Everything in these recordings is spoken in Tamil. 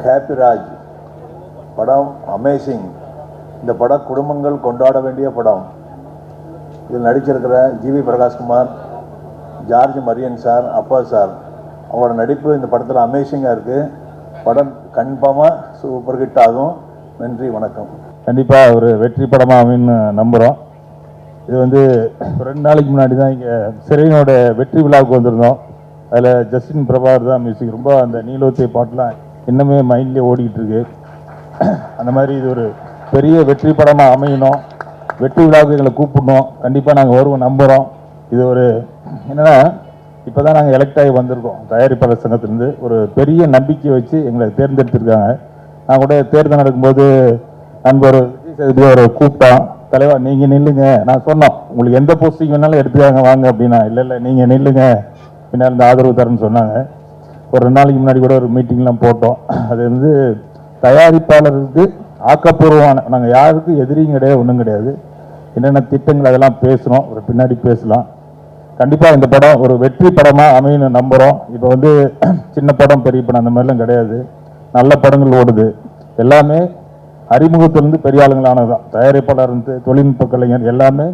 ஹாப்பி ராஜ் படம் அமேசிங். இந்த படம் குடும்பங்கள் கொண்டாட வேண்டிய படம். இதில் நடிச்சிருக்கிற GV Prakash Kumar, George Marian sir, அப்பா சார், அவங்களோட நடிப்பு இந்த படத்தில் அமேசிங்காக இருக்குது. படம் கன்ஃபார்மாக சூப்பர் ஹிட் ஆகும். நன்றி, வணக்கம். கண்டிப்பாக ஒரு வெற்றி படமாக அமைன்னு நம்புகிறோம். இது வந்து 2 நாளைக்கு முன்னாடி தான் இங்கே சிறையினோட வெற்றி விழாவுக்கு வந்திருந்தோம். அதில் ஜஸ்டின் பிரபாகர் தான் மியூசிக். ரொம்ப அந்த நீலோத்தை பாட்டெலாம் இன்னுமே மைண்ட்லேயே ஓடிக்கிட்டு இருக்கு. அந்த மாதிரி இது ஒரு பெரிய வெற்றி படமாக அமையணும். வெற்றி விழாவுக்கு எங்களை கூப்பிடணும். கண்டிப்பாக நாங்கள் வருவோம், நம்புகிறோம். இது ஒரு என்னென்னா, இப்போ தான் நாங்கள் எலெக்ட் ஆகி வந்திருக்கோம். தயாரிப்பாளர் சங்கத்திலேருந்து ஒரு பெரிய நம்பிக்கை வச்சு எங்களை தேர்ந்தெடுத்திருக்காங்க. நான் கூட தேர்தல் நடக்கும்போது நண்பர் அவரை கூப்பிட்டான், தலைவா நீங்கள் நில்லுங்க. நான் சொன்னோம், உங்களுக்கு எந்த போஸ்டிங் வேணாலும் எடுத்துக்காங்க வாங்க அப்படின்னா. இல்லை நீங்கள் நில்லுங்க, பின்னால் இந்த ஆதரவு தரேன்னு சொன்னாங்க. ஒரு 2 நாளைக்கு முன்னாடி கூட ஒரு மீட்டிங்லாம் போட்டோம். அது வந்து தயாரிப்பாளருக்கு ஆக்கப்பூர்வமான, நாங்கள் யாருக்கும் எதிரியும் கிடையாது, ஒன்றும் கிடையாது. என்னென்ன திட்டங்கள் அதெல்லாம் பேசுகிறோம், ஒரு பின்னாடி பேசலாம். கண்டிப்பாக இந்த படம் ஒரு வெற்றி படமாக அமையன்னு நம்புகிறோம். இப்போ வந்து சின்ன படம் பெரிய படம் அந்த மாதிரிலாம் கிடையாது. நல்ல படங்கள் ஓடுது. எல்லாமே அறிமுகத்திலிருந்து பெரிய ஆளுங்களானதான். தயாரிப்பாளர் இருந்து தொழில்நுட்ப கலைஞர் எல்லாமே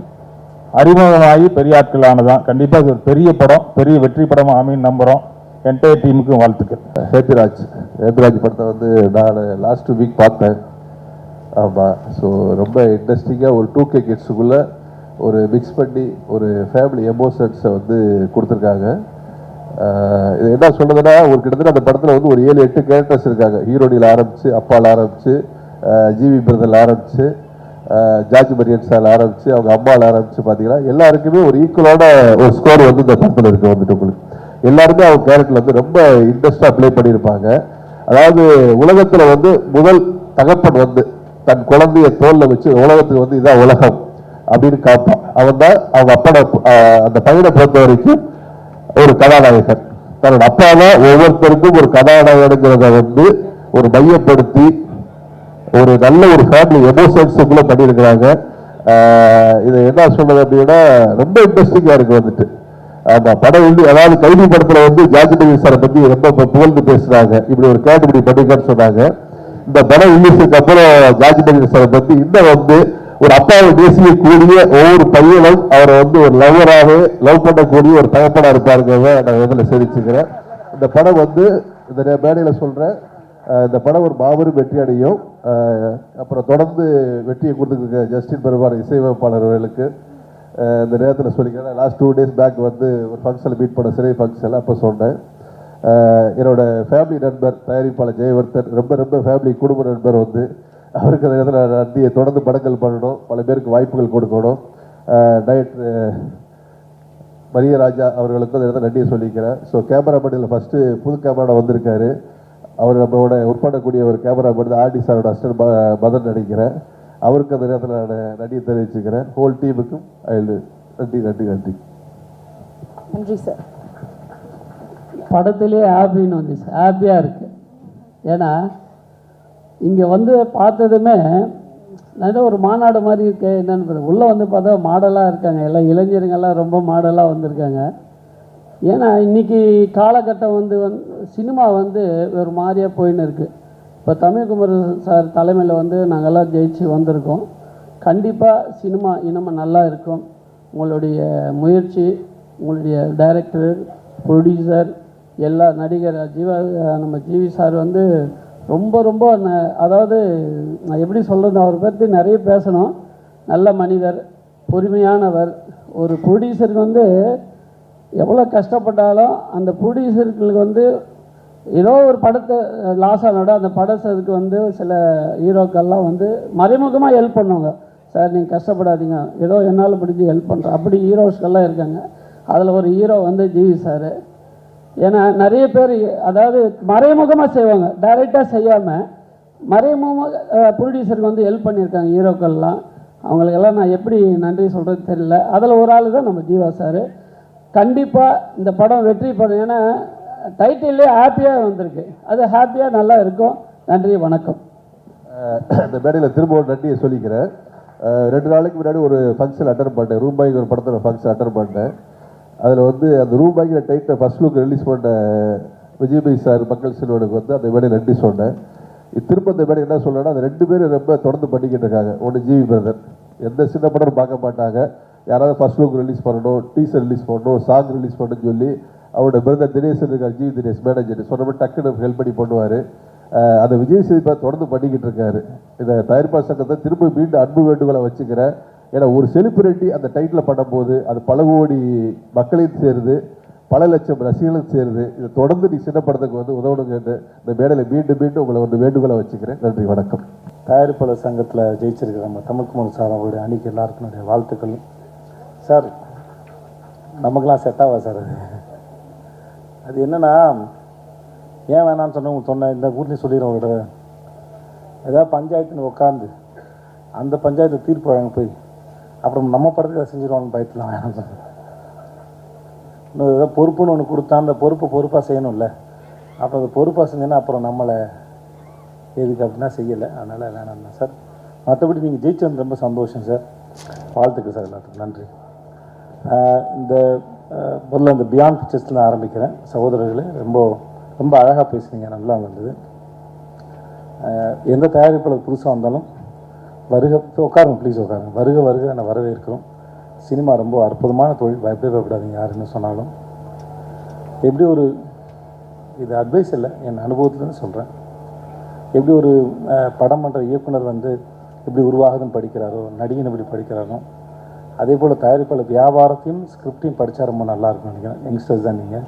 அறிமுகமாகி பெரிய ஆட்கள் ஆனதான். கண்டிப்பாக இது ஒரு பெரிய படம், பெரிய வெற்றி படமாக அமைன்னு நம்புகிறோம். என்டையர் டீமுக்கும் வாழ்த்துக்கள். ஹேப்பிராஜ் படத்தை வந்து நான் லாஸ்ட் வீக் பார்த்தேன். ஆமாம், ஸோ ரொம்ப இன்ட்ரெஸ்டிங்காக ஒரு 2K கிட்ஸுக்குள்ளே ஒரு மிக்ஸ் பண்ணி ஒரு ஃபேமிலி எமோஷன்ஸை வந்து கொடுத்துருக்காங்க. இது என்ன சொல்றதுன்னா, ஒரு கிட்டத்தட்ட அந்த படத்தில் வந்து ஒரு 7-8 கேரக்டர்ஸ் இருக்காங்க. ஹீரோனியில் ஆரம்பித்து, அப்பாவில் ஆரம்பித்து, ஜிவி பிரதரில் ஆரம்பித்து, ஜார்ஜ் மரியன் சார் ஆரம்பித்து, அவங்க அம்மாவில் ஆரம்பித்து பார்த்தீங்கன்னா எல்லாருக்குமே ஒரு ஈக்குவலான ஒரு ஸ்கோர் வந்து இந்த படத்தில் இருக்குது. வந்துட்டு உங்களுக்கு எல்லாருமே அவங்க கேரக்டரில் வந்து ரொம்ப இன்ட்ரெஸ்டாக ப்ளே பண்ணியிருப்பாங்க. அதாவது உலகத்தில் வந்து முதல் தகப்பன் வந்து தன் குழந்தைய தோளில் வச்சு உலகத்துக்கு வந்து இதான் உலகம் அப்படின்னு காப்பான். அவன் தான் அவங்க அப்பா. அந்த பையனை பொறுத்த வரைக்கும் ஒரு கதாநாயகன். தன்னோட அப்பாவை ஒவ்வொருத்தருக்கும் ஒரு கதாநாயகனுங்கிறத வந்து ஒரு மையப்படுத்தி ஒரு நல்ல ஒரு ஃபேமிலி எமோஷன்ஸுக்குள்ள பண்ணியிருக்கிறாங்க. இது என்ன சொல்றது அப்படின்னா, ரொம்ப இன்ட்ரெஸ்டிங்காக இருக்கு வந்துட்டு. ஆமாம், படம் வந்து அதாவது கைதி படத்தில் வந்து ஜார்ஜ் மரியன் சாரை பற்றி ரொம்ப புகழ்ந்து பேசுகிறாங்க. இப்படி ஒரு கேட் இப்படி பண்ணிக்கன்னு சொன்னாங்க. இந்த படம் ரிலீஸுக்கு அப்புறம் ஜார்ஜ் மரியன் சாரை பற்றி இன்னும் வந்து ஒரு அப்பாவை நேசிக்கக்கூடிய ஒவ்வொரு பையனும் அவரை வந்து ஒரு லவ்வராகவே லவ் பண்ணக்கூடிய ஒரு தகப்பனாக இருப்பாருங்கிறத நான் இதில் தெரிவிச்சுக்கிறேன். இந்த படம் வந்து இந்த மேடையில் சொல்கிறேன், இந்த படம் ஒரு மாபெரும் வெற்றி அடையும். அப்புறம் தொடர்ந்து வெற்றியை கொடுத்துருக்க ஜஸ்டின் பிரபாகர் இசையமைப்பாளர்களுக்கு இந்த நேரத்தில் சொல்லிக்கிறேன். லாஸ்ட் 2 days பேக் வந்து ஒரு ஃபங்க்ஷனில் மீட் பண்ண சிறை ஃபங்க்ஷனில் அப்போ சொன்னேன், என்னோட ஃபேமிலி நண்பர் தயாரிப்பாளர் ஜெயவர்தன், ரொம்ப ரொம்ப ஃபேமிலி குடும்ப நண்பர் வந்து அவருக்கு அந்த நேரத்தில் நன்றியை தொடர்ந்து படங்கள் பண்ணணும், பல பேருக்கு வாய்ப்புகள் கொடுக்கணும். டைரக்டர் மரியராஜா அவர்களுக்கும் அந்த இடத்துல நன்றியை சொல்லிக்கிறேன். ஸோ கேமராமேனில் ஃபஸ்ட்டு புது கேமரா வந்திருக்காரு. அவர் நம்மளோட உட்படக்கூடிய ஒரு கேமராமேன் ஆர்டி சாரோட அசிஸ்டன்ட் மதன் நினைக்கிறேன். அவருக்கு அந்த நேரத்தில் நான் நன்றியை தெரிவிச்சுக்கிறேன். ஹோல் டீமுக்கும் நன்றி நன்றி நன்றி நன்றி சார். படத்திலே ஹாப்பின்னு வந்துச்சு, ஹாப்பியாக இருக்குது. ஏன்னா இங்கே வந்து பார்த்ததுமே நல்ல ஒரு மாநாடு மாதிரி இருக்கு. என்னென்னு உள்ளே வந்து பார்த்தா மாடலாக இருக்காங்க, எல்லாம் இளைஞருங்கெல்லாம் ரொம்ப மாடலாக வந்திருக்காங்க. ஏன்னா இன்றைக்கி காலகட்டம் வந்து சினிமா வந்து ஒரு மாதிரியாக போயின்னு இருக்குது. இப்போ தமிழ்குமர் சார் தலைமையில் வந்து நாங்கள்லாம் ஜெயிச்சு வந்திருக்கோம். கண்டிப்பாக சினிமா இன்னமும் நல்லா இருக்கும். உங்களுடைய முயற்சி, உங்களுடைய டைரக்டர், ப்ரொடியூசர், எல்லா நடிகர் நம்ம ஜிவி சார் வந்து ரொம்ப ரொம்ப அதாவது நான் எப்படி சொல்கிறது, அவரை பற்றி நிறைய பேசணும். நல்ல மனிதர், பொறுமையானவர். ஒரு ப்ரொடியூசருக்கு வந்து எவ்வளோ கஷ்டப்பட்டாலும் அந்த ப்ரொடியூசர்களுக்கு வந்து ஏதோ ஒரு படத்தை லாஸ் ஆனோட அந்த படத்துக்கு வந்து சில ஹீரோக்கள்லாம் வந்து மறைமுகமாக ஹெல்ப் பண்ணுவாங்க. சார் நீங்கள் கஷ்டப்படாதீங்க, ஏதோ என்னால் முடிஞ்சு ஹெல்ப் பண்ணுறேன், அப்படி ஹீரோஸ்கள்லாம் இருக்காங்க. அதில் ஒரு ஹீரோ வந்து ஜிவி சார். ஏன்னா நிறைய பேர் அதாவது மறைமுகமாக செய்வாங்க, டைரெக்டாக செய்யாமல் மறைமுகமாக ப்ரொடியூசருக்கு வந்து ஹெல்ப் பண்ணியிருக்காங்க ஹீரோக்கள்லாம். அவங்களுக்கெல்லாம் நான் எப்படி நன்றி சொல்கிறது தெரியல. அதில் ஒரு ஆள் தான் நம்ம ஜீவா சார். கண்டிப்பாக இந்த படம் வெற்றி படம். ஏன்னா டைட்டிலே ஹாப்பியாக வந்திருக்கு, அது ஹாப்பியாக நல்லா இருக்கும். நன்றி, வணக்கம். இந்த மேடையில் திரும்ப ஒரு நன்றியை சொல்லிக்கிறேன். 2 நாளைக்கு முன்னாடி ஒரு ஃபங்க்ஷன் அட்டன் பண்ணேன். ரூபாய்க்கு ஒரு படத்தில் ஃபங்க்ஷன் அட்டன் பண்ணேன். அதில் வந்து அந்த ரூபாய்க்கு டைட்டில் ஃபர்ஸ்ட் லுக் ரிலீஸ் பண்ண விஜயபாய் சார் மக்கள் செல்வனுக்கு வந்து அந்த மேடையில் நன்றி சொன்னேன். திரும்ப இந்த மேடம் என்ன சொல்லணும்னா அந்த 2 பேரும் ரொம்ப தொடர்ந்து பண்ணிக்கிட்டு இருக்காங்க. ஒன்று ஜிவி பிரதர், எந்த சின்ன படம் பார்க்க மாட்டாங்க, யாராவது ஃபர்ஸ்ட் லுக் ரிலீஸ் பண்ணணும், டீசர் ரிலீஸ் பண்ணணும், சாங் ரிலீஸ் பண்ணணும்னு சொல்லி அவரோட பிரதர் தினேஷ் இருக்கார், ஜிவி தினேஷ் மேனேஜர் சொன்ன மாதிரி டக்குன்னு ஹெல்ப் பண்ணி பண்ணுவார். அதை விஜய் சேதுபதி தொடர்ந்து பண்ணிக்கிட்டு இருக்காரு. இந்த தயாரிப்பாளர் சங்கத்தை திரும்ப மீண்டும் அன்பு வேண்டுகோளை வச்சுக்கிறேன். ஏன்னா ஒரு செலிபிரிட்டி அந்த டைட்டில் பண்ணும்போது அது பல கோடி மக்களையும் சேருது, பல லட்சம் ரசிகர்களும் சேருது. இதை தொடர்ந்து நீ சின்ன படத்துக்கு வந்து உதவணுங்க. இந்த மேடையில் மீண்டும் மீண்டும் உங்களை வந்து வேண்டுகோளை வச்சுக்கிறேன். நன்றி, வணக்கம். தயாரிப்பாளர் சங்கத்தில் ஜெயிச்சிருக்கிற நம்ம தமிழ்குமார் சார் அவருடைய அணிக்கு எல்லாருக்கும் என்னுடைய வாழ்த்துக்கள். சார் நமக்கெல்லாம் செட் ஆகா சார். அது என்னென்னா, ஏன் வேணான்னு சொன்ன இந்த ஊர்லேயும் சொல்லிடுறோம். ஒரு தடவை ஏதாவது பஞ்சாயத்துன்னு உட்காந்து அந்த பஞ்சாயத்து தீர்ப்பு வழங்க போய் அப்புறம் நம்ம படத்துக்கு அதை செஞ்சிருவான்னு பயத்தில் வேணாம் சார். இன்னும் ஏதாவது பொறுப்புன்னு ஒன்று கொடுத்தா அந்த பொறுப்பாக செய்யணும்ல. அப்போ அந்த பொறுப்பாக செஞ்சேன்னா அப்புறம் நம்மளை எதுக்கு அப்படின்னா செய்யலை. அதனால் வேணாம் சார். மற்றபடி நீங்கள் ஜெயிச்சது ரொம்ப சந்தோஷம் சார். வாழ்த்துக்கள் சார், எல்லாத்துக்கும் நன்றி. இந்த முதல்ல இந்த பியாண்ட் பிக்சர்ஸில் ஆரம்பிக்கிறேன். சகோதரர்களே, ரொம்ப ரொம்ப அழகாக பேசுனீங்க, நல்லா இருந்தது. எந்த தயாரிப்பாளர் புதுசாக வந்தாலும் வருக, உட்காருங்க ப்ளீஸ் உட்காருங்க, வருக வருக நான் வரவேற்கிறோம். சினிமா ரொம்ப அற்புதமான தொழில், பயப்படாதீங்க யாருன்னு சொன்னாலும். எப்படி ஒரு இது அட்வைஸ் இல்லை, என் அனுபவத்துலேருந்து சொல்கிறேன். எப்படி ஒரு படம் பண்ணுற இயக்குனர் வந்து எப்படி உருவாகுதுன்னு படிக்கிறாரோ, நடிகன் எப்படி படிக்கிறாரோ, அதே போல் தயாரிப்பாளர் வியாபாரத்தையும் ஸ்கிரிப்டையும் படித்தா ரொம்ப நல்லாயிருக்கும் நினைக்கிறேன். யங்ஸ்டர்ஸ் தான் நீங்கள்,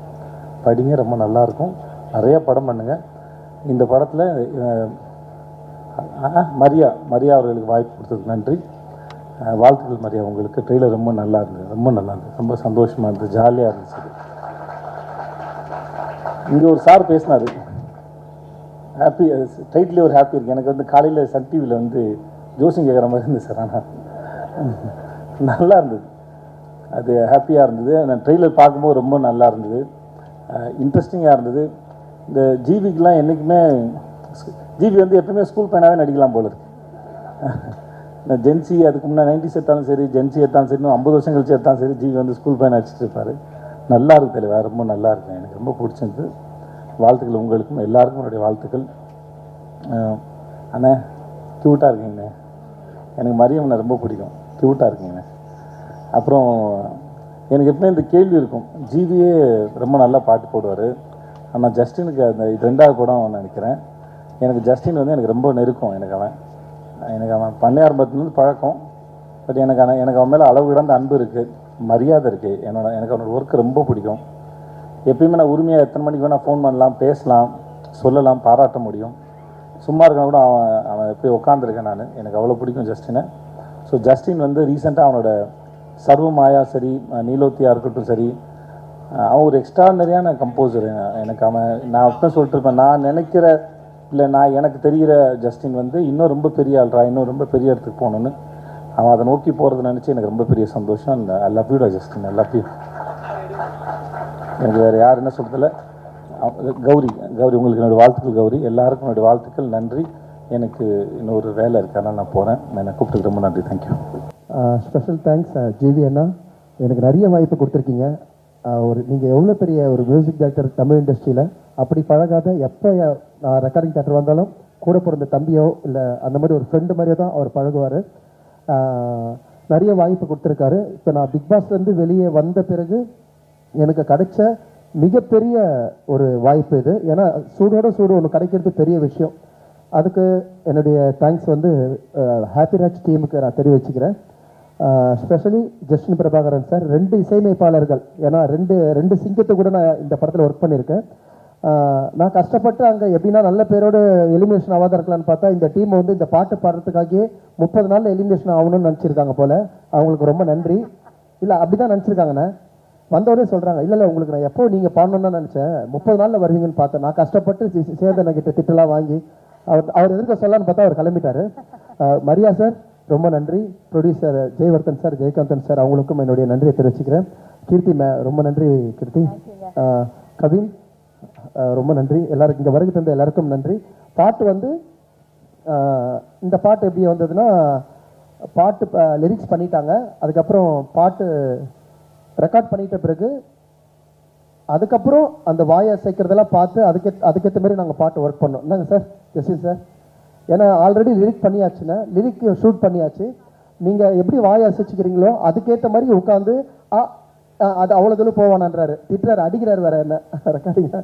படிங்க, ரொம்ப நல்லாயிருக்கும். நிறைய படம் பண்ணுங்கள். இந்த படத்தில் மரியா அவர்களுக்கு வாய்ப்பு கொடுத்ததுக்கு நன்றி, வாழ்த்துக்கள் மரியா. உங்களுக்கு ட்ரெய்லர் ரொம்ப நல்லா இருந்தது, ரொம்ப சந்தோஷமாக இருந்தது, ஜாலியாக இருந்துச்சு. இங்கே ஒரு சார் பேசினார், ஹாப்பி டைட்டிலே ஒரு ஹாப்பி இருக்குது. எனக்கு வந்து காலையில் சன் டிவியில் வந்து ஜோசியம் கேட்குற மாதிரி இருந்தது சார். ஆனால் நல்லா இருந்தது, அது ஹாப்பியாக இருந்தது. நான் ட்ரெய்லர் பார்க்கும்போது ரொம்ப நல்லா இருந்தது, இன்ட்ரெஸ்டிங்காக இருந்தது. இந்த ஜிவிக்கெலாம் என்றைக்குமே ஜிவி வந்து எப்பவுமே ஸ்கூல் பையனாகவே நடிக்கலாம் போல இருக்கு. இந்த ஜென்சி அதுக்கு முன்னாடி 90s எடுத்தாலும் சரி, ஜென்சி எடுத்தாலும் சரி, இன்னும் 50 வருஷம் கழிச்சு எடுத்தாலும் சரி, ஜிவி வந்து ஸ்கூல் பையன் நடிச்சிட்டு இருப்பார். நல்லா இருக்கு தெளிவாக, ரொம்ப நல்லா இருக்கும். எனக்கு ரொம்ப பிடிச்சிருந்து. வாழ்த்துக்கள் உங்களுக்கும் எல்லாருக்கும் என்னுடைய வாழ்த்துக்கள். அண்ணே க்யூட்டாக இருக்கீங்கண்ணே, எனக்கு மரியம்ண்ணே ரொம்ப பிடிக்கும், க்யூட்டாக இருக்கீங்கண்ணே. அப்புறம் எனக்கு எப்பவுமே இந்த கேள்வி இருக்கும், ஜிவியே ரொம்ப நல்லா பாட்டு போடுவார், ஆனால் ஜஸ்டினுக்கு அந்த 2வது படம் நினைக்கிறேன். எனக்கு ஜஸ்டின் வந்து எனக்கு ரொம்ப நெருக்கம். எனக்கு அவன் பண்ண ஆரம்பத்துலேருந்து பழக்கம். பட் எனக்கு அவன் மேலே அளவு கிடந்த அன்பு இருக்குது, மரியாதை இருக்குது. எனக்கு அவனோட ஒர்க்கு ரொம்ப பிடிக்கும். எப்பயுமே நான் உரிமையாக எத்தனை மணிக்கு வேணால் ஃபோன் பண்ணலாம், பேசலாம், சொல்லலாம், பாராட்ட முடியும். சும்மா இருக்கணும் கூட அவன் எப்போயும் உட்காந்துருக்கேன் நான். எனக்கு அவ்வளோ பிடிக்கும் ஜஸ்டினை. ஸோ ஜஸ்டின் வந்து ரீசெண்டாக அவனோட சர்வமாயா சரி, நீலோத்தியாக இருக்கட்டும் சரி, அவன் ஒரு எக்ஸ்ட்ரானரியான கம்போசர். எனக்கு நான் அப்போ சொல்லிட்டு இருப்பேன், நான் நினைக்கிற இல்லை எனக்கு தெரிகிற ஜஸ்டின் வந்து இன்னும் ரொம்ப பெரிய ஆள்றா, இன்னும் ரொம்ப பெரிய இடத்துக்கு போகணுன்னு அவன் அதை நோக்கி போகிறத நினச்சி எனக்கு ரொம்ப பெரிய சந்தோஷம். ஐ லவ் யூடா ஜஸ்டின், ஐ லவ் யூ. எனக்கு வேறு யார் என்ன சொல்கிறதில்ல. கௌரி உங்களுக்கு என்னோடய வாழ்த்துக்கள். கௌரி, எல்லாருக்கும் என்னுடைய வாழ்த்துக்கள், நன்றி. எனக்கு இன்னொரு வேலை இருக்குது, அதனால் நான் போகிறேன். என்னை கூப்பிட்டு ரொம்ப நன்றி, தேங்க்யூ. ஸ்பெஷல் தேங்க்ஸ் ஜிவி அண்ணா, எனக்கு நிறைய வாய்ப்பு கொடுத்துருக்கீங்க. நீங்கள் எவ்வளோ பெரிய ஒரு மியூசிக் டைரக்டர் தமிழ் இண்டஸ்ட்ரியில், அப்படி பழகாத, எப்போ நான் ரெக்கார்டிங் தேட்டர் வந்தாலும் கூட பிறந்த தம்பியோ இல்லை அந்த மாதிரி ஒரு ஃப்ரெண்டு மாதிரியோ தான் அவர் பழகுவார். நிறைய வாய்ப்பு கொடுத்துருக்காரு. இப்போ நான் பிக் பாஸ்லேருந்து வெளியே வந்த பிறகு எனக்கு கிடைச்ச மிகப்பெரிய ஒரு வாய்ப்பு இது. ஏன்னா சூடோட சூடு ஒன்று கிடைக்கிறது பெரிய விஷயம். அதுக்கு என்னுடைய தேங்க்ஸ் வந்து ஹாப்பிராஜ் டீமுக்கு நான் தெரிவிச்சுக்கிறேன். ஸ்பெஷலி ஜஸ்டின் பிரபாகரன் சார், 2 இசையமைப்பாளர்கள். ஏன்னா ரெண்டு சிங்கத்தை கூட நான் இந்த படத்தில் ஒர்க் பண்ணியிருக்கேன். நான் கஷ்டப்பட்டு அங்கே எப்படின்னா நல்ல பேரோடு எலிமினேஷன் ஆகாத இருக்கலான்னு பார்த்தா, இந்த டீம் வந்து இந்த பாட்டு பாடுறதுக்காகவே 30 நாளில் எலிமினேஷன் ஆகணும்னு நினச்சிருக்காங்க போல். அவங்களுக்கு ரொம்ப நன்றி. இல்லை அப்படி தான் நினச்சிருக்காங்கண்ணே. வந்தோடனே சொல்கிறாங்க, இல்லை உங்களுக்கு நான் எப்போ நீங்கள் பாடணுன்னு தான் நினச்சேன், 30 நாளில் வருவீங்கன்னு பார்த்தேன். நான் கஷ்டப்பட்டு சேதனை கிட்ட திட்டலாம் வாங்கி அவர் எதிர்க்க சொல்லலான்னு பார்த்தா அவர் கிளம்பிட்டார். மரியா சார் ரொம்ப நன்றி. Producer Jayewardene sir, Jayakanthan sir, அவங்களுக்கும் என்னுடைய நன்றியை தெரிவிச்சுக்கிறேன். கீர்த்தி ரொம்ப நன்றி கீர்த்தி. கவின் ரொம்ப நன்றி. எல்லாருக்கும் இங்கே வருகை தந்த எல்லாருக்கும் நன்றி. பாட்டு வந்து இந்த பாட்டு எப்படி வந்ததுன்னா, பாட்டு லிரிக்ஸ் பண்ணிட்டாங்க. அதுக்கப்புறம் பாட்டு ரெக்கார்ட் பண்ணிட்ட பிறகு அதுக்கப்புறம் அந்த வாயை அசைக்கிறதெல்லாம் பார்த்து அதுக்கேற்ற மாதிரி நாங்கள் பாட்டு ஒர்க் பண்ணோம். என்னங்க சார் ஜஸ்டின் சார்? ஏன்னா ஆல்ரெடி லிரிக் பண்ணியாச்சுன்னா, லிரிக் ஷூட் பண்ணியாச்சு. நீங்கள் எப்படி வாயை அசைச்சிக்கிறீங்களோ அதுக்கேற்ற மாதிரி உட்காந்து அது அவ்வளோ தூரம் போவானான்றாரு, திட்டுறாரு, அடிக்கிறாரு வேற என்ன ரெக்கார்டிங்க.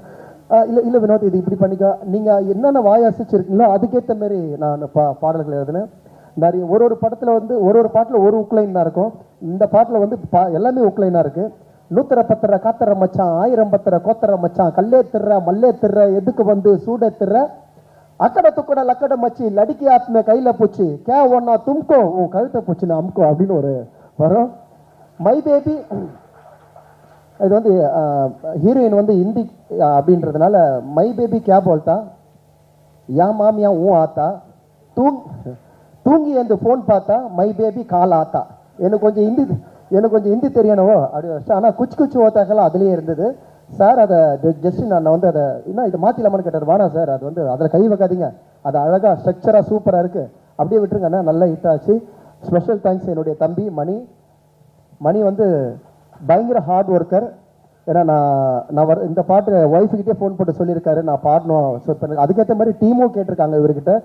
இல்லை வினோத், இது இப்படி பண்ணிக்கோ, நீங்கள் என்னென்ன வாயை அசைச்சிருக்கீங்களோ அதுக்கேற்ற மாதிரி நான் பாடல்கள் எழுதினேன். நிறைய ஒரு படத்தில் வந்து ஒரு பாட்டில் ஒரு உக்லைன் தான் இருக்கும். இந்த பாட்டில் வந்து எல்லாமே உக்லைனாக இருக்குது. 110 காத்தர மச்சான், 1000 பத்தர கோத்தர மச்சான், கல்லே திர்ற மல்லே திர்ற எதுக்கு வந்து சூட திர்ற, அக்கட துக்கட லக்கட மச்சி லடிக்கி ஆத்மே கையில் பூச்சி கே ஒன்னா தும்கோ உன் கழுத்தை பூச்சின்னு அமுக்கோ அப்படின்னு ஒரு வரும். மை பேபி இது வந்து ஹீரோயின் வந்து ஹிந்தி அப்படின்றதுனால மை பேபி கே போல்ட்டா யா மாமியா ஊ ஆத்தா தூங்கி அந்த ஃபோன் பார்த்தா மை பேபி கால் ஆத்தா. எனக்கு கொஞ்சம் ஹிந்தி தெரியணுவோ அப்படி வச்சு. ஆனால் குச்சி ஓத்தாக்கெல்லாம் அதுலேயே இருந்தது சார். அதை ஜஸ்டின் நான் வந்து அதை இன்னும் இதை மாற்றிலாமான்னு கேட்டார். வேணாம் சார், அது வந்து அதில் கை வைக்காதீங்க, அது அழகாக ஸ்ட்ரக்சராக சூப்பராக இருக்குது, அப்படியே விட்டுருங்கண்ணா. நல்லா ஹிட் ஆச்சு. ஸ்பெஷல் தேங்க்ஸ் என்னுடைய தம்பி மணி வந்து பயங்கர ஹார்ட் ஒர்க்கர். ஏன்னா நான் இந்த பாட்டு ஒய்ஃபுக்கிட்டே ஃபோன் போட்டு சொல்லியிருக்காரு நான் பாடணும். அதுக்கேற்ற மாதிரி டீமும் கேட்டிருக்காங்க இவர்கிட்ட.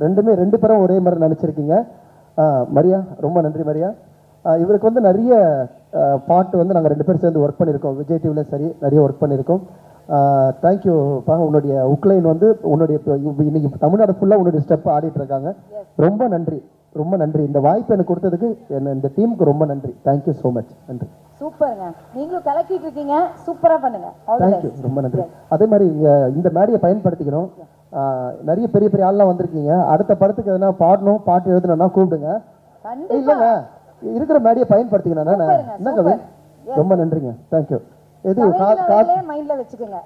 ரெண்டு பேரும் ஒரே மாதிரி நினச்சிருக்கீங்க. மரியா, ரொம்ப நன்றி மரியா. இவருக்கு வந்து நிறைய பாட்டு வந்து நாங்கள் 2 பேரும் சேர்ந்து ஒர்க் பண்ணியிருக்கோம். விஜய் டிவியில் சரி நிறைய ஒர்க் பண்ணியிருக்கோம். தேங்க்யூப்பா. உன்னுடைய உக்லைன் வந்து இன்னைக்கு தமிழ்நாடு ஃபுல்லாக உன்னுடைய ஸ்டெப் ஆடிட்டு இருக்காங்க. ரொம்ப நன்றி. இந்த வாய்ப்பு எனக்கு கொடுத்ததுக்கு இந்த டீமுக்கு ரொம்ப நன்றி. Thank you so much. நன்றி. சூப்பருங்க, நீங்களும் கலக்கிட்டு இருக்கீங்க, சூப்பரா பண்ணுங்க. தேங்க்யூ, ரொம்ப நன்றி. அதே மாதிரி இந்த மேடையை பயன்படுத்திக்கணும். நிறைய பெரிய ஆள்லாம் வந்திருக்கீங்க. அடுத்த படத்துக்கு எதனா பாடணும், பாட்டு எழுதணும்னா கூப்பிடுங்க. இல்லைங்க, இருக்கிற மேடையை பயன்படுத்திக்கணும். என்ன கவி, ரொம்ப நன்றிங்க. தேங்க்யூ. இது மைண்ட்ல வச்சுக்கோங்க.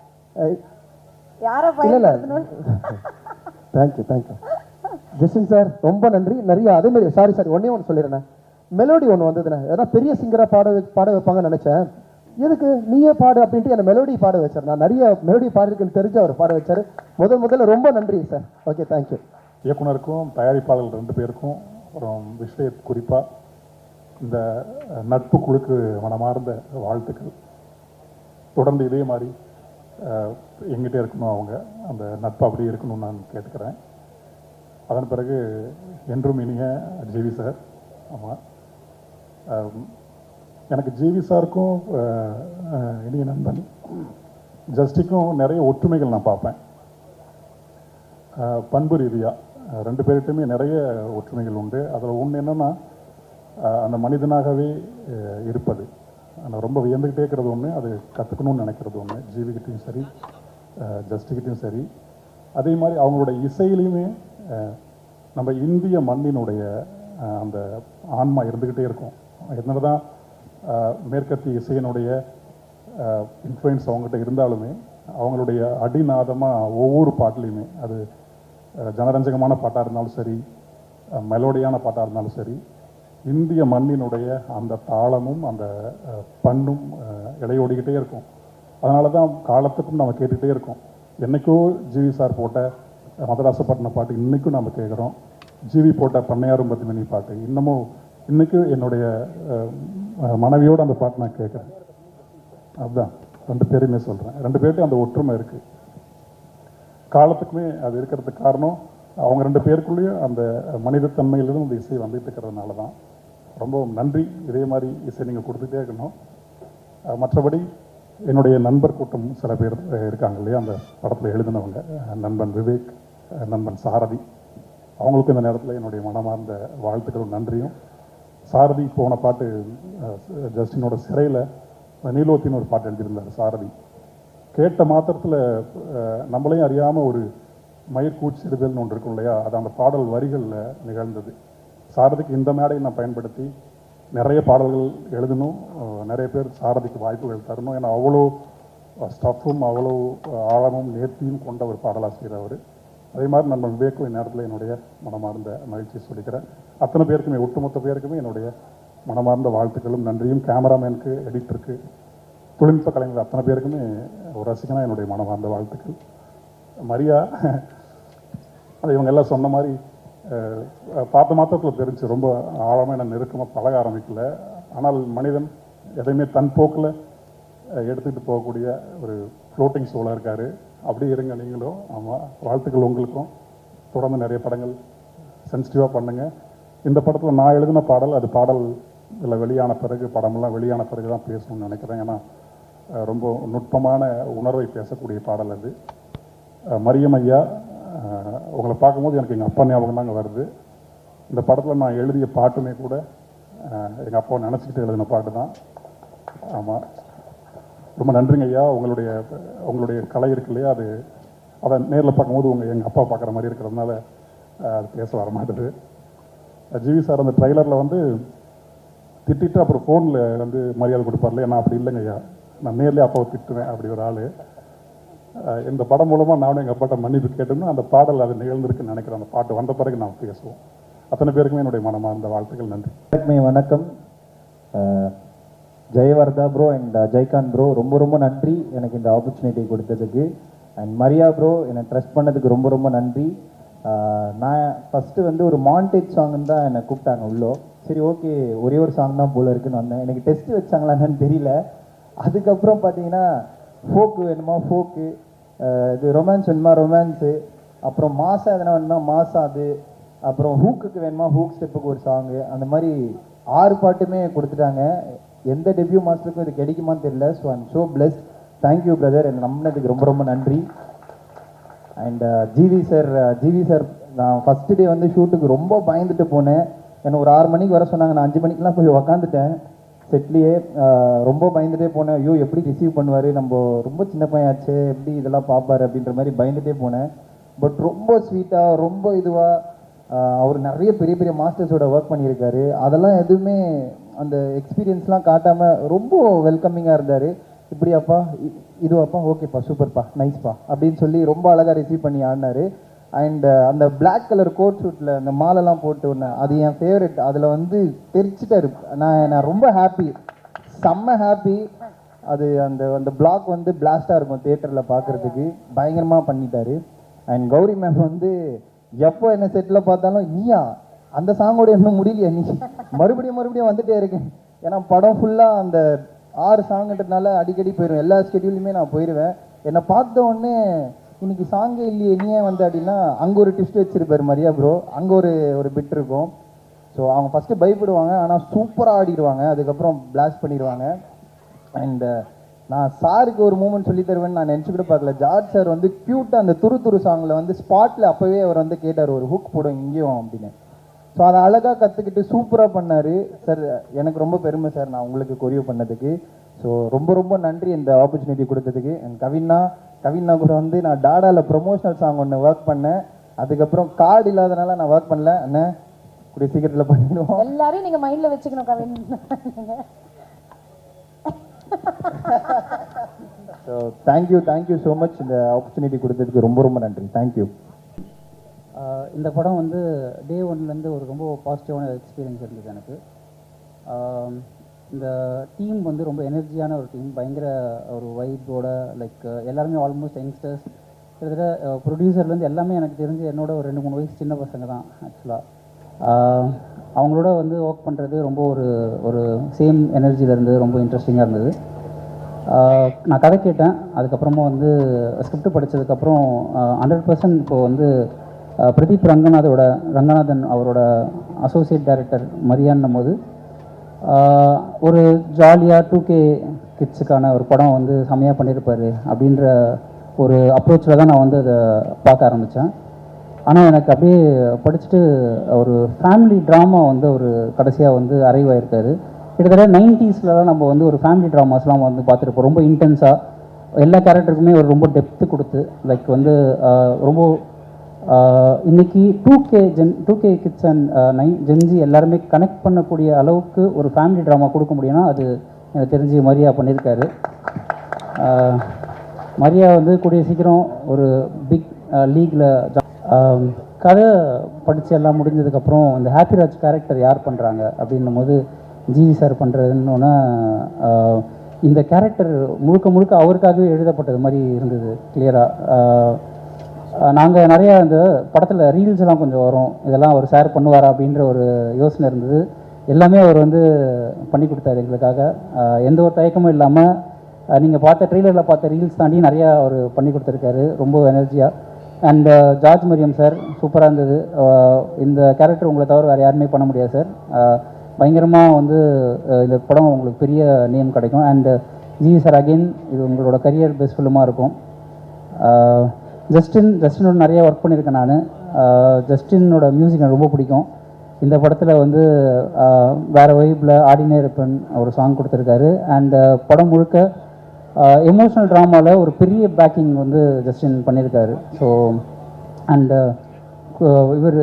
இல்ல தேங்க்யூ ஜஸ்டின் சார், ரொம்ப நன்றி. நிறைய அதே மாதிரி சாரி ஒன்னே ஒன்று சொல்லிடுறேன். மெலோடி ஒன்று வந்ததுண்ணே, ஏன்னா பெரிய சிங்கராக பாட வைப்பாங்கன்னு நினச்சேன். எதுக்கு நீயே பாடு அப்படின்ட்டு என்னை மெலோடி பாட வச்சார். நான் நிறைய மெலோடி பாடிருக்குன்னு தெரிஞ்சு அவர் பாட வச்சார். முதல்ல ரொம்ப நன்றி சார். Okay, thank you. இயக்குனருக்கும் தயாரிப்பாளர்கள் 2 பேருக்கும் அப்புறம் விஷயத் குறிப்பாக இந்த நட்பு குழுக்கு மனமார்ந்த வாழ்த்துக்கள். தொடர்ந்து இதே மாதிரி எங்கிட்டே இருக்கணும், அவங்க அந்த நட்பு அப்படியே இருக்கணும்னு நான் கேட்டுக்கிறேன். அதன் பிறகு என்றும் இனிய ஜிவி சார். ஆமாம், எனக்கு ஜிவி சாருக்கும் இனிய நண்பன் ஜஸ்டிக்கும் நிறைய ஒற்றுமைகள் நான் பார்ப்பேன். பண்பு ரீதியாக 2 பேர்கிட்டையுமே நிறைய ஒற்றுமைகள் உண்டு. அதில் ஒன்று என்னென்னா அந்த மனிதனாகவே இருப்பது. நான் ரொம்ப வியந்துக்கிட்டே இருக்கிறது ஒன்று, அது கற்றுக்கணும்னு நினைக்கிறது ஒன்று. ஜிவிக்கிட்டையும் சரி, ஜஸ்டிக்கிட்டையும் சரி. அதே மாதிரி அவங்களோட இசையிலையுமே நம்ம இந்திய மண்ணினுடைய அந்த ஆன்மா இருந்துக்கிட்டே இருக்கும். என்னதான் தான் மேற்கத்திய இசையினுடைய இன்ஃப்ளூயன்ஸ் அவங்ககிட்ட இருந்தாலுமே அவங்களுடைய அடிநாதமாக ஒவ்வொரு பாட்டிலையுமே, அது ஜனரஞ்சகமான பாட்டாக இருந்தாலும் சரி, மெலோடியான பாட்டாக இருந்தாலும் சரி, இந்திய மண்ணினுடைய அந்த தாளமும் அந்த பண்ணும் இடையோடிக்கிட்டே இருக்கும். அதனால தான் காலத்துக்கும் நம்ம கேட்டுகிட்டே இருக்கோம். என்றைக்கோ ஜிவி சார் போட்ட மதராசப்பட்டின பாட்டு இன்றைக்கும் நம்ம கேட்குறோம். ஜிவி போட்ட பண்ணையாரும் பத்திமணி பாட்டு இன்றைக்கும் என்னுடைய மனைவியோடு அந்த பாட்டு நான் கேட்குறேன். அதுதான் 2 பேருமே சொல்கிறேன். 2 பேர்ட்டையும் அந்த ஒற்றுமை இருக்குது. காலத்துக்குமே அது இருக்கிறதுக்கு காரணம் அவங்க 2 பேருக்குள்ளேயும் அந்த மனிதத்தன்மையிலிருந்து அந்த இசை வந்துட்டு இருக்கிறதுனால தான். ரொம்ப நன்றி. இதே மாதிரி இசை நீங்கள் கொடுத்துட்டே இருக்கணும். மற்றபடி என்னுடைய நண்பர் கூட்டம் சில பேர் இருக்காங்க இல்லையா, அந்த படத்தில் எழுதினவங்க, நண்பன் விவேக், நண்பன் சாரதி, அவங்களுக்கும் இந்த நேரத்தில் என்னுடைய மனமார்ந்த வாழ்த்துக்களும் நன்றியும். சாரதி போன பாட்டு ஜஸ்டினோட சிறையில் நீலோத்தின்னு ஒரு பாட்டு எழுதியிருந்தார் சாரதி. கேட்ட மாத்திரத்தில் நம்மளையும் அறியாமல் ஒரு மயிர்கூச்சிடுதல்னு ஒன்று இருக்கும் இல்லையா, அது அந்த பாடல் வரிகளில் நிகழ்ந்தது. சாரதிக்கு இந்த மேடையை நான் பயன்படுத்தி நிறைய பாடல்கள் எழுதணும், நிறைய பேர் சாரதிக்கு வாய்ப்புகள் தரணும். ஏன்னா அவ்வளோ ஸ்டஃப்பும் அவ்வளோ ஆழமும் நேர்த்தியும் கொண்ட ஒரு பாடலாசிரியர் அவர். அதே மாதிரி நம்ம விவேக்கும் இந்நேரத்தில் என்னுடைய மனமார்ந்த மகிழ்ச்சியை சொல்லிக்கிறேன். அத்தனை பேருக்குமே, ஒட்டுமொத்த பேருக்குமே என்னுடைய மனமார்ந்த வாழ்த்துக்களும் நன்றியும். கேமராமேனுக்கு, எடிட்டருக்கு, தொழில்நுட்ப கலைஞர்கள் அத்தனை பேருக்குமே ஒரு ரசிகனாக என்னுடைய மனமார்ந்த வாழ்த்துக்கள். மரியா, அது இவங்க எல்லாம் சொன்ன மாதிரி பார்த்த மாத்திரத்தில் தெரிஞ்சு ரொம்ப ஆழமாக என்ன நெருக்கமாக பழக ஆரம்பிக்கல. ஆனால் மனிதன் எதையுமே தன் போக்கில் எடுத்துகிட்டு போகக்கூடிய ஒரு ஃப்ளோட்டிங் சோலாக இருக்கார். அப்படி இருங்க நீங்களும். ஆமாம், வாழ்த்துக்கள் உங்களுக்கும். தொடர்ந்து நிறைய படங்கள் சென்சிட்டிவாக பண்ணுங்கள். இந்த படத்தில் நான் எழுதின பாடல், அது பாடல் இதில் வெளியான பிறகு, படமெல்லாம் வெளியான பிறகு தான் பேசணும்னு நினைக்கிறேன். ஏன்னா ரொம்ப நுட்பமான உணர்வை பேசக்கூடிய பாடல் அது. மரியம் ஐயா, உங்களை பார்க்கும்போது எனக்கு எங்கள் அப்பா ஞாபகம் தாங்க வருது. இந்த படத்தில் நான் எழுதிய பாட்டுமே கூட எங்கள் அப்பாவை நினச்சிக்கிட்டு எழுதின பாட்டு தான். ஆமாம், ரொம்ப நன்றிங்க ஐயா. உங்களுடைய கலை இருக்கு இல்லையா, அதை நேரில் பார்க்கும்போது எங்கள் அப்பா பார்க்குற மாதிரி இருக்கிறதுனால அது பேச வர மாட்டேது. ஜிவி சார் அந்த ட்ரைலரில் வந்து திட்டிட்டு அப்புறம் ஃபோனில் வந்து மரியாதை கொடுப்பார்ல, நான் அப்படி இல்லைங்க ஐயா, நான் நேர்லேயே அப்பாவை திட்டுவேன், அப்படி ஒரு ஆள். இந்த படம் மூலமாக நானும் எங்கள் அப்பாட்ட மன்னிப்பு கேட்டோம்னா அந்த பாடல் அது நிகழ்ந்திருக்குன்னு நினைக்கிறேன். அந்த பாட்டு வந்த பிறகு நான் பேசுவோம். அத்தனை பேருக்குமே என்னுடைய மனமார்ந்த வாழ்த்துக்கள். நன்றி. வணக்கம். ஜெயவர்தா ப்ரோ அண்ட் ஜெய்காந்த் ப்ரோ, ரொம்ப ரொம்ப நன்றி எனக்கு இந்த ஆப்பர்ச்சுனிட்டி கொடுத்ததுக்கு. அண்ட் மரியா ப்ரோ என்னை ட்ரஸ்ட் பண்ணதுக்கு ரொம்ப ரொம்ப நன்றி. நான் ஃபஸ்ட்டு வந்து ஒரு மாண்டேஜ் சாங்குன்னு தான் என்னை கூப்பிட்டாங்க உள்ளோ. சரி ஓகே, ஒரே ஒரு சாங் தான் போல இருக்குன்னு வந்தேன். எனக்கு டெஸ்ட் வச்சாங்களா என்னன்னு தெரியல. அதுக்கப்புறம் பார்த்தீங்கன்னா ஃபோக்கு வேணுமா ஃபோக்கு, இது ரொமான்ஸ் வேணுமா ரொமான்ஸு, அப்புறம் மாசா எதனா வேணுமா மாசா, அது அப்புறம் ஹூக்குக்கு வேணுமா ஹூக் ஸ்டெப்புக்கு ஒரு சாங்கு, அந்த மாதிரி 6 பாட்டுமே கொடுத்துட்டாங்க. எந்த டெபியூ மாஸ்டருக்கும் இது கிடைக்குமான்னு தெரியல. So I'm so blessed. Thank you brother, என்னை நம்பினதுக்கு ரொம்ப ரொம்ப நன்றி. அண்ட் ஜிவி சார் நான் ஃபஸ்ட்டு டே வந்து ஷூட்டுக்கு ரொம்ப பயந்துட்டு போனேன். என்னை ஒரு 6 மணிக்கு வர சொன்னாங்க, நான் 5 மணிக்கெலாம் போய் உக்காந்துட்டேன் செட்லேயே. ரொம்ப பயந்துட்டே போனேன். ஐயோ எப்படி ரிசீவ் பண்ணுவார், நம்ம ரொம்ப சின்ன பையன் ஆச்சு, எப்படி இதெல்லாம் பார்ப்பார் அப்படின்ற மாதிரி பயந்துட்டே போனேன். பட் ரொம்ப ஸ்வீட்டாக, ரொம்ப இதுவாக, அவர் நிறைய பெரிய பெரிய மாஸ்டர்ஸோட ஒர்க் பண்ணியிருக்காரு. அதெல்லாம் எதுவுமே அந்த எக்ஸ்பீரியன்ஸ்லாம் காட்டாமல் ரொம்ப வெல்கமிங்காக இருந்தார். இப்படியாப்பா, இதுவாப்பா, ஓகேப்பா, சூப்பர்ப்பா, நைஸ்ப்பா அப்படின்னு சொல்லி ரொம்ப அழகாக ரிசீவ் பண்ணி ஆடினார். அண்ட் அந்த பிளாக் கலர் கோட் ஷூட்டில் அந்த மாலெல்லாம் போட்டு ஒன்று, அது என் ஃபேவரெட். அதில் வந்து தெரிச்சிட்டாரு. நான் ரொம்ப ஹாப்பி, செம்ம ஹாப்பி. அது அந்த பிளாக் வந்து பிளாஸ்டாக இருக்கும் தியேட்டரில் பார்க்குறதுக்கு. பயங்கரமாக பண்ணிட்டாரு. அண்ட் கௌரி மேம் வந்து எப்போ என்ன செட்டில் பார்த்தாலும், நீயா அந்த சாங்கோட இன்னும் முடியலையா, நீ மறுபடியும் வந்துட்டே இருக்கேன். ஏன்னா படம் ஃபுல்லாக அந்த 6 சாங்குன்றதுனால அடிக்கடி போயிடுவேன். எல்லா ஸ்கெடியூலுமே நான் போயிடுவேன். என்னை பார்த்த உடனே இன்னைக்கு சாங்கே இல்லையே நீ ஏன் வந்து அப்படின்னா, அங்கே ஒரு ட்விஸ்ட் வச்சிருப்பாரு மரியா ப்ரோ, அங்கே ஒரு பிட் இருக்கும். ஸோ அவங்க ஃபஸ்ட்டு பயப்படுவாங்க, ஆனால் சூப்பராக ஆடிடுவாங்க. அதுக்கப்புறம் பிளாஸ்ட் பண்ணிடுவாங்க. அண்ட் நான் சாருக்கு ஒரு மூமெண்ட் சொல்லி தருவேன்னு நான் நினச்சி கூட பார்க்கல. ஜார்ஜ் சார் வந்து க்யூட்டாக அந்த துரு சாங்கில் வந்து ஸ்பாட்டில் அப்போவே அவர் வந்து கேட்டார், ஒரு ஹுக் போடும் இங்கேயும் அப்படின்னு. ஸோ அதை அழகாக கற்றுக்கிட்டு சூப்பராக பண்ணார் சார். எனக்கு ரொம்ப பெருமை சார் நான் உங்களுக்கு கொரியோ பண்ணதுக்கு. ஸோ ரொம்ப ரொம்ப நன்றி இந்த ஆப்பர்ச்சுனிட்டி கொடுத்ததுக்கு. அண்ட் கவின்னா கூட வந்து நான் டாடாவில் ப்ரொமோஷனல் சாங் ஒன்று ஒர்க் பண்ணேன். அதுக்கப்புறம் கார்டு இல்லாதனால நான் ஒர்க் பண்ணல. அண்ணன் கூடிய சீக்கிரத்தில் பண்ணிடுவோம். எல்லாரையும் நீங்கள் மைண்டில் வச்சுக்கணும் Kavin. So thank you so much இந்த ஆப்பர்ச்சுனிட்டி கொடுத்ததுக்கு ரொம்ப ரொம்ப நன்றி. தேங்க்யூ. இந்த படம் வந்து டே ஒன்லேருந்து ஒரு ரொம்ப பாசிட்டிவான எக்ஸ்பீரியன்ஸ் இருந்தது எனக்கு. இந்த டீம் வந்து ரொம்ப எனர்ஜியான ஒரு டீம், பயங்கர ஒரு வைப்போட, லைக் எல்லாருமே ஆல்மோஸ்ட் யங்ஸ்டர்ஸ். கிட்டத்தட்ட ப்ரொடியூசர்லேருந்து எல்லாமே எனக்கு தெரிஞ்சு என்னோட ஒரு 2-3 வயசு சின்ன பசங்க தான் ஆக்சுவலாக. அவங்களோட வந்து ஒர்க் பண்ணுறது ரொம்ப ஒரு சேம் எனர்ஜியில் இருந்தது, ரொம்ப இன்ட்ரெஸ்டிங்காக இருந்தது. நான் கதை கேட்டேன், அதுக்கப்புறமா வந்து ஸ்கிரிப்ட் படித்ததுக்கப்புறம் 100% இப்போது வந்து பிரதீப் ரங்கநாதன் அவரோட அசோசியேட் டைரக்டர் மரியான்னும் போது ஒரு ஜாலியாக 2K கிட்ஸுக்கான ஒரு படம் வந்து செம்மையாக பண்ணியிருப்பார் அப்படின்ற ஒரு அப்ரோச்சில் தான் நான் வந்து அதை பார்க்க ஆரம்பித்தேன். ஆனால் எனக்கு அப்படியே படிச்சுட்டு ஒரு ஃபேமிலி ட்ராமா வந்து ஒரு கடைசியாக வந்து அரைவ் ஆகிருக்காரு. கிட்டத்தட்ட 90ஸ்லாம் நம்ம வந்து ஒரு ஃபேமிலி ட்ராமாஸ்லாம் வந்து பார்த்துருப்போம். ரொம்ப இன்டென்ஸாக எல்லா கேரக்டருக்குமே ஒரு ரொம்ப டெப்த்து கொடுத்து, லைக் வந்து ரொம்ப இன்னைக்கு 2K கிட்ஸ் அண்ட் ஜென்ஜி எல்லாருமே கனெக்ட் பண்ணக்கூடிய அளவுக்கு ஒரு ஃபேமிலி ட்ராமா கொடுக்க முடியும்னா அது எனக்கு தெரிஞ்சு மரியா பண்ணியிருக்காரு. மரியா வந்து கூடிய சீக்கிரம் ஒரு பிக் லீக்கில் கதை படித்து எல்லாம் முடிஞ்சதுக்கப்புறம் இந்த ஹாப்பிராஜ் கேரக்டர் யார் பண்ணுறாங்க அப்படின்னும் போது ஜிவி சார் பண்ணுறதுன்னு இந்த கேரக்டர் முழுக்க அவருக்காகவே எழுதப்பட்டது மாதிரி இருந்தது கிளியராக. நாங்கள் நிறையா இந்த படத்தில் ரீல்ஸ் எல்லாம் கொஞ்சம் வரும், இதெல்லாம் அவர் ஷேர் பண்ணுவாரா அப்படின்ற ஒரு யோசனை இருந்தது. எல்லாமே அவர் வந்து பண்ணி கொடுத்தாரு எங்களுக்காக. எந்த ஒரு தயக்கமும் இல்லாமல் நீங்கள் பார்த்த ட்ரெய்லரில் பார்த்த ரீல்ஸ் தாண்டி நிறையா அவர் பண்ணி கொடுத்துருக்காரு ரொம்ப எனர்ஜியாக. அண்ட் ஜார்ஜ் மரியம் சார் சூப்பராக இருந்தது. இந்த கேரக்டர் உங்களை தவிர வேறு யாருமே பண்ண முடியாது சார். பயங்கரமாக வந்து இந்த படம் உங்களுக்கு பெரிய நேம் கிடைக்கும். அண்ட் ஜிவி சார் அகெயின் இது உங்களோட கரியர் பெஸ்ட் ஃபிலிமாக இருக்கும். ஜஸ்டினோட நிறைய ஒர்க் பண்ணியிருக்கேன் நான். ஜஸ்டினோட மியூசிக் எனக்கு ரொம்ப பிடிக்கும். இந்த படத்தில் வந்து வேறு வைப்பில் ஆடினே இருப்பேன் ஒரு சாங் கொடுத்துருக்காரு. அண்ட் படம் முழுக்க எமோஷ்னல் ட்ராமாவில் ஒரு பெரிய பேக்கிங் வந்து ஜஸ்டின் பண்ணியிருக்காரு. ஸோ அண்ட் இவர்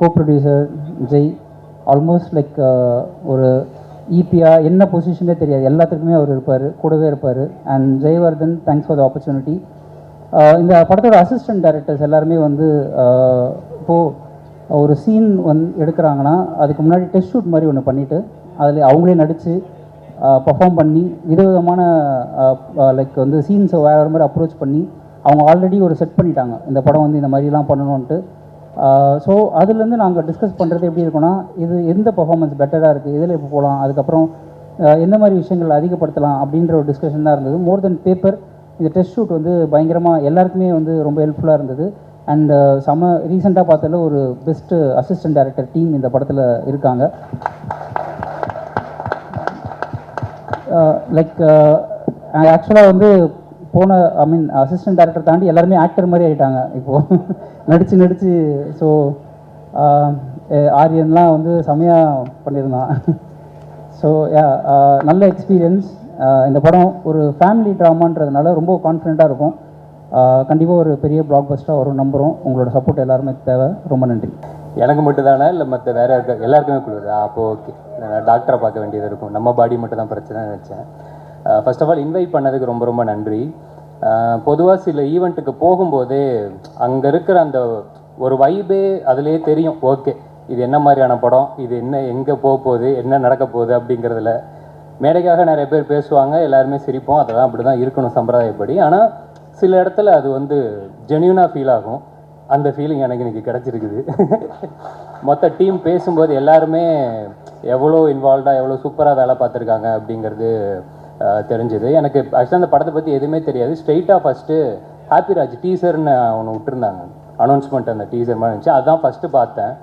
கோ ப்ரொடியூசர் ஜெய் ஆல்மோஸ்ட் லைக் ஒரு ஈபியா என்ன பொசிஷனே தெரியாது, எல்லாத்துக்குமே அவர் இருப்பார், கூடவே இருப்பார். And Jayewardene, thanks for the opportunity. இந்த படத்தோட அசிஸ்டன்ட் டைரக்டர்ஸ் எல்லாருமே வந்து இப்போது ஒரு சீன் எடுக்கிறாங்கன்னா அதுக்கு முன்னாடி டெஸ்ட் ஷூட் மாதிரி ஒன்று பண்ணிவிட்டு அதில் அவங்களே நடித்து பர்ஃபார்ம் பண்ணி விதவிதமான லைக் வந்து சீன்ஸை வேறு மாதிரி அப்ரோச் பண்ணி அவங்க ஆல்ரெடி ஒரு செட் பண்ணிட்டாங்க இந்த படம் வந்து இந்த மாதிரிலாம் பண்ணணுன்ட்டு. ஸோ அதுலேருந்து நாங்கள் டிஸ்கஸ் பண்ணுறது எப்படி இருக்குன்னா, இது எந்த பர்ஃபார்மன்ஸ் பெட்டராக இருக்குது, இதில் இப்போ போகலாம், அதுக்கப்புறம் எந்த மாதிரி விஷயங்கள் அதிகப்படுத்தலாம் அப்படின்ற ஒரு டிஸ்கஷன் தான் இருந்தது. மோர் தென் பேப்பர் இந்த டெஸ்ட் ஷூட் வந்து பயங்கரமாக எல்லாருக்குமே வந்து ரொம்ப ஹெல்ப்ஃபுல்லாக இருந்தது. அண்ட் ரீசெண்டாக பார்த்ததில் ஒரு பெஸ்ட்டு அசிஸ்டன்ட் டைரக்டர் டீம் இந்த படத்தில் இருக்காங்க. லைக் ஆக்சுவலாக வந்து அசிஸ்டன்ட் டைரக்டர் தாண்டி எல்லாருமே ஆக்டர் மாதிரி ஆகிட்டாங்க இப்போது நடித்து. ஸோ ஆரியன்லாம் வந்து செமையாக பண்ணியிருந்தான். ஸோ நல்ல எக்ஸ்பீரியன்ஸ். இந்த படம் ஒரு ஃபேமிலி ட்ராமான்றதுனால ரொம்ப கான்ஃபிடெண்ட்டாக இருக்கும். கண்டிப்பாக ஒரு பெரிய பிளாக் பஸ்ட்டாக வரும் நம்புகிறோம். உங்களோட சப்போர்ட் எல்லாருமே தேவை. ரொம்ப நன்றி. எனக்கு மட்டும் தானே இல்லை மற்ற வேறு யாருக்கா எல்லாருக்குமே கொடுக்குது? அப்போது ஓகே, டாக்டரை பார்க்க வேண்டியது இருக்கும், நம்ம பாடி மட்டும் தான் பிரச்சனை நினச்சேன். ஃபர்ஸ்ட் ஆஃப் ஆல் இன்வைட் பண்ணதுக்கு ரொம்ப ரொம்ப நன்றி. பொதுவாக சில ஈவெண்ட்டுக்கு போகும்போதே அங்கே இருக்கிற அந்த ஒரு வைபே அதுலேயே தெரியும். ஓகே, இது என்ன மாதிரியான படம், இது என்ன எங்கே போக போகுது, என்ன நடக்க போகுது அப்படிங்கிறதுல மேடைக்காக நிறைய பேர் பேசுவாங்க, எல்லாருமே சிரிப்போம், அதெல்லாம் அப்படி தான் இருக்கணும் சம்பிரதாயப்படி. ஆனால் சில இடத்துல அது வந்து ஜென்யூனாக ஃபீல் ஆகும். அந்த ஃபீலிங் எனக்கு இன்றைக்கி கிடச்சிருக்குது. மொத்த டீம் பேசும்போது எல்லாருமே எவ்வளோ இன்வால்வ்டாக எவ்வளோ சூப்பராக வேலை பார்த்துருக்காங்க அப்படிங்கிறது தெரிஞ்சுது. எனக்கு ஆக்சுவலாக அந்த படத்தை பற்றி எதுவுமே தெரியாது. ஸ்ட்ரெயிட்டாக ஃபஸ்ட்டு ஹாப்பிராஜ் டீசர்னு ஒன்று விட்டுருந்தாங்க, அனௌன்ஸ்மெண்ட். அந்த டீசர் மாதிரி இருந்துச்சு, அதுதான் ஃபஸ்ட்டு பார்த்தேன்.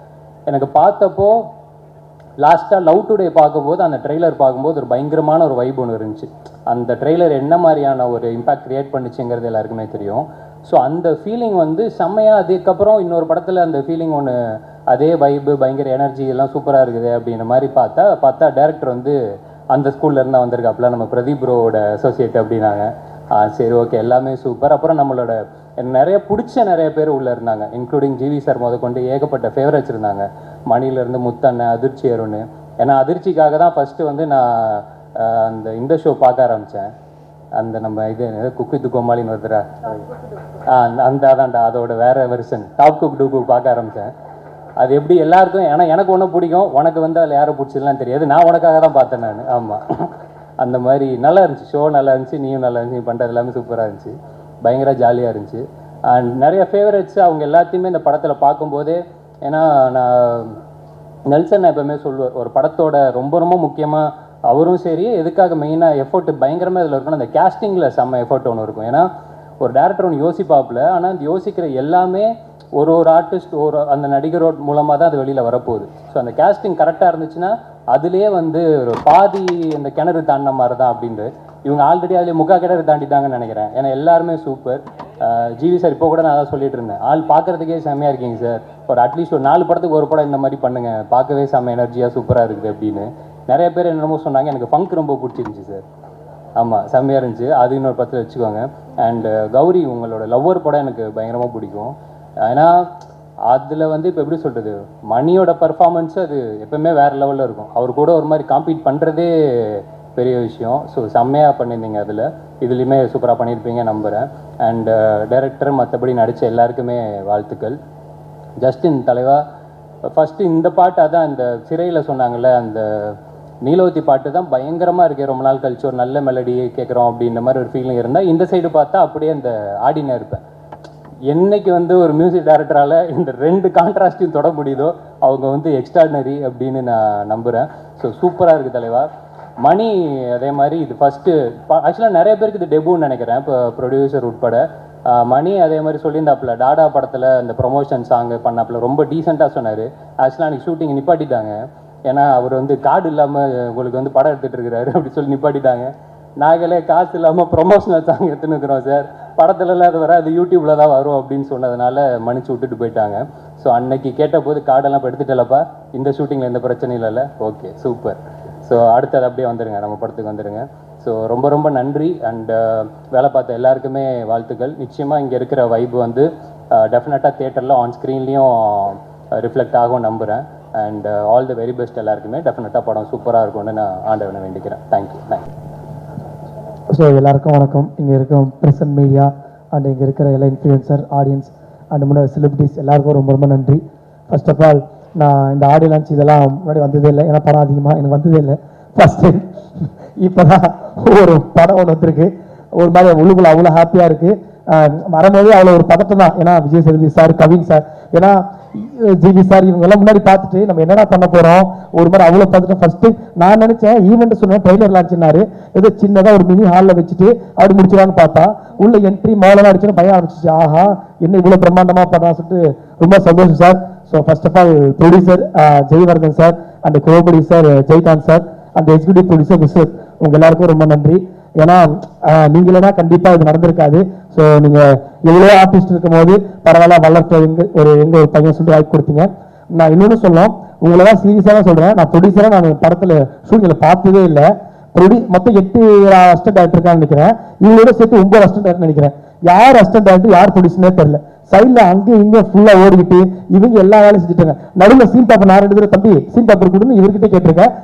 எனக்கு பார்த்தப்போ லாஸ்ட்டாக லவ் டுடே பார்க்கும்போது அந்த ட்ரெய்லர் பார்க்கும்போது ஒரு பயங்கரமான ஒரு வைப் ஒன்று இருந்துச்சு. அந்த ட்ரெய்லர் என்ன மாதிரியான ஒரு இம்பேக்ட் க்ரியேட் பண்ணிச்சுங்கிறது எல்லாருக்குமே தெரியும். ஸோ அந்த ஃபீலிங் வந்து செம்மையாக. அதுக்கப்புறம் இன்னொரு படத்தில் அந்த ஃபீலிங் ஒன்று, அதே வைப்பு பயங்கர எனர்ஜி எல்லாம் சூப்பராக இருக்குது அப்படின்ற மாதிரி பார்த்தா டேரக்டர் வந்து அந்த ஸ்கூல்லேருந்து தான் வந்திருக்காப்புல, நம்ம பிரதீப் ப்ரோவோட அசோசியேட் அப்படின்னாங்க. சரி ஓகே, எல்லாமே சூப்பர். அப்புறம் நம்மளோட நிறைய பிடிச்ச நிறைய பேர் உள்ளே இருந்தாங்க, இன்க்ளூடிங் ஜிவி சார் கொண்டு ஏகப்பட்ட ஃபேவரட்ஸ் இருந்தாங்க. மணிலேருந்து முத்தண்ணன், அதிர்ச்சி அருண். ஏன்னா அதிர்ச்சிக்காக தான் ஃபஸ்ட்டு வந்து நான் இந்த ஷோ பார்க்க ஆரம்பித்தேன். அந்த நம்ம இது குக்கு துக்கோமாலின்னு வருதுரா, அதான்டா அதோட வேறு version top cook dupe cook பார்க்க ஆரம்பித்தேன். அது எப்படி எல்லாருக்கும், ஏன்னா எனக்கு ஒன்றும் பிடிக்கும், உனக்கு வந்து அதில் யாரை பிடிச்சதுலாம் தெரியாது, நான் உனக்காக தான் பார்த்தேன் நான். ஆமாம், அந்த மாதிரி நல்லா இருந்துச்சு ஷோ, நல்லா இருந்துச்சு, நீயும் நல்லா இருந்துச்சு, நீ பண்ணுறது எல்லாமே சூப்பராக இருந்துச்சு, பயங்கர ஜாலியாக இருந்துச்சு. அண்ட் நிறைய ஃபேவரட்ஸ் அவங்க எல்லாத்தையுமே இந்த படத்தில் பார்க்கும்போதே, ஏன்னா நான் நெல்சன் எப்பவுமே சொல்லுவார், ஒரு படத்தோட ரொம்ப ரொம்ப முக்கியமாக அவரும் சரி, எதுக்காக மெயினாக எஃபோர்ட் பயங்கரமாக இதில் இருக்கணும், அந்த கேஸ்டிங்கில் செம்ம எஃபோர்ட் ஒன்று இருக்கும். ஏன்னா ஒரு டேரக்டர் ஒன்று யோசிப்பாப்புல, ஆனால் அந்த யோசிக்கிற எல்லாமே ஒரு ஆர்டிஸ்ட் அந்த நடிகரோட மூலமாக தான் அது வெளியில் வரப்போகுது. ஸோ அந்த கேஸ்டிங் கரெக்டாக இருந்துச்சுன்னா அதுலேயே வந்து ஒரு பாதி இந்த கிணறு தாண்டின மாதிரி தான் அப்படின்ட்டு. இவங்க ஆல்ரெடி அதிலே முக்கா கிணறு தாண்டிட்டாங்கன்னு நினைக்கிறேன். ஏன்னா எல்லாருமே சூப்பர். ஜிவி சார் இப்போ கூட நான் அதான் சொல்லிட்டு இருந்தேன், ஆள் பார்க்குறதுக்கே செம்மையாக இருக்கீங்க சார், ஒரு அட்லீஸ்ட் ஒரு 4 படத்துக்கு ஒரு படம் இந்த மாதிரி பண்ணுங்கள், பார்க்கவே செம்ம எனர்ஜியாக சூப்பராக இருக்குது அப்படின்னு நிறைய பேர் என்னமோ சொன்னாங்க. எனக்கு ஃபங்க் ரொம்ப பிடிச்சிருந்துச்சி சார். ஆமாம், செம்மையாக இருந்துச்சு. அது இன்னொரு 10 வச்சுக்கோங்க. அண்டு கௌரி, உங்களோட லவ்வர் படம் எனக்கு பயங்கரமாக பிடிக்கும். ஏன்னா அதில் வந்து இப்போ எப்படி சொல்கிறது, மணியோட பர்ஃபார்மன்ஸு அது எப்போவுமே வேறு லெவலில் இருக்கும். அவர் கூட ஒரு மாதிரி காம்பீட் பண்ணுறதே பெரிய விஷயம். ஸோ செம்மையாக பண்ணியிருந்தீங்க. இதுலேயுமே சூப்பராக பண்ணியிருப்பீங்க நம்புகிறேன். அண்டு டைரக்டர் மற்றபடி நடித்த எல்லாருக்குமே வாழ்த்துக்கள். ஜஸ்டின் தலைவா, ஃபஸ்ட்டு இந்த பாட்டு அதான் இந்த சிறையில் சொன்னாங்கள்ல, அந்த நீலோத்தி பாட்டு தான் பயங்கரமாக இருக்குது. ரொம்ப நாள் கழிச்சு ஒரு நல்ல மெலடி கேட்குறோம் அப்படின்ற மாதிரி ஒரு ஃபீலிங் இருந்தால், இந்த சைடு பார்த்தா அப்படியே அந்த ஆடினா இருப்பேன். என்னைக்கு வந்து ஒரு மியூசிக் டைரக்டரால் இந்த 2 கான்ட்ராஸ்டையும் தொட முடியுதோ அவங்க வந்து எக்ஸ்ட்ராடினரி அப்படின்னு நான் நம்புகிறேன். ஸோ சூப்பராக இருக்குது தலைவா. மணி அதே மாதிரி இது ஃபஸ்ட்டு ஆக்சுவலாக நிறைய பேருக்கு இது டெபுன்னு நினைக்கிறேன், இப்போ ப்ரொடியூசர் உட்பட. மணி அதே மாதிரி சொல்லியிருந்தாப்புல டாடா படத்தில் இந்த ப்ரொமோஷன் சாங்கு பண்ணாப்புல ரொம்ப டீசெண்டாக சொன்னார். ஆக்சுவலாக அன்றைக்கி ஷூட்டிங் நிப்பாட்டிட்டாங்க, ஏன்னா அவர் வந்து கார்டு இல்லாமல் உங்களுக்கு வந்து படம் எடுத்துகிட்டு இருக்கிறாரு அப்படி சொல்லி நிப்பாட்டிட்டாங்க. நாங்களே காசு இல்லாமல் ப்ரொமோஷனல் சாங் எடுத்துன்னு இருக்கிறோம் சார், படத்துலலாம் அது வர அது யூடியூப்பில் தான் வரும் அப்படின்னு சொன்னதுனால மன்னிச்சு விட்டுட்டு போயிட்டாங்க. ஸோ அன்னைக்கு கேட்டபோது கார்டெல்லாம் இப்போ எடுத்துட்டலப்பா, இந்த ஷூட்டிங்கில் எந்த பிரச்சனையும் இல்லைல்ல, ஓகே சூப்பர். ஸோ அடுத்தது அப்படியே வந்துடுங்க, நம்ம படத்துக்கு வந்துடுங்க. ஸோ ரொம்ப ரொம்ப நன்றி அண்ட் வேலை பார்த்த எல்லாருக்குமே வாழ்த்துக்கள். நிச்சயமாக இங்கே இருக்கிற வைப் வந்து டெஃபினட்டாக தியேட்டரில் ஆன் ஸ்க்ரீன்லேயும் ரிஃப்ளெக்ட் ஆகும் நம்புகிறேன். And all the very best எல்லாருக்குமே. டெஃபினட்டாக படம் சூப்பராக இருக்கும்னு நான் ஆண்டவனை வேண்டிக்கிறேன். தேங்க்யூ. ஸோ எல்லாருக்கும் வணக்கம். இங்கே இருக்க ப்ரெசன்ட் மீடியா அண்ட் இங்கே இருக்கிற எல்லா இன்ஃப்ளூயன்சர் ஆடியன்ஸ் அண்ட் முன்னாடி செலிபிரிட்டிஸ் எல்லாருக்கும் ரொம்ப ரொம்ப நன்றி. ஃபர்ஸ்ட் ஆஃப் ஆல் நான் இந்த ஆடியோ லான்ச் இதெல்லாம் முன்னாடி வந்ததே இல்லை, ஏன்னா படம் அதிகமாக எனக்கு வந்ததே இல்லை. ஃபஸ்ட் டைம் இப்போ தான் ஒரு படம் ஒன்று வந்திருக்கு, ஒரு மாதிரி உள்ளுக்குள்ள அவ்வளோ ஹாப்பியாக இருக்குது. வரும்போது அவ்வளோ ஒரு பதட்டம் தான், ஏன்னா விஜய் சேதுபதி சார், கவின் சார், ஏன்னா ஜிவி சார் இவங்கெல்லாம் முன்னாடி பார்த்துட்டு நம்ம என்னடா பண்ண போகிறோம் ஒரு மாதிரி அவ்வளோ பார்த்துட்டு ஃபஸ்ட்டு நான் நினச்சேன் ஈவெண்ட் சொன்னேன் ட்ரெய்லர் லான்ச்சுனாரு, ஏதோ சின்னதாக ஒரு மினி ஹாலில் வச்சுட்டு அப்படி முடிச்சிடான்னு பார்த்தா உள்ள என்ட்ரி மோளெல்லாம் அடிச்சுன்னு பயம் ஆரம்பிச்சிச்சு. ஆஹா என்ன இவ்வளோ பிரம்மாண்டமாக பண்ணான்னு சொல்லிட்டு ரொம்ப சந்தோஷம் sir. So first of all producer Jaivardhan sir and co producer Jaikanth sir அந்த எக்ஸிக்யூட்டிவ் ப்ரொடியூசர் மிஸ்டர் உங்கள் எல்லாருக்கும் ரொம்ப நன்றி. ஏன்னா நீங்க இல்லைன்னா கண்டிப்பாக இது நடந்திருக்காது. ஸோ நீங்கள் எவ்வளோ ஆர்டிஸ்ட் இருக்கும் போது பரவாயில்ல வளர்த்த எங்க ஒரு பையன் சொல்லிட்டு வாய்ப்பு கொடுத்தீங்க. நான் இன்னொன்று சொல்லணும், உங்களை தான் சீரியஸாக தான் சொல்கிறேன், நான் ப்ரொடியூசராக நான் படத்தில் ஷூட்டிங்கில் பார்த்ததே இல்லை. மொத்தம் 8 அசிஸ்டன்ட் டேரக்டர் இருக்கான்னு நினைக்கிறேன், இவங்களோட சேர்த்து 9 அசிஸ்டன்ட் டேரக்டர் நினைக்கிறேன். யார் அசிஸ்டன்ட் டேரக்டர் யார் ப்ரொடியூசர்னே தெரியல. சைடில் அங்கேயும் இங்கேயும் ஃபுல்லாக ஓடிக்கிட்டு இவங்க எல்லா வேலையும் செஞ்சுட்டாங்க. நடுவில் சீன் பேப்பர் நான் 2 தம்பி சீன் பேப்பர் கொடுன்னு இவர்கிட்ட கேட்டிருக்கேன்.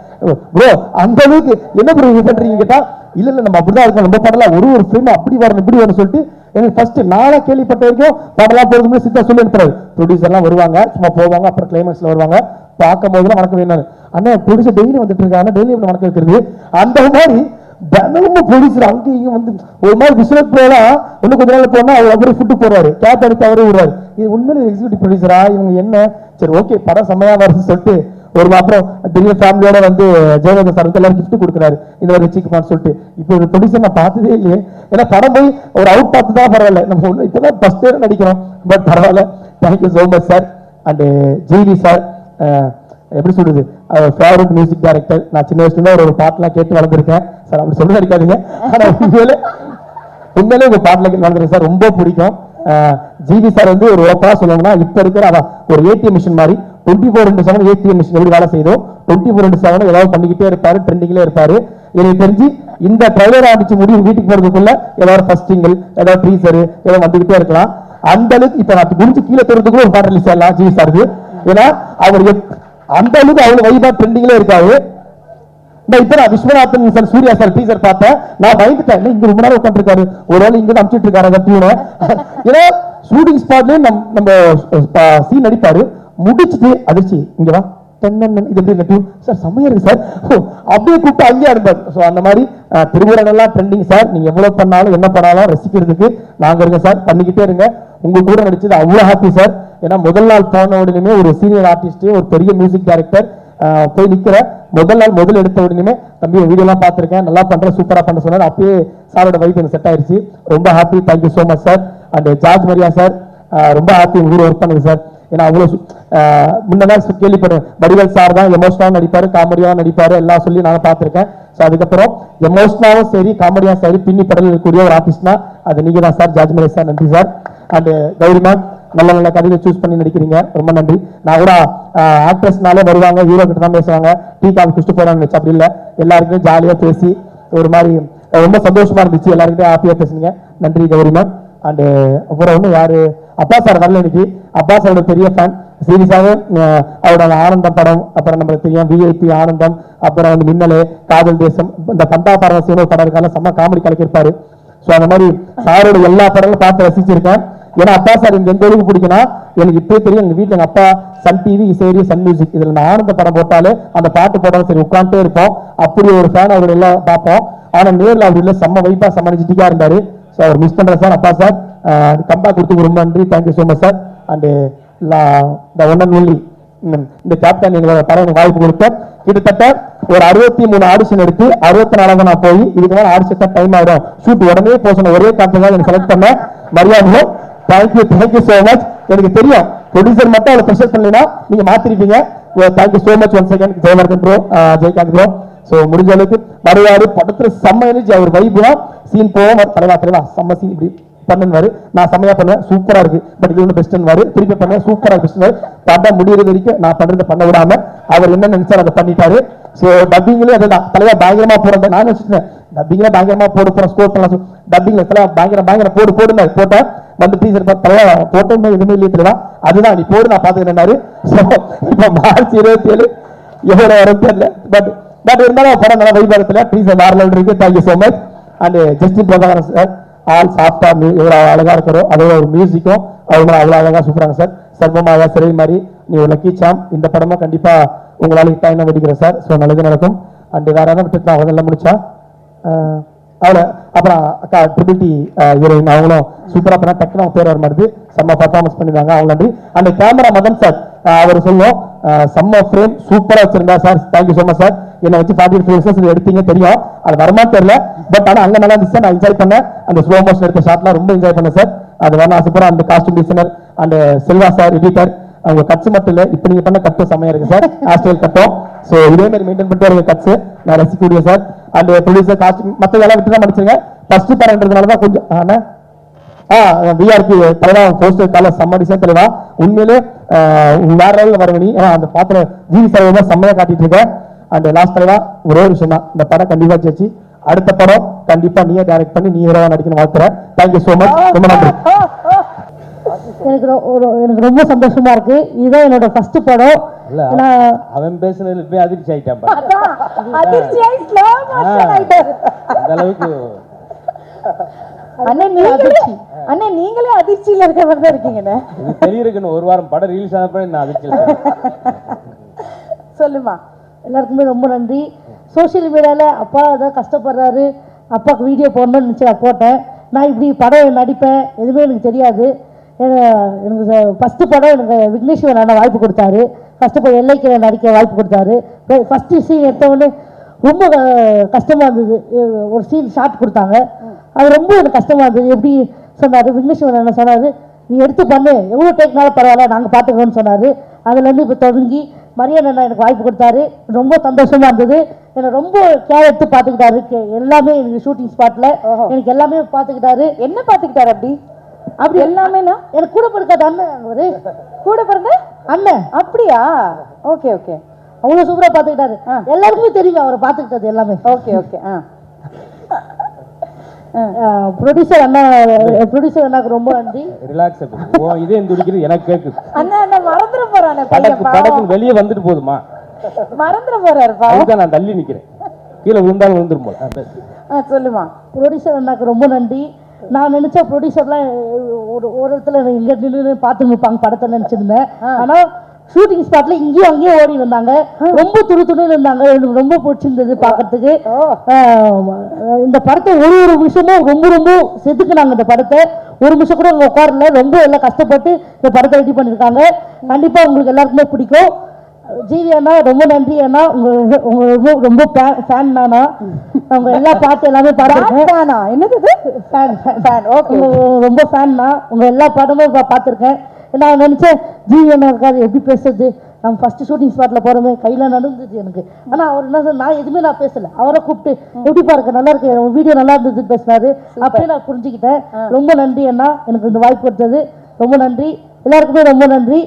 ப்ரோ அந்த அளவுக்கு என்ன ப்ரோ இது பண்றீங்க கேட்டா இல்ல நம்ம அப்படிதான் இருக்கோம், நம்ம படலாம் ஒரு ஃபிலிம் அப்படி வரணும் இப்படி வரணும் சொல்லிட்டு எனக்கு ஃபர்ஸ்ட் நாளா கேள்விப்பட்ட வரைக்கும் படலாம் போகிறது சித்தா சொல்லி அனுப்புறாரு. ப்ரொடியூசர்லாம் வருவாங்க, சும்மா போவாங்க, அப்புறம் கிளைமேக்ஸ்ல வருவாங்க, பார்க்கும் போதுலாம் வணக்கம் வேணும். அண்ணா ப்ரொடியூசர் டெய்லி வந்துட்டு இருக்காங்க, டெய்லி வணக்கம் வைக்கிறது அந்த மாதிரி தினமும் ப்ரொடியூசர் அங்கே இங்கே வந்து ஒரு மாதிரி பிசினஸ் போகலாம். இன்னும் கொஞ்ச நாள் போனா அவரே ஃபுட்டு போடுறாரு, கேப் எடுத்து அவரே விடுறாரு. இது உண்மையில எக்ஸிக்யூட்டிவ் ப்ரொடியூசரா இவங்க என்ன சரி ஓகே படம் செம்மையா வருதுன்னு சொல்லிட்டு ஒரு அப்புறம் திடீர் ஃபேமிலியோட வந்து ஜெயலலிதா சார் வந்து எல்லாரும் கிஃப்ட் கொடுக்குறாரு இந்த மாதிரி வச்சுக்குமான்னு சொல்லிட்டு. இப்போ ஒரு ப்ரொடியூசர் நான் பார்த்ததே இல்லையே, ஏன்னா படம் போய் ஒரு அவுட் பார்த்து தான் பரவாயில்ல, நம்ம ஒன்று இப்போதான் ஃபர்ஸ்ட் இயர் நடிக்கிறோம், பட் பரவாயில்ல. Thank you so much sir. And GV sir எப்படி சொல்றது அவர் ஃபேவரட் மியூசிக் டைரக்டர். நான் சின்ன வயசுல ஒரு பாட்டெல்லாம் கேட்டு வளர்ந்துருக்கேன் சார், அப்படி சொல்ல நினைக்காதீங்க, ஆனால் உண்மையிலே உங்க பாட்டில் வளர்ந்துருக்கேன் சார், ரொம்ப பிடிக்கும். ஜிவி சார் வந்து ஒரு ஓப்பரா சொல்லணும்னா இப்ப இருக்கிற ஒரு ஏடிஎம் மிஷின் மாதிரி 24/7 ஏடிஎம் மிஷின் எப்படி வேலை செய்தோ 24/7 ஏதாவது பண்ணிக்கிட்டே இருப்பாரு, ட்ரெண்டிங்ல இருப்பாரு. எனக்கு தெரிஞ்சு இந்த ட்ரைலர் ஆரம்பிச்சு முடிவு வீட்டுக்கு போறதுக்குள்ள ஏதாவது ஃபர்ஸ்ட் சிங்கிள் ஏதாவது ட்ரீசர் ஏதாவது வந்துகிட்டே இருக்கலாம். அந்த அளவுக்கு இப்ப நான் முடிஞ்சு கீழே தருறதுக்குள்ள ஒரு பாட்டு ரிலீஸ் ஆகலாம் ஜிவி சாருக்கு, ஏன்னா அவர் அந்த அளவுக்கு அவ்வளவு வைபா ட்ரெண்டிங்ல இருக்காரு. இப்ப நான் Viswanathan sir Suriya sir teaser பார்த்தேன், நான் பயந்துட்டேன், இங்க ரொம்ப நேரம் உட்காந்துருக்காரு, ஒரு வேளை இங்க அனுப்பிச்சிட்டு இருக்காரு. ஏன்னா ஷூட்டிங் ஸ்பாட்லயே நம்ம சீன் நடிப்பாரு, முடிச்சுட்டு அதிர்ச்சி இங்க வா இது எப்படி சார் செம்மையா இருக்கு சார் அப்படியே கூப்பிட்டு அங்கேயே அனுப்பாரு. ஸோ அந்த மாதிரி திருவுரணெல்லாம் ட்ரெண்டிங் சார். நீங்க எவ்வளவு பண்ணாலும் என்ன பண்ணாலும் ரசிக்கிறதுக்கு நாங்க இருக்கோம் சார், பண்ணிக்கிட்டே இருங்க. உங்க கூட நடிச்சது அவ்வளவு ஹாப்பி சார். ஏன்னா முதல் நாள் போன உடனே ஒரு சீனியர் ஆர்டிஸ்ட் ஒரு பெரிய மியூசிக் டைரக்டர் போய் நிக்கிற முதல் நாள் முதல் எடுத்த உடனே தம்பி வீடியோ எல்லாம் பார்த்திருக்கேன், நல்லா பண்ற சூப்பரா பண்ண சொன்னார். அப்பயே சாரோட வைப் எனக்கு செட் ஆயிடுச்சு, ரொம்ப happy. Thank you so much sir. And George Maria sir ரொம்ப ஹாப்பி உங்க கூட ஒர்க் பண்ணுங்க சார். ஏன்னா அவ்வளவு முன்னதான் கேள்விப்படுறேன், வடிவேல் சார் தான் எமோஷனாவும் நடிப்பாரு, காமெடியாவும் நடிப்பாரு, எல்லாம் சொல்லி நான் பார்த்திருக்கேன். ஸோ அதுக்கப்புறம் எமோஷனாவும் சரி காமெடியா சரி பின்னி படல் இருக்கக்கூடிய ஒரு ஆர்டிஸ்ட்னா அது நீங்க தான் சார், ஜார்ஜ் மரியா சார். நன்றி சார். அண்ட் கௌரிமான் நல்ல நல்ல கதையை சூஸ் பண்ணி நடிக்கிறீங்க, ரொம்ப நன்றி. நான் கூட ஆக்ட்ரஸ்னாலே வருவாங்க, ஹீரோ கிட்ட தான் பேசுவாங்க, டீ காஃபி குடிச்சிட்டு போறான்னு வச்சு அப்படி இல்லை, எல்லாருக்கும் ஜாலியா பேசி ஒரு மாதிரி ரொம்ப சந்தோஷமா இருந்துச்சு, எல்லாருக்கிட்டையும் ஹாப்பியா பேசுனீங்க. நன்றி கௌரிமான். அண்டு அப்புறம் ஒன்று யாரு அப்பா சார் வரல இன்னைக்கு. அப்பா சாரோட பெரிய ஃபேன், சீரியஸாவே அவரோட ஆனந்தம் படம், அப்புறம் நம்மளுக்கு தெரியும் விஐபி ஆனந்தம், அப்புறம் வந்து மின்னலே காதல் தேசம், இந்த பந்தா பரவசியம் ஒரு படம் இருக்கால செம்ம காமெடி கலக்கிருப்பாரு. ஸோ அந்த மாதிரி சாரோட எல்லா படங்களும் பார்த்து ரசிச்சிருக்கேன். ஏன்னா அப்பா சார் இங்க எந்த அளவுக்கு பிடிக்குன்னா எனக்கு இப்பவே தெரியும், எங்க வீட்டுல எங்க அப்பா சன் டிவி இசைரி சன் மியூசிக் இதுல நான் ஆனந்த படம் போட்டாலே அந்த பாட்டு போட்டாலும் சரி உட்காந்துட்டே இருப்போம். அப்படி ஒரு ஃபேன் அவர் எல்லாம் பார்ப்போம். ஆனா நேரில் அவர் இல்லை செம்ம வைப்பா செம்ம எனர்ஜெட்டிக்கா இருந்தாரு. ஸோ அவர் மிஸ் பண்ற சார் அப்பா சார் கம்பேக் கொடுத்து ரொம்ப நன்றி. Thank you so much sir. And the one and only இந்த கேப்டன் எங்களோட படம் வாய்ப்பு கொடுத்தேன். கிட்டத்தட்ட ஒரு 63 ஆடிஷன் எடுத்து 64 நான் போய் இதுக்கு மேலே ஆடிஷன் தான் டைம் ஆகிடும், ஷூட் உடனே போக சொன்ன ஒரே காரணம் தான் எனக்கு செலக்ட் பண்ணேன். மரியாதையோ தேங்க்யூ ஸோ மச். எனக்கு தெரியும் ப்ரொடியூசர் மட்டும் அவளை ப்ரெஷர் பண்ணலைன்னா நீங்க மாத்திருப்பீங்க. Thank you so much one second Jayavardhan bro, Jayakanth bro. So முடிஞ்ச அளவுக்கு வருவாரு, படத்துல செம்ம எனர்ஜி, அவர் வைப்பு தான். சீன் போவோம், தலைவா செம்ம சீன் இப்படி பண்ணுவாரு, நான் செம்மையா பண்ணுவேன், சூப்பரா இருக்கு, பட் இது ஒன்று பெஸ்ட்னு திருப்பி பண்ணுவேன், சூப்பரா பெஸ்ட் படம் முடியிற வரைக்கும் நான் பண்றதை பண்ண விடாம அவர் என்ன நினைச்சாரு அதை பண்ணிட்டாரு. ஸோ டப்பிங்லேயும் அதுதான் தலைவா பயங்கரமா போறேன் நான் நினைச்சிட்டேன், டப்பிங்ல பயங்கரமா போறோம் ஸ்கோர் பண்ணலாம், டப்பிங்ல தலைவா பயங்கர போடுன்னு போட்டேன். வந்து டீச்சர் தலைவா போட்டோம்னா எதுவுமே இல்லையே தலைவா, அதுதான் நீ போடு நான் பாத்துக்கிறேன்னாரு. ஸோ இப்போ மார்ச் 27 எவ்வளவு வரும் தெரியல, பட் இருந்தாலும் படம் நல்லா வைபாகத்தில் டீச்சர் வேற லெவல் இருக்கு. Thank you so much. And Justin Prabhakaran sir all சாஃப்டா எவ்வளோ அழகா இருக்கிறோம், அதோட ஒரு மியூசிக்கும் அவங்க அவ்வளோ அழகா சூப்பராங்க சார். சர்வமாயா சிறை மாதிரி நீ ஒரு லக்கி சாம், இந்த படமா கண்டிப்பா உங்களால டைம் வெடிக்கிறேன் சார். ஸோ நல்லது நடக்கும். அண்ட் வேற என்ன விட்டு நான் அதெல்லாம் முடிச்சா அவ்வளோ. அப்புறம் அக்கா ட்ரிபிள் ஹீரோயின் அவங்களும் சூப்பராக பண்ணா, டக்குனு அவங்க பேர் வர மாதிரி செம்ம பர்ஃபார்மன்ஸ் பண்ணிருந்தாங்க, அவங்க நன்றி. அந்த கேமரா மதன் சார் அவர் சொல்லுவோம் செம்ம ஃப்ரேம் சூப்பராக வச்சிருந்தா sir. Thank you so much sir. என்னை வச்சு 40 ஃபிலிம்ஸ் எடுத்தீங்க தெரியும், அது வரமான்னு தெரியல, பட் ஆனால் அங்கே நல்லா இருந்துச்சு சார். நான் என்ஜாய் பண்ணேன், அந்த ஸ்லோ மோஷன் எடுத்த ஷாட்லாம் ரொம்ப என்ஜாய் பண்ணேன் சார். அது வேணா ஆசைப்படுறேன். அந்த costume designer and Selva sir editor, அவங்க கட்ஸ் மட்டும் இல்லை, இப்போ நீங்க பண்ண கட்டும் செம்மையா இருக்கு சார், ஹேர்ஸ்டைல் கட்டும். ஸோ இதே மாதிரி மெயின்டைன் பண்ணிட்டு இருக்க கட்ஸ் நான் ரசிக்கக்கூடிய சார். அண்ட் ப்ரொடியூசர் காஸ்டியூம் மற்ற எல்லாம் விட்டு தான் மன்னிச்சுங்க, ஃபர்ஸ்ட் படம்ன்றதுனால தான் கொஞ்சம் விஆர்பி தலைவா போஸ்டர் கால செம்ம டிசைன் தலைவா, உண்மையிலே வேற லெவலில் வரவனி. அந்த பாத்திர ஜிவி தலைவா செம்மையா காட்டிட்டு இருக்கேன். அண்ட் லாஸ்ட் தலைவா ஒரே ஒரு விஷயம் தான், இந்த படம் கண்டிப்பா ஜெயிச்சு அடுத்த படம் கண்டிப்பா நீயே டைரக்ட் பண்ணி நீ ஹீரோவா நடிக்கணும் வாழ்த்துறேன். தேங்க்யூ ஸோ மச், ரொம்ப நன்றி. எனக்கு ரொம்ப சந்தோஷமா இருக்கு. இதுதான் என்னோட ஃபர்ஸ்ட் படம். அவன் பேசுனதுல போய் அதிர்ச்சி ஆயிட்டான், அந்த அளவுக்கு. அண்ணே நீங்களே அதிர்ச்சியில இருக்க மாதிரி தான் இருக்கீங்கண்ணே. இது தெரியிருக்குன்னு ஒரு வாரம் படம் ரிலீஸ் ஆனப்ப நான் அதிர்ச்சியில் சொல்லுமா. எல்லாருக்குமே ரொம்ப நன்றி. சோஷியல் மீடியாவில் அப்பா தான் கஷ்டப்படுறாரு, அப்பாவுக்கு வீடியோ போடணும்னு நினச்சி நான் போட்டேன். நான் இப்படி படம் நடிப்பேன் எதுவுமே எனக்கு தெரியாது. எனக்கு ஃபஸ்ட்டு படம் எனக்கு விக்னேஸ்வரன் அண்ணா வாய்ப்பு கொடுத்தாரு, ஃபஸ்ட்டு படம் எல்லைக்கு நடிக்க வாய்ப்பு கொடுத்தாரு. ஃபஸ்ட்டு சீன் எடுத்தவொடனே ரொம்ப கஷ்டமாக இருந்தது. ஒரு சீன் ஷார்ட் கொடுத்தாங்க, அது ரொம்ப எனக்கு கஷ்டமாக இருந்தது. எப்படி சொன்னார் விக்னேஸ்வரன் அண்ணா சொன்னார், நீ எடுத்து பண்ணு, எவ்வளோ டேக்னாலும் பரவாயில்ல நாங்கள் பார்த்துக்கோன்னு சொன்னார். அதுலேருந்து இப்போ தொடங்கி மரியாதை அண்ணா எனக்கு வாய்ப்பு கொடுத்தாரு, ரொம்ப சந்தோஷமா இருந்தது. என்னை ரொம்ப கேர் எடுத்து பார்த்துக்கிட்டாரு, எல்லாமே எனக்கு ஷூட்டிங் ஸ்பாட்ல எனக்கு எல்லாமே பார்த்துக்கிட்டாரு. என்ன பார்த்துக்கிட்டாரு? அப்படி எல்லாமேனா எனக்கு கூட பிறக்காத அண்ணன், ஒரு கூட பிறந்த அண்ணன். அப்படியா? ஓகே ஓகே, அவ்வளோ சூப்பராக பார்த்துக்கிட்டாரு. எல்லாருக்குமே தெரியும் அவரை பார்த்துக்கிட்டது எல்லாமே. Okay okay. ப்ரொடியூசர் அண்ணாக்கு ரொம்ப நன்றி. ரிலாக்ஸ், இதே துடிக்கிறது எனக்கு கேட்குது. அண்ணா மறந்துட போறானே, படத்துக்கு வெளியே வந்துட்டு போதுமா, மறந்துட போறாரு. அதுதான் நான் தள்ளி நிக்கிறேன், கீழே விழுந்தாலும் விழுந்துரும் போல. சொல்லுமா. ப்ரொடியூசர் அண்ணாக்கு ரொம்ப நன்றி. நான் நினைச்ச ப்ரொடியூசர்லாம் ஒரு இடத்துல இங்க நின்று பார்த்து நிற்பாங்க படத்தை நினைச்சிருந்தேன். ஆனா ஷூட்டிங் ஸ்பாட்ல இங்கேயும் அங்கேயும் ஓடி வந்தாங்க, ரொம்ப துணுன்னு இருந்தாங்க. எனக்கு ரொம்ப பிடிச்சிருந்தது பார்க்கறதுக்கு. இந்த படத்தை ஒரு விஷயமும் ரொம்ப செதுக்குனாங்க. இந்த படத்தை ஒரு நிமிஷம் கூட அவங்க உட்காரல, ரொம்ப எல்லாம் கஷ்டப்பட்டு இந்த படத்தை ரெடி பண்ணியிருக்காங்க. கண்டிப்பா உங்களுக்கு எல்லாருக்குமே பிடிக்கும். ஜிவி அண்ணா ரொம்ப நன்றி அண்ணா, உங்க ரொம்ப ஃபேன் நானா, அவங்க எல்லா பாட்டு எல்லாமே பார்த்துருக்கேன். என்னது ரொம்ப ஃபேன் தான், உங்க எல்லா பாட்டுமே பார்த்துருக்கேன். நான் நினைச்சேன் ஜிவி அண்ணா இருக்காது எப்படி பேசுறது, நம்ம ஃபர்ஸ்ட் ஷூட்டிங் ஸ்பாட்ல போறோமே கையில நடந்துச்சு எனக்கு. ஆனா அவர் என்ன சொன்ன, நான் எதுவுமே நான் பேசல, அவரை கூப்பிட்டு எப்படி பாருங்க நல்லா இருக்கு வீடியோ நல்லா இருந்தது பேசினாரு. அப்படியே நான் புரிஞ்சுக்கிட்டேன். ரொம்ப நன்றி அண்ணா, எனக்கு இந்த வாய்ப்பு கொடுத்தது ரொம்ப நன்றி. எல்லாருக்குமே ரொம்ப நன்றி.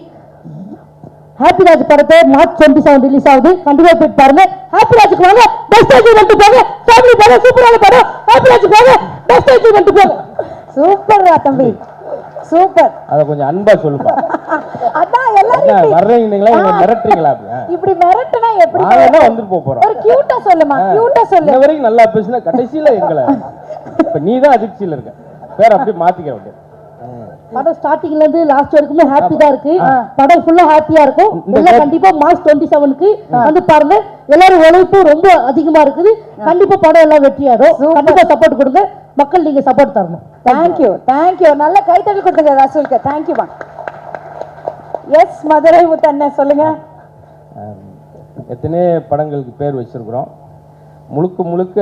ஹாப்பி ராஜ் படத்தை மார்ச் 27 ரிலீஸ் ஆகுது, கண்டிப்பா போய் பாருங்க. ஹாப்பி ராஜுக்கு வாங்க, பெஸ்ட் என்ஜாய்மென்ட் போங்க, ஃபேமிலி போங்க, சூப்பரான படம். ஹாப்பி ராஜுக்கு வாங்க, பெஸ்ட் என்ஜாய்மென்ட் போங்க. சூப்பர்ரா தம்பி, சூப்பர். அத கொஞ்சம் அன்பா சொல்லுப்பா. அதான் எல்லாரும் வர்றீங்களா இங்க மிரட்டறீங்களா? இப்படி மிரட்டனா எப்படி? நாங்க வந்து போறோம். ஒரு கியூட்டா சொல்லுமா, கியூட்டா சொல்லு. இந்த வரைக்கும் நல்லா பேசினா கடைசில எங்களை இப்ப நீ தான் அதிர்ச்சியில இருக்க, வேற அப்படியே மாத்திக்க வேண்டிய. படம் ஸ்டார்டிங்ல இருந்து லாஸ்ட் வரைக்குமே ஹாப்பி தான் இருக்கு. படம் ஃபுல்லா ஹாப்பியா இருக்கும். எல்லாம் கண்டிப்பா மார்ச் 27க்கு வந்து பாருங்க. எல்லாரும் உழைப்பு ரொம்ப அதிகமா இருக்குது. கண்டிப்பா படம் எல்லாம் வெற்றியாடும். கண்டிப்பா சப்போர்ட் கொடுங்க மக்கள், நீங்க சப்போர்ட் தரணும். தேங்க்யூ நல்ல கைத்தறி கொடுத்துங்க ரசூலுக்கு. தேங்க்யூ. எஸ் மதுரை முத்தண்ணன் சொல்லுங்க. எத்தனை படங்களுக்கு பேர் வச்சிருக்கிறோம். முழுக்க முழுக்க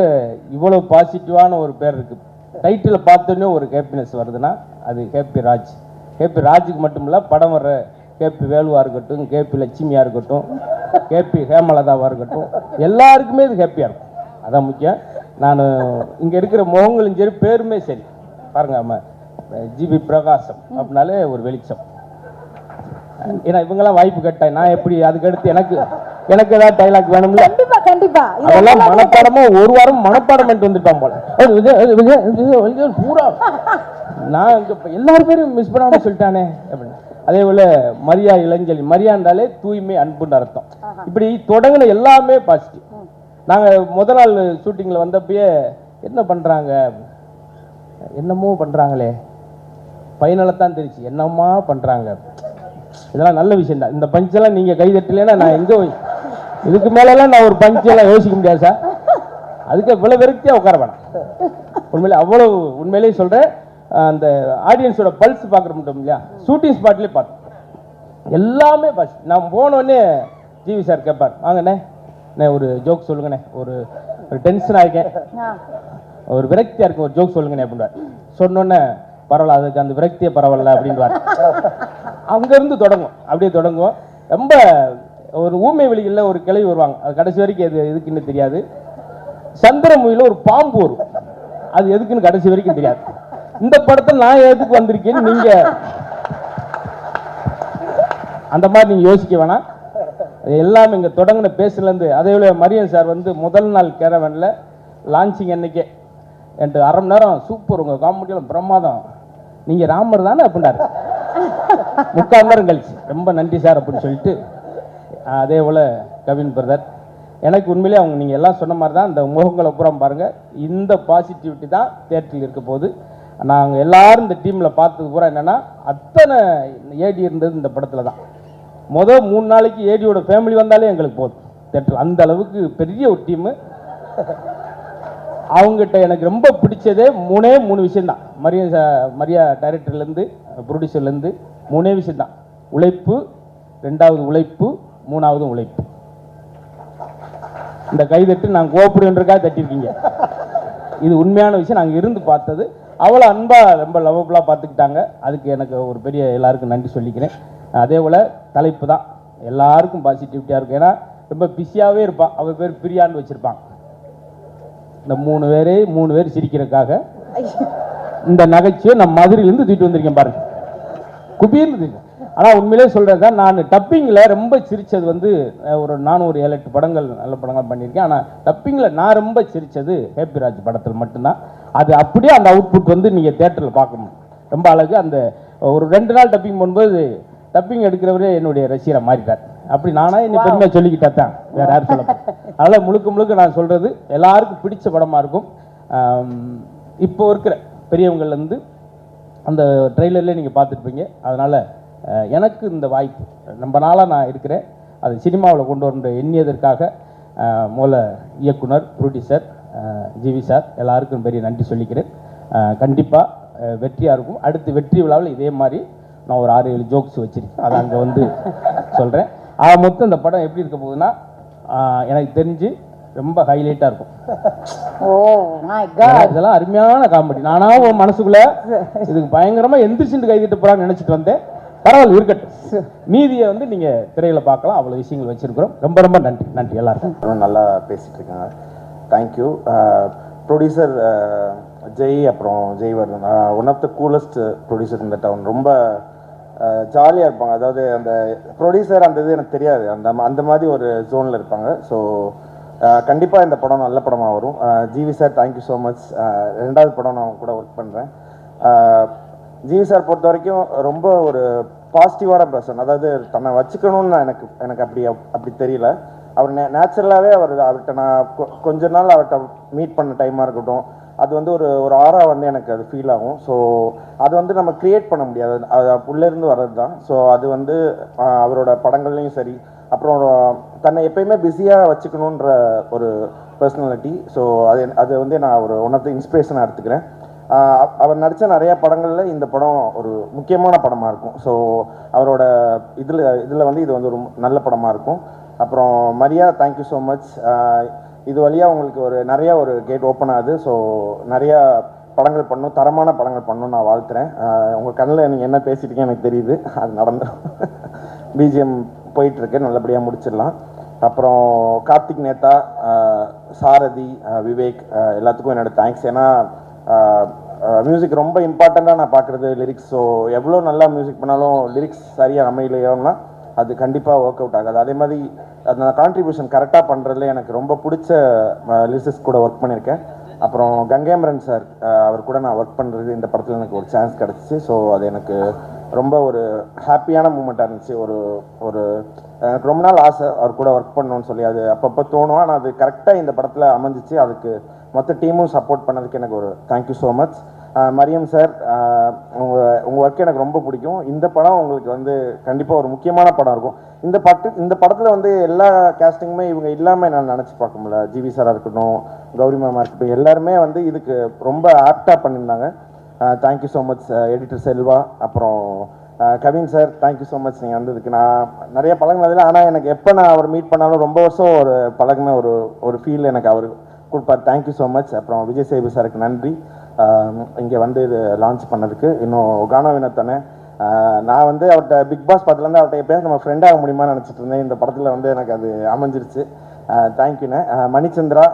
இவ்வளோ பாசிட்டிவான ஒரு பேர் இருக்குது. டைட்டில் பார்த்தோன்னே ஒரு ஹேப்பினஸ் வருதுன்னா அது கேபி ராஜ். கேபி ராஜுக்கு மட்டும் இல்லை, படம் வர்ற கேபி வேலுவாக இருக்கட்டும், கேபி லட்சுமியாக இருக்கட்டும், கேபி ஹேமலதாவாக இருக்கட்டும், எல்லாருக்குமே இது ஹேப்பியாக இருக்கும். அதான் முக்கியம். நான் இங்கே இருக்கிற முகங்களும் சரி, பேருமே சரி பாருங்க, ஆமாம் ஜிவி பிரகாசம் அப்படின்னாலே ஒரு வெளிச்சம். ஏன்னா இவங்கெல்லாம் வாய்ப்பு கேட்டேன், நான் எப்படி அதுக்கடுத்து எனக்கு ஏதாவது டைலாக் வேணும்ல. கண்டிப்பா கண்டிப்பா. அதெல்லாம் மனப்பாடமா ஒரு வாரம் மனப்பாடம் பண்ணிட்டு வந்துட்டான் போல. பூரா நான் எல்லாரும் பேரும் மிஸ் பண்ணாம சொல்லிட்டானே அப்படின்னு. அதே போல மரியா இளஞ்சலி, மரியா இருந்தாலே தூய்மை அன்புன்னு அர்த்தம். இப்படி தொடங்கின எல்லாமே பாசிட்டிவ். நாங்கள் முதல் நாள் ஷூட்டிங்கில் வந்தப்பயே என்ன பண்ணுறாங்க, என்னமோ பண்ணுறாங்களே, ஃபைனலைத்தான் தெரிச்சு என்னம்மா பண்ணுறாங்க. இதெல்லாம் நல்ல விஷயம் தான். இந்த பஞ்செல்லாம் நீங்கள் கைதட்டலைன்னா நான் எங்கே இதுக்கு மேலெல்லாம் நான் ஒரு பஞ்செல்லாம் யோசிக்க முடியாது சார். அதுக்கு இவ்வளோ விரக்தியாக உட்கார வேணாம். உண்மையிலே அவ்வளோ உண்மையிலேயே சொல்கிறேன். அந்த ஆடியன்ஸோட பல்ஸ் பார்க்குற மட்டும் இல்லையா, ஷூட்டிங் ஸ்பாட்லேயே பார்த்தேன் எல்லாமே பாஸ். நான் போனோடனே ஜிவி சார் கேட்பார், வாங்கண்ணே ஒரு ஜோக் சொல்லுங்கண்ணே, ஒரு டென்ஷன் ஆகிருக்கேன், ஒரு விரக்தியாக இருக்கும், ஒரு ஜோக் சொல்லுங்கண்ணே அப்படின்வார். சொன்னோன்னே பரவாயில்ல, அதுக்கு அந்த விரக்தியே பரவாயில்ல அப்படின்வார். அங்கேருந்து தொடங்கும், அப்படியே தொடங்குவோம். ரொம்ப ஒரு ஊமை வெளிகளில் ஒரு கிளை வருவாங்க, அது கடைசி வரைக்கும் எது எதுக்குன்னு தெரியாது. சந்திரமுகியில் ஒரு பாம்பு வரும், அது எதுக்குன்னு கடைசி வரைக்கும் தெரியாது. இந்த படத்தில் நான் எதுக்கு வந்திருக்கேன்னு நீங்கள் அந்த மாதிரி நீங்கள் யோசிக்க வேணாம். எல்லாமே இங்கே தொடங்கின பேசுலேருந்து. அதே போல மரியன் சார் வந்து முதல் நாள் கேரவனில் லான்ச்சிங் அன்னைக்கே என்கிட்ட அரை மணி நேரம் சூப்பர், உங்கள் காமெடியெல்லாம் பிரமாதம், நீங்கள் ராமர் தானே அப்படின்னாரு. 3/4 மணி நேரம் கழிச்சு ரொம்ப நன்றி சார் அப்படின்னு சொல்லிட்டு. அதே போல் கவின் பிரதர், எனக்கு உண்மையிலே அவங்க நீங்கள் எல்லாம் சொன்ன மாதிரி தான் இந்த முகங்களை புறம் பாருங்கள். இந்த பாசிட்டிவிட்டி தான் தேட்டரில் இருக்க போது. நாங்கள் எல்லாரும் இந்த டீமில் பார்த்தது பூரா என்னென்னா, அத்தனை ஏடி இருந்தது இந்த படத்தில் தான். மொதல் 3 நாளைக்கு ஏடியோட ஃபேமிலி வந்தாலே எங்களுக்கு போதும் தேட்டரில். அந்த அளவுக்கு பெரிய ஒரு டீமு. அவங்ககிட்ட எனக்கு ரொம்ப பிடிச்சதே 3 விஷயந்தான். மரியா டைரக்டர்லேருந்து ப்ரொடியூசர்லேருந்து 3 விஷயந்தான். உழைப்பு, 2வது உழைப்பு, 3வது உழைப்பு. இந்த கைதட்டு நான் கோபுரன்றக்காக தட்டியிருக்கீங்க. இது உண்மையான விஷயம். நாங்கள் இருந்து பார்த்தது. அவ்வளோ அன்பாக ரொம்ப லவபுளாக பார்த்துக்கிட்டாங்க. அதுக்கு எனக்கு ஒரு பெரிய எல்லாருக்கும் நன்றி சொல்லிக்கிறேன். அதே போல் தலைப்பு தான் எல்லாருக்கும் பாசிட்டிவிட்டியாக இருக்கும். ஏன்னா ரொம்ப பிஸியாகவே இருப்பான். அவள் பேர் பிரியான்னு வச்சுருப்பான். இந்த 3 பேர் சிரிக்கிறதுக்காக இந்த நகைச்சுவை நான் மதுரையிலேருந்து தூக்கிட்டு வந்திருக்கேன் பாருங்க, குபீர்னு. ஆனால் உண்மையிலே சொல்கிறது தான், நான் டப்பிங்கில் ரொம்ப சிரித்தது வந்து நானும் ஒரு 7-8 படங்கள் நல்ல படங்கள் பண்ணியிருக்கேன். ஆனால் டப்பிங்கில் நான் ரொம்ப சிரித்தது ஹேப்பி ராஜ் படத்தில் மட்டும்தான். அது அப்படியே அந்த அவுட்புட் வந்து நீங்கள் தேட்டரில் பார்க்கணும். ரொம்ப அழகு. அந்த ஒரு 2 நாள் டப்பிங் பண்ணும்போது டப்பிங் எடுக்கிறவரே என்னுடைய ரசிகரை மாறிட்டார். அப்படி நானாக என்னை பெருமையாக சொல்லிக்கிட்டா தான், வேறு யாரும் சொல்லப்போம். அதனால் முழுக்க நான் சொல்கிறது எல்லாருக்கும் பிடிச்ச படமாக இருக்கும். இப்போ இருக்கிற பெரியவங்கள்லேருந்து அந்த ட்ரெய்லர்லேயே நீங்கள் பார்த்துருப்பீங்க. அதனால் எனக்கு இந்த வாய்ப்பு ரொம்ப நாளாக நான் இருக்கிறேன். அது சினிமாவில் கொண்டு வர எண்ணியதற்காக மூல இயக்குனர், ப்ரொடியூசர் ஜிவி சார் எல்லாருக்கும் பெரிய நன்றி சொல்லிக்கிறேன். கண்டிப்பாக வெற்றியாக இருக்கும். அடுத்து வெற்றி விழாவில் இதே மாதிரி நான் ஒரு 6-7 ஜோக்ஸ் வச்சுருக்கேன், அதை அங்கே வந்து சொல்கிறேன். மொத்தம் இந்த படம் எப்படி இருக்க போகுதுன்னா, எனக்கு தெரிஞ்சு ரொம்ப ஹைலைட்டாக இருக்கும். இதெல்லாம் அருமையான காமெடி. நானாக மனசுக்குள்ளே இதுக்கு பயங்கரமாக எந்திரிச்சுட்டு கைதிட்டு போகிறான்னு நினச்சிட்டு வந்தேன். பரவாயில்ல, இருக்கட்டும். மீதியை வந்து நீங்கள் திரையில் பார்க்கலாம். அவ்வளோ விஷயங்கள் வச்சுருக்கிறோம். ரொம்ப நன்றி எல்லாருக்கும். நல்லா பேசிகிட்டு இருக்காங்க. தேங்க்யூ. ப்ரொடியூசர் ஜெய், அப்புறம் Jayavardhan, one of the coolest producer இந்த டவுன். ரொம்ப ஜாலியாக இருப்பாங்க. அதாவது அந்த ப்ரொடியூசர் அந்த இது எனக்கு தெரியாது, அந்த மாதிரி ஒரு ஜோனில் இருப்பாங்க. ஸோ கண்டிப்பாக இந்த படம் நல்ல படமாக வரும். GV sir thank you so much. 2வது படம் நான் கூட ஒர்க் பண்ணுறேன். ஜிவி சார் பொறுத்த வரைக்கும் ரொம்ப ஒரு பாசிட்டிவான பர்சன். அதாவது தன்னை வச்சுக்கணும்னு எனக்கு அப்படி தெரியல. அவர் நேச்சுரலாகவே அவர்கிட்ட நான் கொஞ்ச நாள் அவர்கிட்ட மீட் பண்ண டைமாக இருக்கட்டும், அது வந்து ஒரு ஆரா வந்து எனக்கு அது ஃபீல் ஆகும். ஸோ அது வந்து நம்ம க்ரியேட் பண்ண முடியாது, அது உள்ளேருந்து வர்றது தான். ஸோ அது வந்து அவரோட படங்கள்லையும் சரி, அப்புறம் தன்னை எப்பயுமே பிஸியாக வச்சுக்கணுன்ற ஒரு பர்சனாலிட்டி. ஸோ அது வந்து நான் ஒரு ஒன் ஆஃப் த இன்ஸ்பிரேஷனாக எடுத்துக்கிறேன். அவர் நடித்த நிறைய படங்களில் இந்த படம் ஒரு முக்கியமான படமாக இருக்கும். ஸோ அவரோட இதில் வந்து இது வந்து ஒரு நல்ல படமாக இருக்கும். அப்புறம் மரியா, தேங்க்யூ ஸோ மச். இது வழியாக உங்களுக்கு நிறைய கேட் ஓப்பன் ஆகுது. ஸோ நிறையா படங்கள் பண்ணணும், தரமான படங்கள் பண்ணணும் நான் வாழ்த்துறேன். உங்கள் கண்ணில் நீங்கள் என்ன பேசிட்டீங்க எனக்கு தெரியுது, அது நடந்துடும். பிஜிஎம் போயிட்டுருக்கு, நல்லபடியாக முடிச்சிடலாம். அப்புறம் கார்த்திக் நேதா, சாரதி, விவேக் எல்லாத்துக்கும் என்னோடய தேங்க்ஸ். ஏன்னா மியூசிக் ரொம்ப இம்பார்ட்டண்ட்டாக நான் பார்க்குறது லிரிக்ஸ். ஸோ எவ்வளோ நல்லா மியூசிக் பண்ணாலும் லிரிக்ஸ் சரியாக அமையலையோன்னா அது கண்டிப்பாக ஒர்க் அவுட் ஆகாது. அதே மாதிரி அந்த கான்ட்ரிபியூஷன் கரெக்டாக பண்ணுறதுல எனக்கு ரொம்ப பிடிச்ச லிரிக்ஸ் கூட ஒர்க் பண்ணியிருக்கேன். அப்புறம் கங்கேமரன் சார், அவர் கூட நான் ஒர்க் பண்ணுறது இந்த படத்தில் எனக்கு ஒரு சான்ஸ் கிடச்சிச்சு. ஸோ அது எனக்கு ரொம்ப ஒரு ஹாப்பியான மூமெண்ட்டாக இருந்துச்சு. எனக்கு ரொம்ப நாள் ஆசை அவர் கூட ஒர்க் பண்ணணும்னு சொல்லி, அது அப்பப்போ தோணும். ஆனால் அது கரெக்டாக இந்த படத்தில் அமைஞ்சிச்சு. அதுக்கு மொத்த டீமும் சப்போர்ட் பண்ணதுக்கு எனக்கு ஒரு thank you so much. Mariam sir, உங்கள் ஒர்க் எனக்கு ரொம்ப பிடிக்கும். இந்த படம் உங்களுக்கு வந்து கண்டிப்பாக ஒரு முக்கியமான படம் இருக்கும். இந்த படத்தில் வந்து எல்லா கேஸ்டிங்குமே இவங்க இல்லாமல் நான் நினச்சி பார்க்க முடியல. ஜிவி சாராக இருக்கட்டும், கௌரி மேமாக இருக்கட்டும், எல்லாருமே வந்து இதுக்கு ரொம்ப ஆப்டாக பண்ணியிருந்தாங்க. Thank you so much editor Selva. அப்புறம் Kavin sir, thank you so much நீங்கள் வந்ததுக்கு. நான் நிறைய பழகினதில்லை, ஆனால் எனக்கு எப்போ நான் அவர் மீட் பண்ணாலும் ரொம்ப வருஷம் பழகின ஒரு ஃபீல் எனக்கு அவர் கொடுப்பார். Thank you so much. அப்புறம் விஜய் சேது சாருக்கு நன்றி, இங்கே வந்து இது லான்ச் பண்ணதுக்கு. இன்னும் கானா வினோத்தனே, நான் வந்து அவர்கிட்ட பிக் பாஸ் படத்துலேருந்து அவர்கிட்ட எப்போயாவது நம்ம ஃப்ரெண்டாக முடியுமான்னு நினச்சிட்டு இருந்தேன். இந்த படத்தில் வந்து எனக்கு அது அமைஞ்சிருச்சு. தேங்க்யூண்ணே. மணிச்சந்திரா,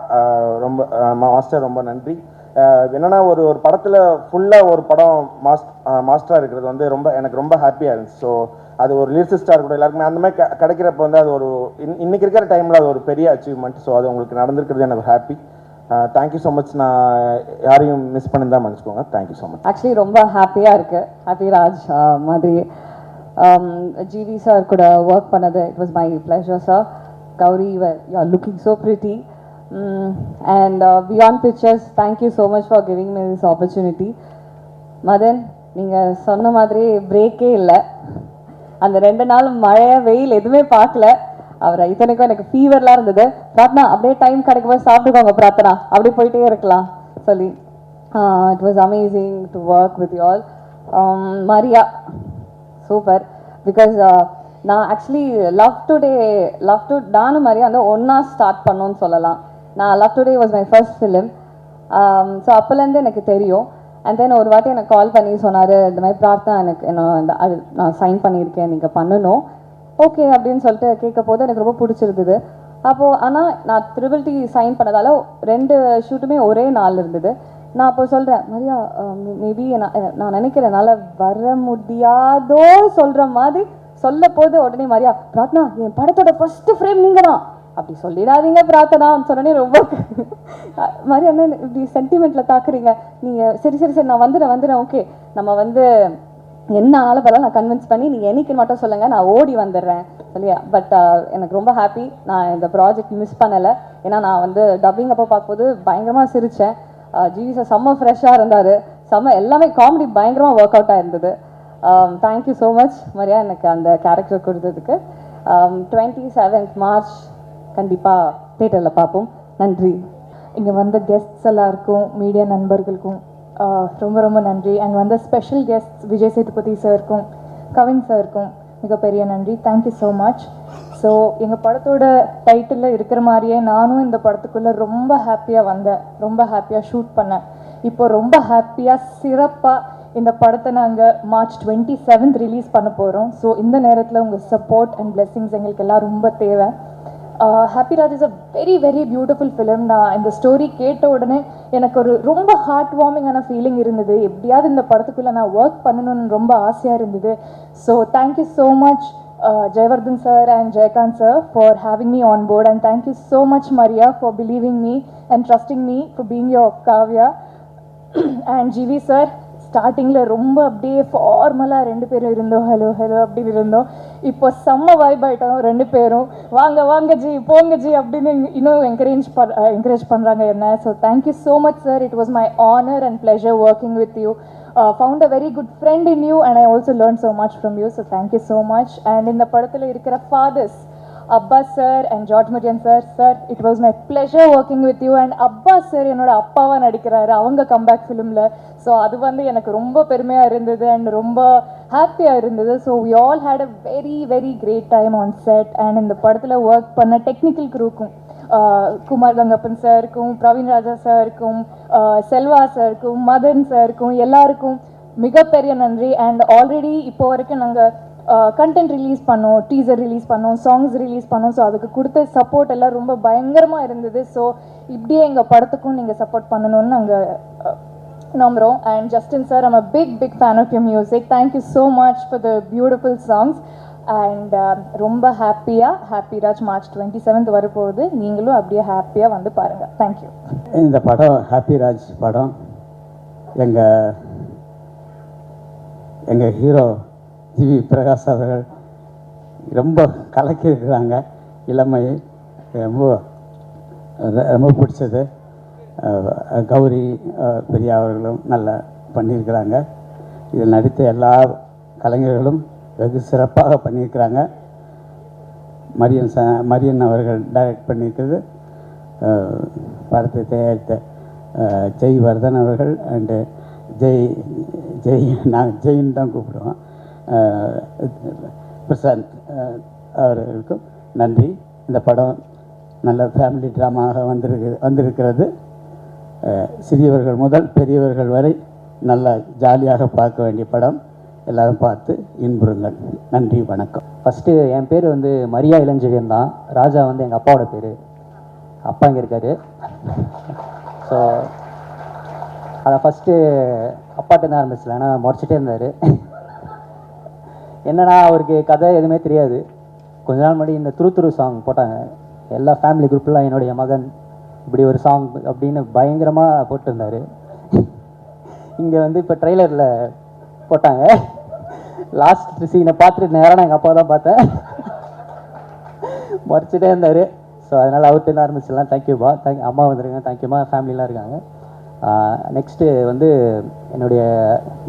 ரொம்ப மாஸ்டர், ரொம்ப நன்றி. என்னென்னா ஒரு படத்தில் ஃபுல்லாக ஒரு படம் மாஸ்டராக இருக்கிறது வந்து எனக்கு ரொம்ப ஹாப்பியாக இருந்துச்சு. ஸோ அது ஒரு லிரிசிஸ்டாக இருக்கட்டும், எல்லாருக்குமே அந்த மாதிரி கிடைக்கிறப்ப வந்து அது இன்றைக்கி இருக்கிற டைமில் அது ஒரு பெரிய அச்சீவ்மெண்ட். ஸோ அது உங்களுக்கு நடந்திருக்கிறது எனக்கு ஹாப்பி. Thank you so much. நான் யாரையும் மிஸ் பண்ணி தான் மன்னிச்சுக்கோங்க. Thank you so much. ஆக்சுவலி ரொம்ப ஹாப்பியாக இருக்குது. ஹாப்பி ராஜ் மாதிரி ஜிவி சார் கூட ஒர்க் பண்ணது, it was my pleasure sir. Gauri, you are looking so pretty. And beyond pictures, thank you so much for giving me this opportunity. Madhan, நீங்கள் சொன்ன மாதிரி பிரேக்கே இல்லை. அந்த 2 நாள் மழை வெயில் எதுவுமே பார்க்கல. அவர் இத்தனைக்கும் எனக்கு ஃபீவர்லாம் இருந்தது. பிரார்த்தனா அப்படியே டைம் கிடைக்கும்போது சாப்பிட்டுக்கோங்க பிரார்த்தனா, அப்படியே போயிட்டே இருக்கலாம் சொல்லி. It was amazing to work with you all. Maria super. Because நான் ஆக்சுவலி லவ் டு நானும் மரியா வந்து ஒன்றா ஸ்டார்ட் பண்ணோன்னு சொல்லலாம். நான் love today was my first film. So அப்போலேருந்து எனக்கு தெரியும். அண்ட் தென் ஒரு வாட்டி எனக்கு கால் பண்ணி சொன்னார், இந்த மாதிரி பிரார்த்தனா எனக்கு நான் சைன் பண்ணியிருக்கேன், நீங்கள் பண்ணணும். ஓகே அப்படின்னு சொல்லிட்டு கேட்க போது எனக்கு ரொம்ப பிடிச்சிருந்தது. அப்போது ஆனால் நான் ட்ரிபிள் சைன் பண்ணதால 2 ஷூட்டுமே ஒரே நாள் இருந்தது. நான் அப்போ சொல்கிறேன், மரியா மேபி நான் நினைக்கிறேன் என்னால் வர முடியாதோ சொல்கிற மாதிரி சொல்ல போது உடனே மரியா, பிரார்த்தனா என் படத்தோட ஃபர்ஸ்ட் ஃப்ரேம் நீங்கள் தான், அப்படி சொல்லிடாதீங்க பிரார்த்தனான்னு சொன்னோடனே ரொம்ப மரியா என்ன இப்படி சென்டிமெண்ட்டில் தாக்குறீங்க நீங்கள். சரி நான் வந்துடுறேன் ஓகே, நம்ம வந்து என்ன ஆனாலும் பரவாயில்ல, நான் கன்வின்ஸ் பண்ணி நீங்கள் என்னைக்கு மட்டும் சொல்லுங்கள், நான் ஓடி வந்துடுறேன் சொல்லியா. பட் எனக்கு ரொம்ப ஹாப்பி, நான் இந்த ப்ராஜெக்ட் மிஸ் பண்ணலை. ஏன்னா நான் வந்து டப்பிங் அப்போ பார்க்கும்போது பயங்கரமாக சிரித்தேன். ஜிவி சார் செம்ம ஃப்ரெஷ்ஷாக இருந்தார், எல்லாமே காமெடி பயங்கரமாக ஒர்க் அவுட்டாக இருந்தது. தேங்க்யூ ஸோ மச் மரியா எனக்கு அந்த கேரக்டர் கொடுத்ததுக்கு. 27th மார்ச் கண்டிப்பாக தியேட்டரில் பார்ப்போம். நன்றி. இங்கே வந்த கெஸ்ட்ஸ் எல்லாருக்கும், மீடியா நண்பர்களுக்கும் ரொம்ப ரொம்ப நன்றி. அண்ட் வந்த ஸ்பெஷல் கெஸ்ட்ஸ் விஜய் சேதுபதி சாருக்கும் கவின் சாருக்கும் மிகப்பெரிய நன்றி. Thank you so much. ஸோ எங்கள் படத்தோட டைட்டிலில் இருக்கிற மாதிரியே நானும் இந்த படத்துக்குள்ளே ரொம்ப ஹாப்பியாக வந்தேன், ரொம்ப ஹாப்பியாக ஷூட் பண்ணேன். இப்போ ரொம்ப ஹாப்பியாக சிறப்பாக இந்த படத்தை நாங்கள் March 27th ரிலீஸ் பண்ண போகிறோம். ஸோ இந்த நேரத்தில் உங்கள் சப்போர்ட் அண்ட் பிளெஸிங்ஸ் எங்களுக்கு எல்லாம் ரொம்ப தேவை. Happy Raj is a very very beautiful film. நான் இந்த ஸ்டோரி கேட்ட உடனே எனக்கு ஒரு ரொம்ப ஹார்ட் வார்மிங்கான ஃபீலிங் இருந்தது. எப்படியாவது இந்த படத்துக்குள்ளே நான் ஒர்க் பண்ணணும்னு ரொம்ப ஆசையாக இருந்தது. So thank you so much Jayavardhan sir and Jayakanth sir for having me on board. And thank you so much Maria for believing me and trusting me for being your Kavya. And GV sir, ஸ்டார்டிங்கில் ரொம்ப அப்படியே ஃபார்மலாக 2 பேரும் இருந்தோம், ஹலோ அப்படின்னு இருந்தோம். இப்போ செம்ம வைப் ஆகிட்டோம் 2 பேரும். வாங்க ஜி போங்க ஜி அப்படின்னு இன்னும் என்கரேஜ் பண்ணுறாங்க என்ன. So thank you so much sir. It was my honour and pleasure working with you. Found a very good friend in you and I also learn so much from you. So thank you so much. And இந்த படத்தில் இருக்கிற fathers Abbas sir and George Marian sir, it was my pleasure working with you. And Abbas sir என்னோட அப்பாவா நடிக்கிறாரு அவங்க கம்பேக் ஃபிலிமில். ஸோ அது வந்து எனக்கு ரொம்ப பெருமையாக இருந்தது அண்ட் ரொம்ப ஹாப்பியாக இருந்தது. So we all had a very very great time on set. And இந்த படத்தில் ஒர்க் பண்ண டெக்னிக்கல் குரூக்கும் குமார் கங்கப்பன் சாருக்கும், பிரவீன் ராஜா சாருக்கும், செல்வா சாருக்கும், மதன் சாருக்கும் எல்லாருக்கும் மிகப்பெரிய நன்றி. அண்ட் ஆல்ரெடி இப்போ வரைக்கும் நாங்கள் கண்டென்ட் ரிலீஸ் பண்ணோம், டீசர் ரிலீஸ் பண்ணோம், சாங்ஸ் ரிலீஸ் பண்ணோம். ஸோ அதுக்கு கொடுத்த சப்போர்ட் எல்லாம் ரொம்ப பயங்கரமாக இருந்தது. ஸோ இப்படியே எங்கள் படத்துக்கும் நீங்கள் சப்போர்ட் பண்ணணும்னு நாங்கள் நம்புகிறோம். And Justin sir, I'm a big fan of your music. Thank you so much for the beautiful songs. And ரொம்ப ஹாப்பி ராஜ் மார்ச் 27 வரப்போகுது. நீங்களும் அப்படியே ஹாப்பியாக வந்து பாருங்கள். தேங்க்யூ. இந்த படம் ஹாப்பி ராஜ் படம். எங்கள் ஹீரோ ஜிவி பிரகாஷ் அவர்கள் ரொம்ப கலக்கியிருக்கிறாங்க. இளமையை ரொம்ப பிடிச்சது. கௌரி பெரியா அவர்களும் நல்லா பண்ணியிருக்கிறாங்க. இதில் நடித்த எல்லா கலைஞர்களும் வெகு சிறப்பாக பண்ணியிருக்கிறாங்க. மரியன் அவர்கள் டைரக்ட் பண்ணியிருக்கிறது. படத்தை தயாரித்த ஜெய் வர்தன் அவர்கள் அண்டு நாங்கள் ஜெயின்னு தான் கூப்பிடுவோம், பிரசாந்த் அவர்களுக்கும் நன்றி. இந்த படம் நல்ல ஃபேமிலி ட்ராமாக வந்திருக்கிறது. சிறியவர்கள் முதல் பெரியவர்கள் வரை நல்லா ஜாலியாக பார்க்க வேண்டிய படம். எல்லோரும் பார்த்து இன்புறுங்கள். நன்றி, வணக்கம். ஃபஸ்ட்டு என் பேர் வந்து மரியா இளஞ்செழியன் தான். ராஜா வந்து எங்கள் அப்பாவோட பேர். அப்பா இங்கே இருக்கார். ஸோ அதை ஃபஸ்ட்டு அப்பாட்ட தான் ஆரம்பிச்சல, ஏன்னா முறைச்சிட்டே இருந்தார். என்னன்னா அவருக்கு கதை எதுவுமே தெரியாது. கொஞ்ச நாள் முன்னாடி இந்த துரு சாங் போட்டாங்க. எல்லா ஃபேமிலி குரூப்லாம் என்னுடைய மகன் இப்படி ஒரு சாங் அப்படின்னு பயங்கரமாக போட்டிருந்தார். இங்கே வந்து இப்போ ட்ரெய்லரில் போட்டாங்க. லாஸ்ட் சீனை பார்த்துட்டு நேராக எங்கள் அப்பா தான் பார்த்தேன். முறைச்சிட்டே இருந்தார். ஸோ அதனால் அவர்கிட்ட தான் ஆரம்பிச்சிடலாம். தேங்க்யூப்பா. அம்மா வந்துருங்க. தேங்க்யூம்மா. ஃபேமிலிலாம் இருக்காங்க. நெக்ஸ்ட்டு வந்து என்னுடைய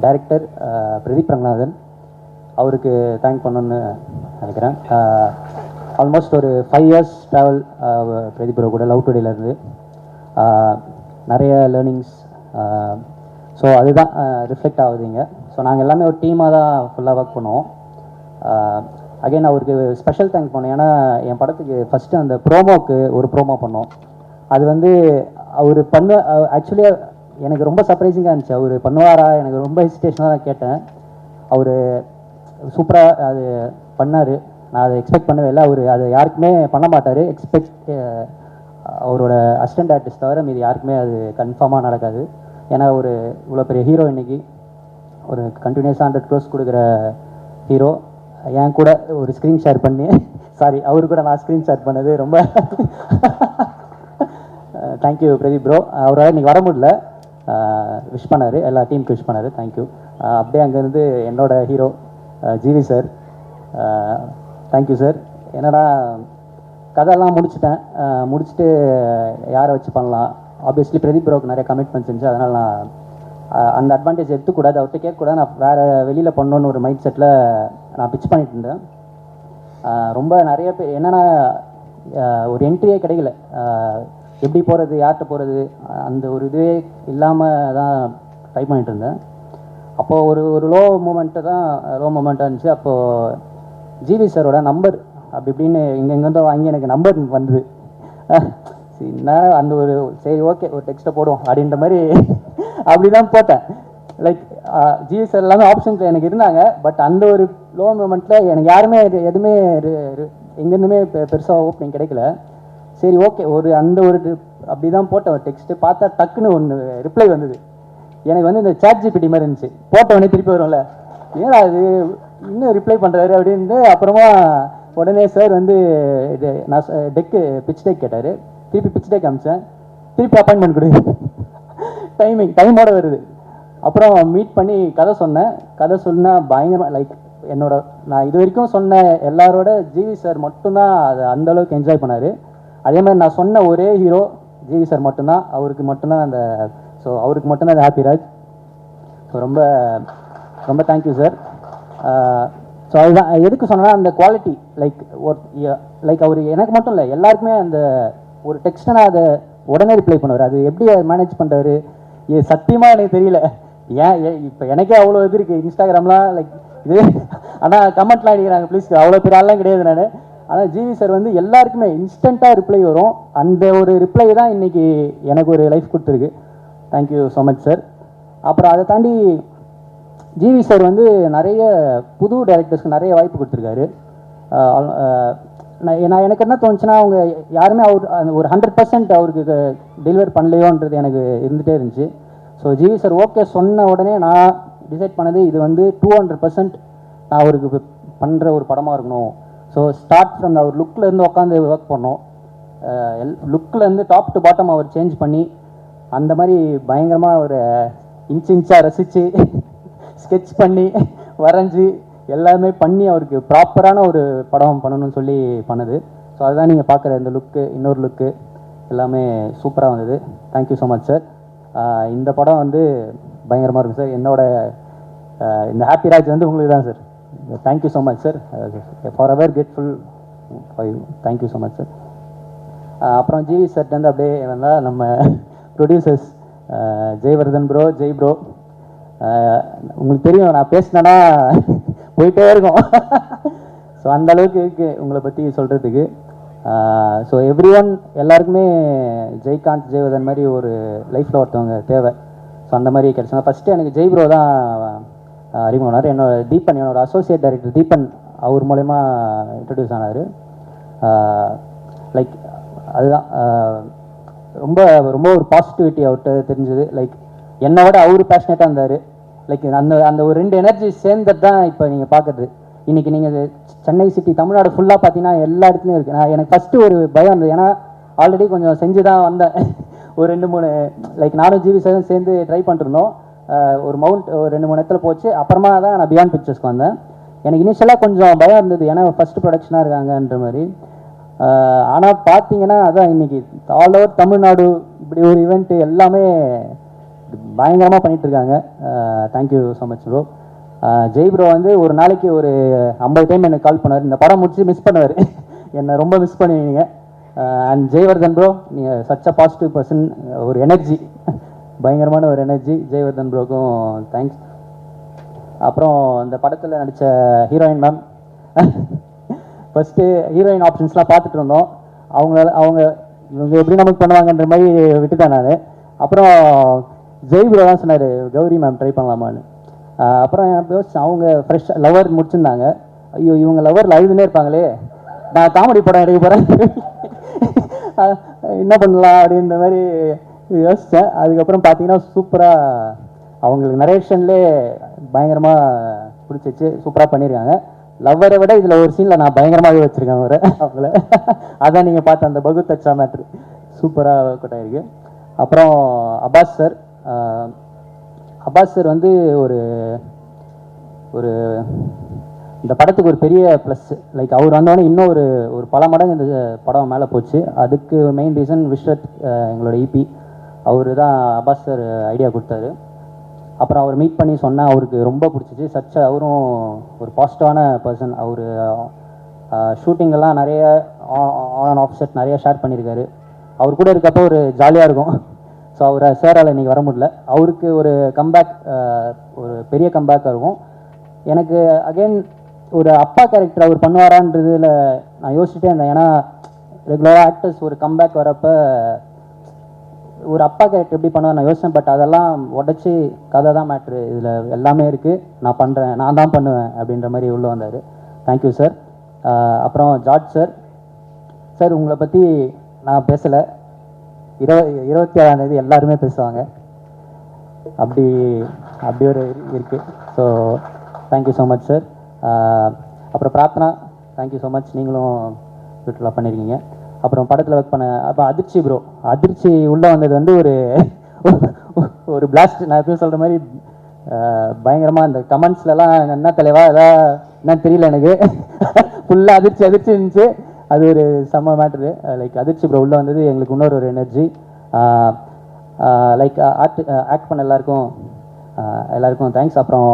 டைரக்டர் பிரதீப் ரங்கநாதன், அவருக்கு தேங்க் பண்ணணுன்னு நினைக்கிறேன். ஆல்மோஸ்ட் ஒரு 5 years ட்ராவல் பிரதீப் கூட லவ் டுடேலேருந்து நிறைய லேர்னிங்ஸ். ஸோ அதுதான் ரிஃப்ளெக்ட் ஆகுதுங்க. ஸோ நாங்கள் எல்லாமே ஒரு டீமாக தான் ஃபுல்லாக ஒர்க் பண்ணுவோம். அகைன் அவருக்கு ஸ்பெஷல் தேங்க் பண்ணோம். ஏன்னா என் படத்துக்கு ஃபஸ்ட்டு அந்த ப்ரோமோக்கு ஒரு ப்ரோமோ பண்ணோம். அது வந்து அவர் ஆக்சுவலியாக எனக்கு ரொம்ப சர்ப்ரைசிங்காக இருந்துச்சு. அவர் பண்ணுவாரா, எனக்கு ரொம்ப ஹெசிடேஷனாக தான் கேட்டேன். அவர் சூப்பராக அது பண்ணார். நான் அதை எக்ஸ்பெக்ட் பண்ணவே இல்லை. அவர் அதை யாருக்குமே பண்ண மாட்டார். அவரோட அசிஸ்டன்ட் ஆர்டிஸ்ட் தவிர மீது யாருக்குமே அது கன்ஃபார்மாக நடக்காது. ஏன்னா ஒரு இவ்வளோ பெரிய ஹீரோ இன்றைக்கி ஒரு கண்டினியூஸாக 100 crores கொடுக்குற ஹீரோ என் கூட ஒரு ஸ்க்ரீன் ஷேர் பண்ணி சாரி அவரு கூட நான் ஸ்க்ரீன் ஷேர் பண்ணது ரொம்ப தேங்க்யூ பிரதீப் ப்ரோ. அவரால் இன்றைக்கி வர முடியல, விஷ் பண்ணார், எல்லா டீமுக்கு விஷ் பண்ணார். தேங்க்யூ. அப்படியே அங்கேருந்து என்னோட hero GV sir, thank you sir. என்னடா கதையெல்லாம் முடிச்சுட்டு யாரை வச்சு பண்ணலாம். ஆப்வியஸ்லி பிரதீப் ப்ரோக்கு நிறைய கமிட்மெண்ட்ஸ் இருந்துச்சு. அதனால் நான் அந்த அட்வான்டேஜ் எடுத்துக்கூடாது, அவர்கிட்ட கேட்கக்கூடாது. நான் வேறு வெளியில் பண்ணணுன்னு ஒரு மைண்ட் செட்டில் நான் பிச் பண்ணிட்டு இருந்தேன். ரொம்ப நிறைய பேர் என்னென்னா ஒரு என்ட்ரியே கிடைக்கல. எப்படி போகிறது, யார்கிட்ட போகிறது, அந்த ஒரு இதுவே இல்லாமல் தான் ட்ரை பண்ணிகிட்டு இருந்தேன். அப்போது ஒரு லோ மூமெண்ட்டாக இருந்துச்சு. அப்போது ஜிவி சாரோட நம்பர் அப்படி இப்படின்னு இங்கேருந்து வாங்கி எனக்கு நம்பர் வந்தது. நான் அந்த ஒரு சரி ஓகே ஒரு டெக்ஸ்ட்டை போடுவோம் அப்படின்ற மாதிரி அப்படி தான் போட்டேன். லைக் ஜிவி சார் எல்லாமே ஆப்ஷன்ஸில் எனக்கு இருந்தாங்க. பட் அந்த ஒரு லோ மூமெண்ட்டில் எனக்கு யாருமே எதுவுமே எங்கேருந்துமே பெருசாக ஓப்பனிங் கிடைக்கல. சரி ஓகே அந்த ஒரு அப்படி தான் போட்டேன் ஒரு டெக்ஸ்ட்டு. பார்த்தா டக்குன்னு ஒன்று ரிப்ளை வந்தது. எனக்கு வந்து இந்த சாட் ஜிபிடி மாதிரி இருந்துச்சு. போட்டவொடனே திருப்பி வரும்ல, ஏன்னா அது இன்னும் ரிப்ளை பண்ணுறாரு அப்படின்ட்டு. அப்புறமா உடனே சார் வந்து நான் பிச் டேக் கேட்டார். திருப்பி பிச் டேக் அமிச்சேன். திருப்பி அப்பாயின்மெண்ட் கொடு, டைமோட வருது. அப்புறம் மீட் பண்ணி கதை சொன்னேன். கதை சொன்னால் பயங்கரமாக லைக் நான் இது வரைக்கும் சொன்ன எல்லாரோட ஜிவி சார் மட்டும்தான் அதை அந்தளவுக்கு என்ஜாய் பண்ணார். அதே மாதிரி நான் சொன்ன ஒரே ஹீரோ ஜிவி சார் மட்டும்தான். அவருக்கு மட்டும்தான் அவருக்கு மட்டும்தான் அந்த ஹாப்பி ராஜ். ஸோ ரொம்ப ரொம்ப தேங்க்யூ சார். ஸோ அதுதான் எதுக்கு சொன்னா அந்த குவாலிட்டி லைக் அவர் எனக்கு மட்டும் இல்லை எல்லாருக்குமே அந்த ஒரு டெக்ஸ்டனா அதை உடனே ரிப்ளை பண்ணுவார். அது எப்படி மேனேஜ் பண்ணுறாரு சத்தியமாக எனக்கு தெரியல. இப்போ எனக்கே அவ்வளோ இது இருக்குது இன்ஸ்டாகிராம்லாம் லைக் இது, ஆனால் கமெண்ட்லாம் அடிக்கிறாங்க ப்ளீஸ், அவ்வளோ பெரிய ஆள்லாம் கிடையாது நான். ஆனால் ஜிவி சார் வந்து எல்லாருக்குமே இன்ஸ்டண்ட்டாக ரிப்ளை வரும். அந்த ஒரு ரிப்ளை தான் இன்றைக்கி எனக்கு ஒரு லைஃப் கொடுத்துருக்கு. Thank you so much sir. அப்புறம் அதை தாண்டி ஜிவி சார் வந்து நிறைய புது டைரக்டர்ஸ்க்கு நிறைய வாய்ப்பு கொடுத்துருக்காரு. நான் எனக்கு என்ன தோணுச்சுன்னா அவங்க யாருமே ஒரு 100% அவருக்கு டெலிவர் பண்ணலையோன்றது எனக்கு இருந்துகிட்டே இருந்துச்சு. ஸோ ஜிவி சார் ஓகே சொன்ன உடனே நான் டிசைட் பண்ணது இது வந்து 200% நான் அவருக்கு பண்ணுற ஒரு படமாக இருக்கணும். ஸோ ஸ்டார்ட் ஃப்ரம் அவர் லுக்லேருந்து உட்காந்து ஒர்க் பண்ணோம். லுக்லேருந்து டாப் டு பாட்டம் அவர் சேஞ்ச் பண்ணி அந்த மாதிரி பயங்கரமாக ஒரு இன்ச்சாக ரசித்து ஸ்கெட்ச் பண்ணி வரைஞ்சி எல்லாமே பண்ணி அவருக்கு ப்ராப்பரான ஒரு படம் பண்ணணும்னு சொல்லி பண்ணுது. ஸோ அதுதான் நீங்கள் பார்க்குற இந்த லுக்கு, இன்னொரு லுக்கு எல்லாமே சூப்பராக வந்தது. Thank you so much sir. இந்த படம் வந்து பயங்கரமாக இருக்கும் சார். என்னோட இந்த ஹாப்பி ராஜ் வந்து உங்களுக்கு தான் sir. Thank you so much sir. For ever grateful for you. Thank you so much sir. அப்புறம் ஜிவி சார்ட்டேருந்து அப்படியே வந்தால் நம்ம producers Jaivardhan bro, Jai bro, உங்களுக்கு தெரியும் நான் பேசினேன்னா போயிட்டே இருக்கும். ஸோ அந்த அளவுக்கு இருக்குது உங்களை பற்றி சொல்கிறதுக்கு. ஸோ எவ்ரி ஒன் எல்லாருக்குமே ஜெய்காந்த், ஜெய்வர்தன் மாதிரி ஒரு லைஃப்பில் ஒருத்தவங்க தேவை. ஸோ அந்த மாதிரி கிடைச்சாங்க. ஃபஸ்ட்டு எனக்கு ஜெய் ப்ரோ தான் அறிமுகமானார். என்னோட தீபன், என்னோட அசோசியேட் டைரக்டர் தீபன், அவர் மூலயமா இன்ட்ரடியூஸ் ஆனார். லைக் அதுதான் ரொம்ப ரொம்ப ஒரு பாசிட்டிவிட்டி அவர்கிட்ட தெரிஞ்சது. லைக் என்னை விட அவர் பேஷனேட்டாக இருந்தார். லைக் அந்த ஒரு 2 எனர்ஜி சேர்ந்தது தான் இப்போ நீங்கள் பார்க்குறது. இன்றைக்கி நீங்கள் சென்னை சிட்டி, தமிழ்நாடு ஃபுல்லாக பார்த்தீங்கன்னா எல்லா இடத்துலையும் இருக்குது. எனக்கு ஃபஸ்ட்டு ஒரு பயம் இருந்தது, ஏன்னா ஆல்ரெடி கொஞ்சம் செஞ்சு தான் வந்தேன். ஒரு 2-3 லைக் நானும் ஜிவி சாரும் சேர்ந்து ட்ரை பண்ணிருந்தோம். ஒரு மவுண்ட் ஒரு 2-3 இடத்துல போச்சு. அப்புறமா தான் நான் பியாண்ட் பிக்சர்ஸ்க்கு வந்தேன். எனக்கு இனிஷியலாக கொஞ்சம் பயம் இருந்தது, ஏன்னா ஃபஸ்ட்டு ப்ரொடக்ஷனாக இருக்காங்கன்ற மாதிரி. ஆனால் பார்த்தீங்கன்னா அதான் இன்றைக்கி ஆல் ஓவர் தமிழ்நாடு இப்படி ஒரு ஈவெண்ட்டு எல்லாமே பயங்கரமாக பண்ணிகிட்ருக்காங்க. Thank you so much bro. Jai bro வந்து ஒரு நாளைக்கு ஒரு 50 டைம் எனக்கு கால் பண்ணுவார். இந்த படம் முடிச்சு மிஸ் பண்ணுவார், என்னை ரொம்ப மிஸ் பண்ணுவீங்க. அண்ட் ஜெய்வர்தன் ப்ரோ, நீங்கள் சச் அ பாசிட்டிவ் பர்சன், ஒரு எனர்ஜி, பயங்கரமான ஒரு எனர்ஜி. ஜெய்வர்தன் ப்ரோக்கும் தேங்க்ஸ். அப்புறம் இந்த படத்தில் நடித்த ஹீரோயின் மேம், ஃபஸ்ட்டு ஹீரோயின் ஆப்ஷன்ஸ்லாம் பார்த்துட்டு இருந்தோம். அவங்க இவங்க எப்படி நமக்கு பண்ணுவாங்கன்ற மாதிரி விட்டுட்டேன் நான். அப்புறம் ஜெய் ப்ரோ தான் சொன்னார், கௌரி மேம் ட்ரை பண்ணலாமான்னு. அப்புறம் யோசிச்சேன், அவங்க ஃப்ரெஷ் லவர் முடிச்சிருந்தாங்க. ஐயோ இவங்க லவரில் அழுதுனே இருப்பாங்களே, நான் காமெடி படம் எடுக்க போகிறேன், என்ன பண்ணலாம் அப்படின்ற மாதிரி யோசித்தேன். அதுக்கப்புறம் பார்த்தீங்கன்னா சூப்பராக அவங்களுக்கு நரேஷன்லே பயங்கரமாக பிடிச்சிச்சு, சூப்பராக பண்ணியிருக்காங்க. லவ்வரை விட இதில் ஒரு சீனில் நான் பயங்கரமாகவே வச்சுருக்கேன் அவங்கள. அதான் நீங்கள் பார்த்த அந்த பகு தச்சா மேட்ரு சூப்பராக ஒர்க் அவுட் ஆகிருக்கு. அப்புறம் அப்பாஸ் சார் வந்து ஒரு ஒரு இந்த படத்துக்கு ஒரு பெரிய ப்ளஸ். லைக் அவர் வந்தோடனே இன்னும் ஒரு பல மடங்கு இந்த படம் மேலே போச்சு. அதுக்கு மெயின் ரீசன் விஸ்வத், எங்களோட இபி, அவர் தான் அப்பாஸ் சார் ஐடியா கொடுத்தாரு. அப்புறம் அவர் மீட் பண்ணி சொன்னால் அவருக்கு ரொம்ப பிடிச்சிச்சு. அவரும் ஒரு பாசிட்டிவான பர்சன். அவர் ஷூட்டிங்கெல்லாம் நிறைய ஆன் அண்ட் ஆஃப் செட் நிறைய ஷேர் பண்ணியிருக்காரு. அவர் கூட இருக்கப்போ ஒரு ஜாலியாக இருக்கும். ஸோ அவரை சாரால் இன்றைக்கி வர முடியல. அவருக்கு ஒரு கம்பேக், ஒரு பெரிய கம்பேக்காக இருக்கும். எனக்கு அகெயின் ஒரு அப்பா கேரக்டர் அவர் பண்ணுவாரான்றதில் நான் யோசிச்சுட்டே இருந்தேன். ஏன்னா ரெகுலராக ஆக்டர்ஸ் ஒரு கம்பேக் வரப்போ ஒரு அப்பா கேரக்டர் எப்படி பண்ணுவேன் நான் யோசித்தேன். பட் அதெல்லாம் உடச்சி கதை தான் மேட்ரு, இதில் எல்லாமே இருக்குது, நான் பண்ணுறேன், நான் தான் பண்ணுவேன் அப்படின்ற மாதிரி உள்ளே வந்தார். Thank you sir. அப்புறம் ஜார்ஜ் சார், உங்களை பற்றி நான் பேசலை, 27ஆம் தேதி எல்லாருமே பேசுவாங்க, அப்படி ஒரு இருக்குது. So thank you so much sir. அப்புறம் பிரார்த்தனா, தேங்க்யூ ஸோ மச், நீங்களும் ட்விட்டரில் பண்ணியிருக்கீங்க. அப்புறம் படத்தில் ஒர்க் பண்ண அப்போ அதிர்ச்சி உள்ளே வந்தது வந்து ஒரு பிளாஸ்ட். நான் எப்பயும் சொல்கிற மாதிரி பயங்கரமாக அந்த கமெண்ட்ஸ்லலாம் என்ன தலைவா எதாவது என்னன்னு தெரியல, எனக்கு ஃபுல்லாக அதிர்ச்சி இருந்துச்சு. அது ஒரு செம்ம மேட்ரு. லைக் அதிர்ச்சி ப்ரோ உள்ளே வந்தது எங்களுக்கு இன்னொரு ஒரு எனர்ஜி. லைக் ஆக்ட் பண்ண எல்லாருக்கும் தேங்க்ஸ். அப்புறம்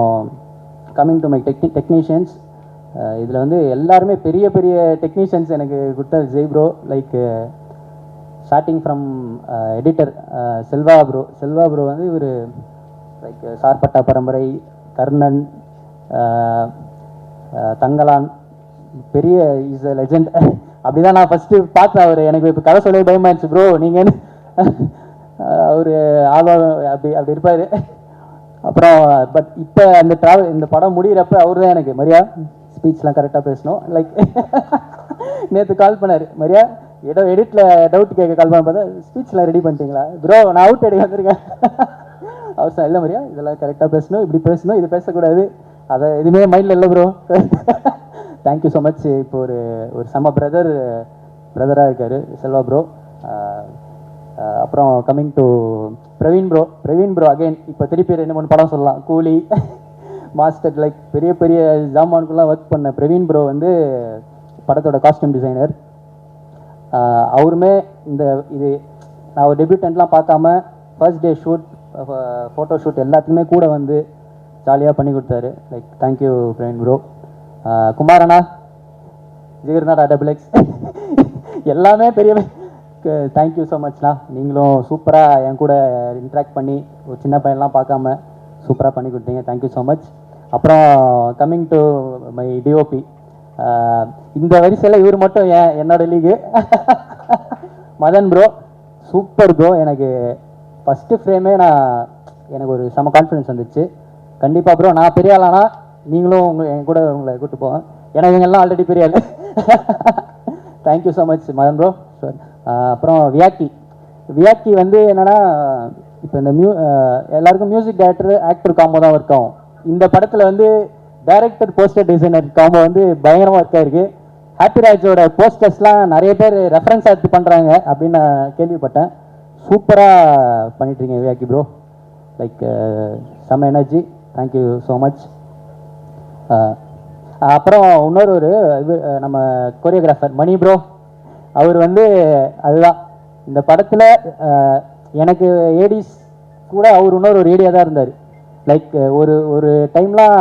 கம்மிங் டு மை டெக்னீஷியன்ஸ், இதில் வந்து எல்லாருமே பெரிய பெரிய டெக்னீஷியன்ஸ் எனக்கு கொடுத்தாரு Jai bro. Like starting from editor Selva bro வந்து இவர் லைக் சார்பட்டா பரம்பரை, கர்ணன், தங்கலான், பெரிய இஸ் அ லெஜெண்ட். அப்படி தான் நான் ஃபஸ்ட்டு பார்த்தேன் அவர். எனக்கு இப்போ கதை சொல்லவே பயமாயிருச்சு ப்ரோ, நீங்கள் அவர் அப்படி இருப்பார். அப்புறம் பட் இப்போ அந்த இந்த படம் முடிகிறப்ப அவர் தான் எனக்கு மரியா ஸ்பீச்லாம் கரெக்டாக பேசணும். லைக் நேற்று கால் பண்ணார், மரியா ஏதோ எடிட்டில் டவுட் கேட்க கால் பண்ண பார்த்தா ஸ்பீச்லாம் ரெடி பண்ணிட்டீங்களா ப்ரோ, நான் அவுட் எடுக்க வந்திருக்கேன். அவர் சார் இல்லை மரியா இதெல்லாம் கரெக்டாக பேசணும், இப்படி பேசணும், இது பேசக்கூடாது, அதை எதுவுமே மைண்டில் இல்லை ப்ரோ. Thank you so much. இப்போ ஒரு செம்ம பிரதராக இருக்கார் செல்வா ப்ரோ. அப்புறம் coming to Praveen bro again இப்போ திருப்பி 2-3 படம் சொல்லலாம். கூலி, மாஸ்டர், லைக் பெரிய பெரிய ஜாமானுக்குலாம் ஒர்க் பண்ண பிரவீன் ப்ரோ வந்து படத்தோட காஸ்டியூம் டிசைனர். அவருமே இது நான் ஒரு டெபியூட்டன்ட்லாம் பார்க்காம first day shoot, photo shoot எல்லாத்துக்குமே கூட வந்து ஜாலியாக பண்ணி கொடுத்தாரு. Like thank you Praveen bro. குமாரண்ணா, ஜிகர்நாடா XXX எல்லாமே பெரிய தேங்க்யூ ஸோ மச்ண்ணா. நீங்களும் சூப்பராக என் கூட இன்ட்ராக்ட் பண்ணி ஒரு சின்ன பையன்லாம் பார்க்காம சூப்பராக பண்ணி கொடுத்தீங்க. Thank you so much. அப்புறம் கம்மிங் டு மை டிஓபி, இந்த வரிசையில் இவர் மட்டும் என்னோட லீகு மதன் ப்ரோ, சூப்பர் ப்ரோ. எனக்கு ஃபஸ்ட்டு ஃப்ரேமே எனக்கு ஒரு செம கான்ஃபிடன்ஸ் வந்துச்சு. கண்டிப்பாக ப்ரோ நான் பெரிய ஆளானா நீங்களும் என் கூட உங்களை கூப்பிட்டு போவேன், ஏன்னா இவங்கெல்லாம் ஆல்ரெடி பெரிய ஆள். Thank you so much Madhan bro. அப்புறம் வியாக்கி வந்து என்னென்னா இப்போ இந்த எல்லாருக்கும் மியூசிக் டைரக்டர் ஆக்டர் காம்போ தான் ஒர்க் ஆகும். இந்த படத்தில் வந்து டைரக்டர் போஸ்டர் டிசைனர் காம்போ வந்து பயங்கரமாக ஒர்க் ஆகிருக்கு. ஹாப்பிராஜோட போஸ்டர்ஸ்லாம் நிறைய பேர் ரெஃபரன்ஸ் எடுத்து பண்ணுறாங்க அப்படின்னு நான் கேள்விப்பட்டேன். சூப்பராக பண்ணிட்டுருங்க வியாக்கி ப்ரோ. லைக் செம்ம எனர்ஜி. Thank you so much. அப்புறம் இன்னொரு நம்ம கோரியோகிராஃபர் மணி ப்ரோ, அவர் வந்து அதுதான் இந்த படத்தில் எனக்கு ஏடிஸ் கூட அவர் இன்னொரு ஏடியாக தான் இருந்தார். லைக் ஒரு டைம்லாம்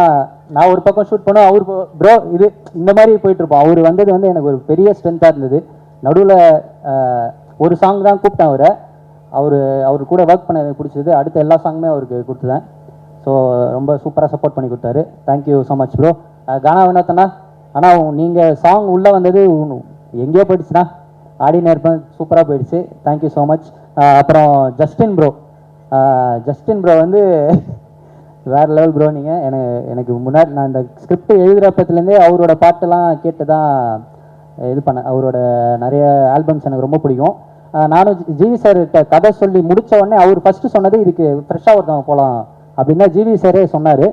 நான் ஒரு பக்கம் ஷூட் பண்ணோம், அவர் ப்ரோ இது இந்த மாதிரி போயிட்டுருப்போம். அவர் வந்தது வந்து எனக்கு ஒரு பெரிய ஸ்ட்ரென்த்தாக இருந்தது. நடுவில் ஒரு சாங் தான் கூப்பிட்டேன் அவர் கூட ஒர்க் பண்ண எனக்கு பிடிச்சது. அடுத்த எல்லா சாங்குமே அவருக்கு கொடுத்துட்டேன். ஸோ ரொம்ப சூப்பராக சப்போர்ட் பண்ணி கொடுத்தாரு. Thank you so much bro. Gaana வினோத்தண்ணா, ஆனால் நீங்கள் சாங் உள்ளே வந்தது எங்கேயோ போயிடுச்சுண்ணா, ஆடினே இருப்பேன், சூப்பராக போயிடுச்சு. Thank you so much. அப்புறம் ஜஸ்டின் ப்ரோ வந்து வேறு லெவல் ப்ரோ. நீங்கள் எனக்கு முன்னாடி நான் இந்த ஸ்கிரிப்ட் எழுதுகிறப்பத்துலேருந்தே அவரோட பாட்டெல்லாம் கேட்டு தான் இது பண்ணேன். அவரோட நிறைய ஆல்பம்ஸ் எனக்கு ரொம்ப பிடிக்கும். நானும் ஜிவி சார்கிட்ட கதை சொல்லி முடித்த உடனே அவர் ஃபஸ்ட்டு சொன்னது இதுக்கு ஃப்ரெஷ்ஷாக ஒருத்தவங்க போகலாம் அப்படின்னா ஜிவி சாரே சொன்னார்.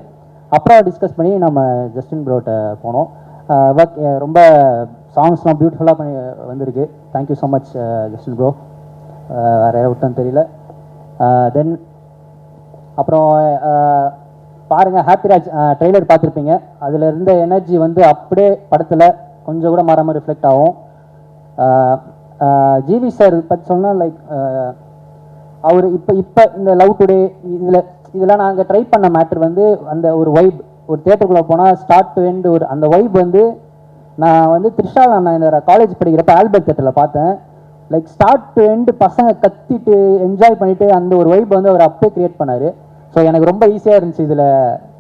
அப்புறம் டிஸ்கஸ் பண்ணி நம்ம ஜஸ்டின் ப்ரோட்ட போனோம். ரொம்ப சாங்ஸ்லாம் பியூட்டிஃபுல்லாக பண்ணி வந்திருக்கு. Thank you so much Justin bro. வேறு விட்டோன்னு தெரியல. தென் அப்புறம் பாருங்கள், ஹாப்பிராஜ் ட்ரெய்லர் பார்த்துருப்பீங்க. அதில் இருந்த எனர்ஜி வந்து அப்படியே படத்தில் கொஞ்சம் கூட மாறாமல் ரிஃப்ளெக்ட் ஆகும். ஜிவி சார் பற்றி சொன்னால் லைக் அவர் இப்போ இந்த லவ் டுடே இதெல்லாம் நாங்கள் ட்ரை பண்ண மேட்ரு வந்து அந்த ஒரு வைப், ஒரு தேட்டருக்குள்ளே போனால் ஸ்டார்ட் டு எண்ட் அந்த வைப் வந்து நான் வந்து த்ரிஷாவில் நான் இந்த காலேஜ் படிக்கிறப்ப ஆல்பர்ட் தேட்டரில் பார்த்தேன். லைக் ஸ்டார்ட் டு எண்டு பசங்க கத்திட்டு என்ஜாய் பண்ணிவிட்டு அந்த ஒரு வைப் வந்து அவர் அப்பே க்ரியேட் பண்ணார். ஸோ எனக்கு ரொம்ப ஈஸியாக இருந்துச்சு. இதில்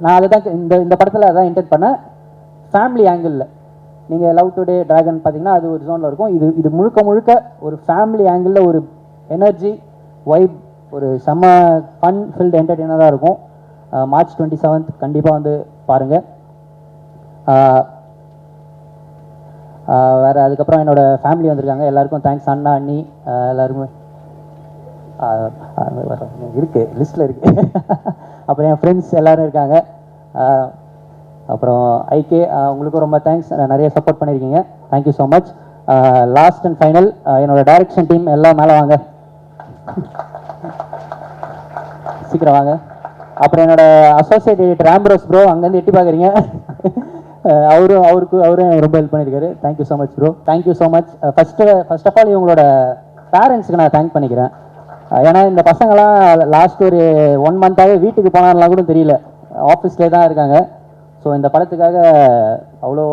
நான் அதை தான் இந்த படத்தில் அதான் இன்டெக்ட் பண்ணேன். ஃபேமிலி ஆங்கிளில் நீங்கள் லவ் டுடே ட்ராகன் பார்த்தீங்கன்னா அது ஒரு ஜோனில் இருக்கும். இது முழுக்க ஒரு ஃபேமிலி ஆங்கிளில் ஒரு எனர்ஜி வைப், ஒரு செம்ம ஃபன் ஃபில்டு என்டர்டெய்னராக இருக்கும். மார்ச் 27 கண்டிப்பாக வந்து பாருங்கள். வேறு அதுக்கப்புறம் என்னோடய ஃபேமிலி வந்திருக்காங்க. எல்லாருக்கும் தேங்க்ஸ். அண்ணா அண்ணி எல்லாருக்குமே இருக்குது, லிஸ்ட்டில் இருக்குது. அப்புறம் என் ஃப்ரெண்ட்ஸ் எல்லோரும் இருக்காங்க. அப்புறம் ஐகே உங்களுக்கும் ரொம்ப தேங்க்ஸ், நிறைய சப்போர்ட் பண்ணியிருக்கீங்க. Thank you so much. Last and final என்னோடய டைரக்ஷன் டீம் எல்லாம் மேலே வாங்க, சீக்கிரம் வாங்க. அப்புறம் என்னோட அசோசியேட் எடிட்டர் ஆம்பரோஸ் ப்ரோ அங்கேருந்து எட்டி பார்க்குறீங்க. அவரும் ரொம்ப ஹெல்ப் பண்ணியிருக்காரு. Thank you so much bro. Thank you so much. First of all இவங்களோட பேரண்ட்ஸுக்கு நான் தேங்க் பண்ணிக்கிறேன். ஏன்னா இந்த பசங்களாம் லாஸ்ட் ஒரு 1 மந்த்தாகவே வீட்டுக்கு போனாலாம் கூட தெரியல, ஆஃபீஸ்லேயே தான் இருக்காங்க. ஸோ இந்த படத்துக்காக அவ்வளோ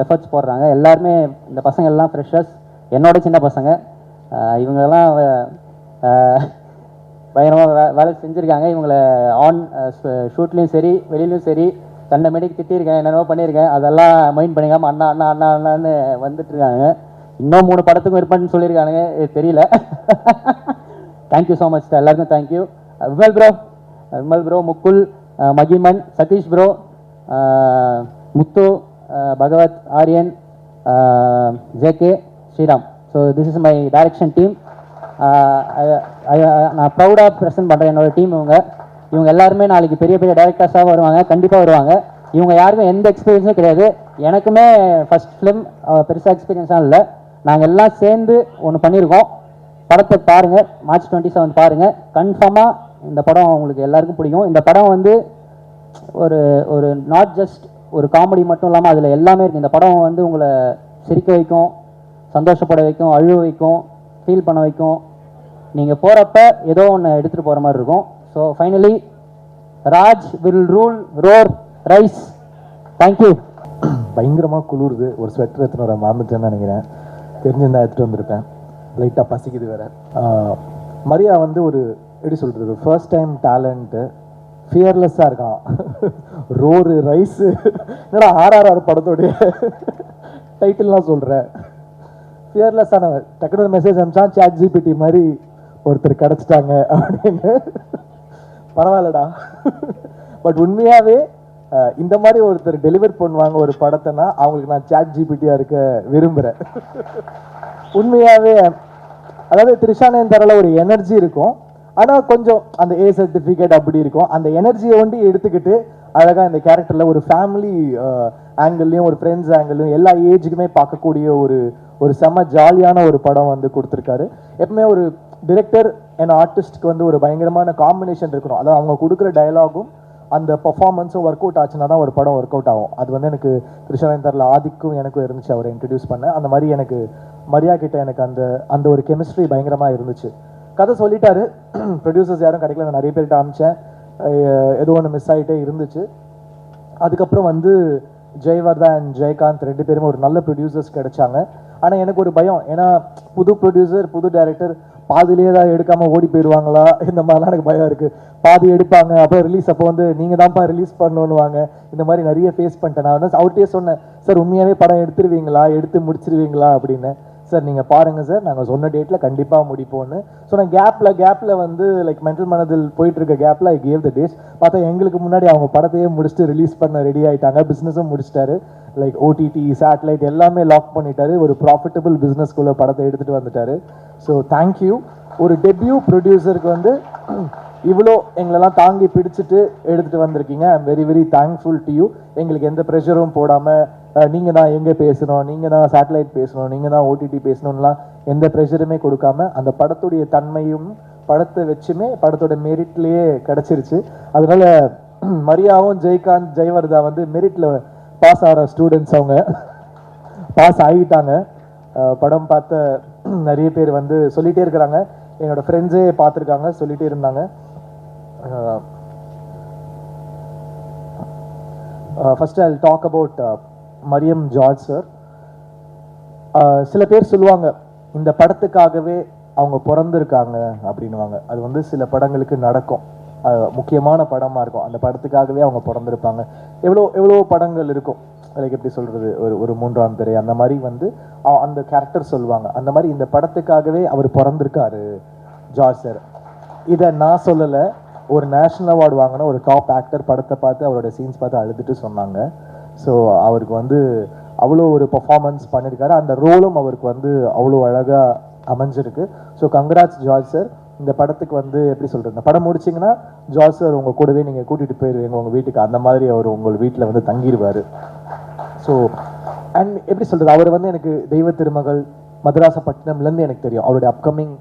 எஃபர்ட்ஸ் போடுறாங்க. எல்லாருமே இந்த பசங்க எல்லாம் ஃப்ரெஷர்ஸ், என்னோட சின்ன பசங்க. இவங்களெல்லாம் பயங்கரமாக வேலை செஞ்சுருக்காங்க. இவங்களை ஆன் ஷூட்லேயும் சரி வெளியிலையும் சரி கண்ட மேடைக்கு திட்டியிருக்கேன், என்னென்னவோ பண்ணியிருக்கேன். அதெல்லாம் மைண்ட் பண்ணிக்காமல் அண்ணா அண்ணா அண்ணா அண்ணான்னு வந்துட்டுருக்காங்க. இன்னும் 3 படத்துக்கும் இருப்பான்னு சொல்லியிருக்கானுங்க, தெரியல. தேங்க்யூ ஸோ மச், எல்லாருக்கும் thank you. Vimal bro, Mukul, Magiman, Sathish bro, Muthu, Bhagavath, Aryan, JK, Sriram. So this is my direction team. நான் ப்ரௌடாக ப்ரெசென்ட் பண்ணுறேன் என்னோட டீம். இவங்க எல்லாருமே நாளைக்கு பெரிய பெரிய டைரக்டர்ஸாக வருவாங்க, கண்டிப்பாக வருவாங்க. இவங்க யாருக்கும் எந்த எக்ஸ்பீரியன்ஸும் கிடையாது. எனக்குமே ஃபஸ்ட் ஃபிலிம் பெருசாக எக்ஸ்பீரியன்ஸாக இல்லை. நாங்கள் எல்லாம் சேர்ந்து ஒன்று பண்ணியிருக்கோம். படத்தை பாருங்கள், மார்ச் 27 பாருங்கள். கன்ஃபார்மாக இந்த படம் உங்களுக்கு எல்லாருக்கும் பிடிக்கும். இந்த படம் வந்து ஒரு ஒரு நாட் ஜஸ்ட் ஒரு காமெடி மட்டும் இல்லாமல் அதில் எல்லாமே இருக்குது. இந்த படம் வந்து உங்களை சிரிக்க வைக்கும், சந்தோஷப்பட வைக்கும், அழுவ வைக்கும், ஃபீல் பண்ண வைக்கும். நீங்கள் போகிறப்ப ஏதோ ஒன்று எடுத்துகிட்டு போகிற மாதிரி இருக்கும். So finally Raj will rule, roar, rice. Thank you. பயங்கரமாக குளிருது. ஒரு ஸ்வெட்டர் எடுத்துன்னு வர மறந்துட்டேன்னு நினைக்கிறேன். தெரிஞ்சிருந்தா எடுத்துகிட்டு வந்திருப்பேன். லைட்டாக பசிக்குது வேறு. மரியா வந்து ஒரு எப்படி சொல்கிறது, ஒரு ஃபர்ஸ்ட் டைம் டேலண்ட்டு, ஃபியர்லெஸ்ஸாக இருக்கான். ரோரு, ரைஸு, என்னடா RRR படத்தோடைய டைட்டில்லாம் சொல்கிறேன். ஃபியர்லெஸ்ஸான டக்குனு மெசேஜ் அனுப்பிச்சான், சாட் ஜிபிடி மாதிரி ஒருத்தர் கிடச்சிட்டாங்க அப்படின்னு. பரவாயில்லடா. பட் உண்மையாகவே இந்த மாதிரி ஒருத்தர் டெலிவர் பண்ணுவாங்க ஒரு படத்தைனா அவங்களுக்கு நான் சாட் ஜிபிடியாக இருக்க விரும்புகிறேன். உண்மையாகவே அதாவது த்ரிஷானேன் தரல ஒரு எனர்ஜி இருக்கும், ஆனால் கொஞ்சம் அந்த A சர்டிஃபிகேட் அப்படி இருக்கும். அந்த எனர்ஜியை ஒண்டி எடுத்துக்கிட்டு அழகாக இந்த கேரக்டரில் ஒரு ஃபேமிலி ஆங்கிள்லையும் ஒரு ஃப்ரெண்ட்ஸ் ஆங்கிள்லையும் எல்லா ஏஜுக்குமே பார்க்கக்கூடிய ஒரு செம்ம ஜாலியான ஒரு படம் வந்து கொடுத்துருக்காரு. எப்பவுமே ஒரு டிரெக்டர் அண்ட் ஆர்டிஸ்ட்க்கு வந்து ஒரு பயங்கரமான காம்பினேஷன் இருக்கணும். அதாவது அவங்க கொடுக்குற டயலாகும் அந்த பர்ஃபார்மன்ஸும் ஒர்க் அவுட் ஆச்சுன்னா தான் ஒரு படம் ஒர்க் அவுட் ஆகும். அது வந்து எனக்கு த்ரிஷானேன் தரல ஆதிக்கும் எனக்கும் இருந்துச்சு, அவரை இன்ட்ரடியூஸ் பண்ண. அந்த மாதிரி எனக்கு மரியா கிட்ட எனக்கு அந்த ஒரு கெமிஸ்ட்ரி பயங்கரமாக இருந்துச்சு. கதை சொல்லிட்டாரு, ப்ரொடியூசர்ஸ் யாரும் கிடைக்கல, நான் நிறைய பேர்கிட்ட அனுப்பிச்சேன், ஏதோ ஒன்று மிஸ் ஆகிட்டே இருந்துச்சு. அதுக்கப்புறம் வந்து ஜெயவர்தா அண்ட் ஜெயகாந்த் 2 பேருமே ஒரு நல்ல ப்ரொடியூசர்ஸ் கிடைச்சாங்க. ஆனால் எனக்கு ஒரு பயம், ஏன்னா புது ப்ரொடியூசர் புது டைரக்டர் பாதியிலே தான் எடுக்காமல் ஓடி போயிடுவாங்களா, இந்த மாதிரிலாம் எனக்கு பயம் இருக்குது. பாதி எடுப்பாங்க, அப்புறம் ரிலீஸ் அப்போ வந்து நீங்கள் தான்ப்பா ரிலீஸ் பண்ணணுவாங்க. இந்த மாதிரி நிறைய ஃபேஸ் பண்ணிட்டேன். நான் வந்து அவர்கிட்டயே சொன்னேன், சார் உண்மையாகவே படம் எடுத்துருவீங்களா, எடுத்து முடிச்சிருவீங்களா அப்படின்னு. சார் நீங்கள் பாருங்கள் சார், நாங்கள் சொன்ன டேட்டில் கண்டிப்பாக முடிப்போன்னு. ஸோ நான் கேப்பில் வந்து லைக் மென்டல் மனதில் போயிட்டுருக்க கேப்பில் ஐ கேவ் த டேஸ். பார்த்தா எங்களுக்கு முன்னாடி அவங்க படத்தையே முடிச்சுட்டு ரிலீஸ் பண்ண ரெடி ஆகிட்டாங்க. பிஸ்னஸும் முடிச்சிட்டாரு, லைக் OTT சேட்டலைட் எல்லாமே லாக் பண்ணிட்டாரு. ஒரு ப்ராஃபிட்டபிள் பிஸ்னஸ்குள்ளே படத்தை எடுத்துகிட்டு வந்துட்டாரு. So thank you. ஒரு டெபியூ ப்ரொடியூசருக்கு வந்து இவ்வளோ எங்களெல்லாம் தாங்கி பிடிச்சிட்டு எடுத்துகிட்டு வந்திருக்கீங்க. I am very very thankful to you. எங்களுக்கு எந்த ப்ரெஷரும் போடாமல் நீங்கள் தான் எங்கே பேசணும், நீங்கள் தான் சேட்டலைட் பேசணும், நீங்கள் தான் OTT பேசணும்லாம் எந்த ப்ரெஷருமே கொடுக்காம அந்த படத்துடைய தன்மையும் படத்தை வச்சுமே படத்தோட மெரிட்லேயே கிடச்சிருச்சு. அதனால் மரியாவும் ஜெயகாந்த் ஜெயவர்தா வந்து மெரிட்டில் பாஸ் ஆகிற ஸ்டூடெண்ட்ஸ், அவங்க பாஸ் ஆகிட்டாங்க. படம் பார்த்த நிறைய பேர் வந்து சொல்லிகிட்டே இருக்கிறாங்க, என்னோடய ஃப்ரெண்ட்ஸே பார்த்துருக்காங்க, சொல்லிகிட்டே இருந்தாங்க. First I will talk about Mariam George sir. சில பேர் சொல்லுவாங்க இந்த படத்துக்காகவே அவங்க பிறந்திருக்காங்க அப்படின்வாங்க. அது வந்து சில படங்களுக்கு நடக்கும், முக்கியமான படமாக இருக்கும், அந்த படத்துக்காகவே அவங்க பிறந்திருப்பாங்க. எவ்வளோ படங்கள் இருக்கும், லைக் எப்படி சொல்கிறது, ஒரு 3ஆம் பிறை அந்த மாதிரி வந்து அந்த கேரக்டர் சொல்லுவாங்க. அந்த மாதிரி இந்த படத்துக்காகவே அவர் பிறந்திருக்காரு ஜார்ஜ் சார். இதை நான் சொல்லலை, ஒரு நேஷ்னல் அவார்டு வாங்கின ஒரு டாப் ஆக்டர் படத்தை பார்த்து அவரோட சீன்ஸ் பார்த்து அழுதுட்டு சொன்னாங்க. ஸோ அவருக்கு வந்து அவ்வளோ ஒரு பர்ஃபார்மன்ஸ் பண்ணியிருக்காரு. அந்த ரோலும் அவருக்கு வந்து அவ்வளோ அழகாக அமைஞ்சிருக்கு. So congrats George sir. இந்த படத்துக்கு வந்து எப்படி சொல்கிறது, இந்த படம் முடிச்சிங்கன்னா ஜார்ஜ் சார் உங்கள் கூடவே நீங்கள் கூட்டிகிட்டு போயிடுவீங்க உங்கள் வீட்டுக்கு, அந்த மாதிரி அவர் உங்கள் வீட்டில் வந்து தங்கிடுவார். ஸோ அண்ட் எப்படி சொல்கிறது, அவர் வந்து எனக்கு தெய்வ திருமகள் மதராசப்பட்டினம்லேருந்து எனக்கு தெரியும், அவருடைய அப்கமிங்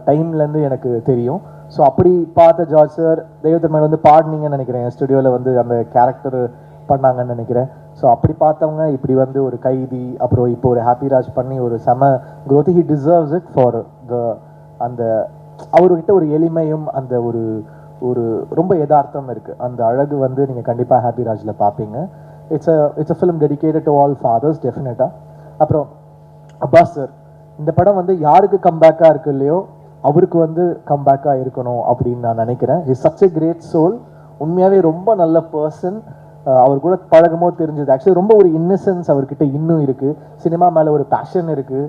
டைம்லேருந்து எனக்கு தெரியும். ஸோ அப்படி பார்த்த ஜார்ஜ் சார் தெய்வ திருமகள் வந்து பாடினீங்கன்னு நினைக்கிறேன், ஸ்டுடியோவில் வந்து அந்த கேரக்டர் பண்ணாங்கன்னு நினைக்கிறேன். ஸோ அப்படி பார்த்தவங்க இப்படி வந்து ஒரு கைதி, அப்புறம் இப்போ ஒரு ஹாப்பிராஜ் பண்ணி ஒரு செம growth. He deserves it for அந்த அவர்கிட்ட ஒரு எளிமையும் அந்த ஒரு ரொம்ப யதார்த்தம் இருக்குது. அந்த அழகு வந்து நீங்கள் கண்டிப்பாக ஹாப்பிராஜில் பார்ப்பீங்க. It's a film dedicated to all fathers டெஃபினட்டாக. அப்புறம் அப்பாஸ் சார், இந்த படம் வந்து யாருக்கு கம்பேக்காக இருக்கு இல்லையோ அவருக்கு வந்து கம்பேக்காக இருக்கணும் அப்படின்னு நான் நினைக்கிறேன். Is such a great soul. உண்மையாகவே ரொம்ப நல்ல பர்சன். அவர் கூட பழகமோ தெரிஞ்சது. ஆக்சுவலி ரொம்ப ஒரு இன்னசென்ஸ் அவர்கிட்ட இன்னும் இருக்குது. சினிமா மேலே ஒரு பேஷன் இருக்குது.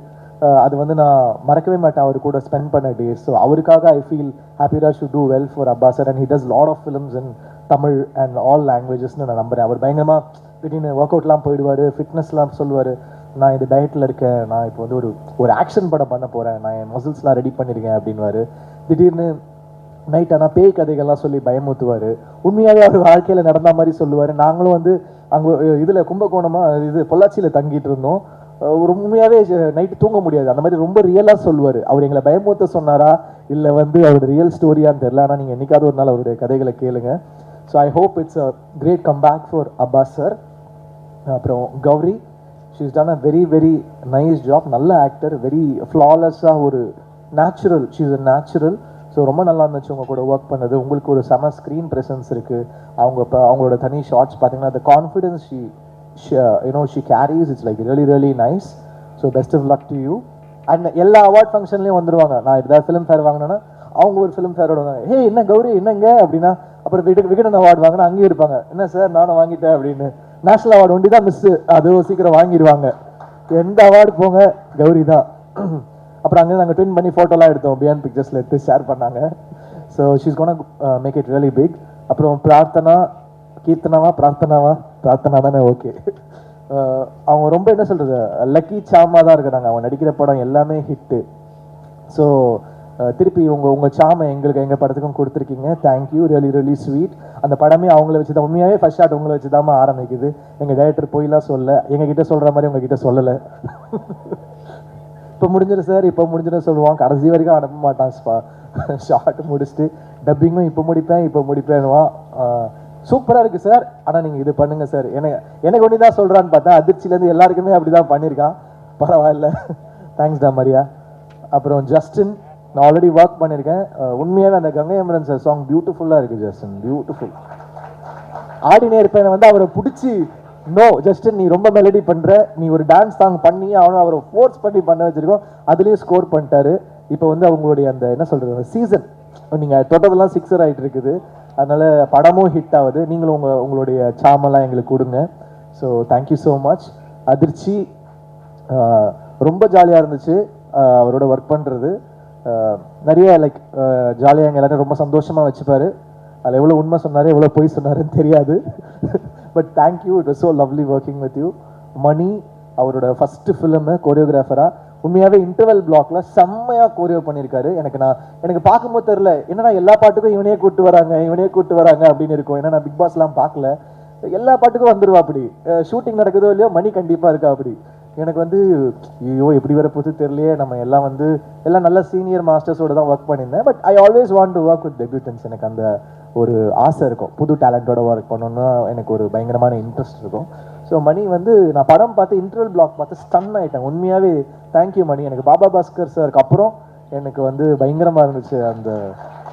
அது வந்து நான் மறக்கவே மாட்டேன் அவர் கூட ஸ்பெண்ட் பண்ண டேஸ். ஸோ அவருக்காக I feel Happyraj should do well for Abbas sir. And he does lot of films in Tamil and all லாங்குவேஜஸ்னு நான் நம்புகிறேன். அவர் பயங்கரமாக திடீர்னு ஒர்க் அவுட்லாம் போயிடுவார், ஃபிட்னஸ்லாம் சொல்லுவார். நான் இது டயட்டில் இருக்கேன், நான் இப்போ வந்து ஒரு ஆக்ஷன் படம் பண்ண போகிறேன், நான் என் மசில்ஸ்லாம் ரெடி பண்ணியிருக்கேன் அப்படின்வாரு. திடீர்னு நைட் ஆனால் பேய் கதைகள்லாம் சொல்லி பயமுத்துவார். உண்மையாகவே அவர் வாழ்க்கையில் நடந்த மாதிரி சொல்லுவார். நாங்களும் வந்து அங்கே இதில் கும்பகோணமாக இது பொள்ளாச்சியில் தங்கிட்டு இருந்தோம். ஒரு உண்மையாகவே நைட்டு தூங்க முடியாது, அந்த மாதிரி ரொம்ப ரியலாக சொல்லுவார். அவர் எங்களை பயமுத்த சொன்னாரா இல்லை வந்து அவரோட ரியல் ஸ்டோரியான்னு தெரில. ஆனால் நீங்கள் என்றைக்காவது ஒரு நாள் அவருடைய கதைகளை கேளுங்க. So I hope it's a great comeback for Abbas sir. அப்புறம் Gowri, she's done a very very nice job. நல்ல ஆக்டர், வெரி ஃப்ளாலெஸ்ஸாக ஒரு natural, she is a natural. So ரொம்ப நல்லா இருந்துச்சு உங்கள் கூட ஒர்க் பண்ணது. உங்களுக்கு ஒரு செம ஸ்க்ரீன் ப்ரெசன்ஸ் இருக்குது. அவங்களோட தனி ஷார்ட்ஸ் பார்த்தீங்கன்னா the confidence she carries, it's like really really nice. So best of luck to you. And எல்லா அவார்ட் ஃபங்க்ஷன்லேயும் வந்துடுவாங்க. நான் ஏதாவது ஃபிலிம் ஃபேர் வாங்கினேன்னா அவங்க ஒரு ஃபிலிம் ஃபேரோட வந்தாங்க, ஹே என்ன கௌரி என்னங்க அப்படின்னா, அப்புறம் விகடன் அவார்டு வாங்கினா அங்கேயும் இருப்பாங்க, என்ன சார் நானும் வாங்கிட்டேன் அப்படின்னு. நேஷனல் அவார்டு ஒண்டி தான் மிஸ்ஸு, அதுவும் சீக்கிரம் வாங்கிடுவாங்க. எந்த அவார்டு போங்க கௌரி தான். அப்புறம் அங்கே நாங்கள் ட்வின் பண்ணி ஃபோட்டோலாம் எடுத்தோம், பியாண்ட் பிக்சர்ஸில் எடுத்து ஷேர் பண்ணாங்க. So she's gonna make it really big. அப்புறம் பிரார்த்தனா தானே, ஓகே. அவங்க ரொம்ப என்ன சொல்கிறது, லக்கி சாமாக தான் இருக்கிறாங்க. அவங்க நடிக்கிற படம் எல்லாமே ஹிட்டு. ஸோ திருப்பி உங்கள் சாமை எங்கள் படத்துக்கும் கொடுத்துருக்கீங்க. Thank you, really really sweet. அந்த படமே அவங்கள வச்சு தான், உண்மையாகவே ஃபர்ஸ்ட் ஷாட் உங்களை வச்சு தான் ஆரம்பிக்குது. எங்கள் டைரக்டர் போயெல்லாம் சொல்ல, எங்ககிட்ட சொல்கிற மாதிரி உங்ககிட்ட சொல்லலை. இப்போ முடிஞ்சிடும் சார், இப்போ முடிஞ்சிடும் சொல்லுவான், கடைசி வரைக்கும் அனுப்ப மாட்டான். ஷார்ட் முடிச்சுட்டு டப்பிங்கும் இப்போ முடிப்பேன்னுவான். சூப்பராக இருக்குது சார், ஆனால் நீங்கள் இது பண்ணுங்கள் சார், எனக்கு ஒன்று தான் சொல்கிறான்னு பார்த்தா அதிர்ச்சியிலேருந்து எல்லாருக்குமே அப்படி தான் பண்ணியிருக்கான். பரவாயில்ல, தேங்க்ஸ் டா மரியா. அப்புறம் ஜஸ்டின், நான் ஆல்ரெடி ஒர்க் பண்ணியிருக்கேன். உண்மையாகவே அந்த கங்கை அமரன் சார் சாங் பியூட்டிஃபுல்லாக இருக்குது ஜஸ்டின், பியூட்டிஃபுல். ஆடினே இருப்பேன் வந்து அவரை பிடிச்சி, நோ ஜஸ்டின் நீ ரொம்ப மெலடி பண்ணுற, நீ ஒரு டான்ஸ் சாங் பண்ணி அவரை ஃபோர்ஸ் பண்ணி பண்ண வச்சுருக்கோம். அதுலேயும் ஸ்கோர் பண்ணிட்டாரு. இப்போ வந்து அவங்களுடைய அந்த என்ன சொல்கிறது, சீசன் நீங்கள் தொட்டதெல்லாம் 6 ஆகிட்டு இருக்குது. அதனால் படமும் ஹிட் ஆகுது. நீங்களும் உங்களுடைய சாமெல்லாம் எங்களுக்கு கொடுங்க. So thank you so much. அதிர்ச்சி, ரொம்ப ஜாலியாக இருந்துச்சு அவரோட ஒர்க் பண்ணுறது. நிறைய லைக் ஜாலியாக எங்கள் எல்லாரும் ரொம்ப சந்தோஷமாக வச்சுப்பார். அதில் எவ்வளோ உண்மை சொன்னார் எவ்வளோ பொய் சொன்னாருன்னு தெரியாது. But thank you, it was so lovely working with you. Mani, அவரோட ஃபஸ்ட்டு ஃபிலிமு கோரியோகிராஃபராக உண்மையாகவே இன்டர்வல் பிளாக்ல செம்மையாக கோரியோ பண்ணியிருக்காரு. எனக்கு பார்க்கும்போது தெரில, என்னன்னா எல்லா பாட்டுக்கும் இவனே கூப்பிட்டு வராங்க அப்படின்னு இருக்கும். ஏன்னா நான் பிக் பாஸ்லாம் பார்க்கல, எல்லா பாட்டுக்கும் வந்துடுவா அப்படி. ஷூட்டிங் நடக்குதோ இல்லையோ மணி கண்டிப்பாக இருக்கா அப்படி. எனக்கு வந்து ஐயோ எப்படி வர போது தெரியலையே, நம்ம எல்லாம் நல்ல சீனியர் மாஸ்டர்ஸோட தான் ஒர்க் பண்ணியிருந்தேன். But I always want to work with debutants. எனக்கு அந்த ஒரு ஆசை இருக்கும், புது டேலண்டோட ஒர்க் பண்ணணும்னா எனக்கு ஒரு பயங்கரமான இன்ட்ரெஸ்ட் இருக்கும். ஸோ மணி வந்து நான் படம் பார்த்து இன்டர்வல் பிளாக் பார்த்து ஸ்டன் ஆகிட்டேன். உண்மையாகவே தேங்க்யூ மணி. எனக்கு பாபா பாஸ்கர் சாருக்கு அப்புறம் எனக்கு வந்து பயங்கரமாக இருந்துச்சு அந்த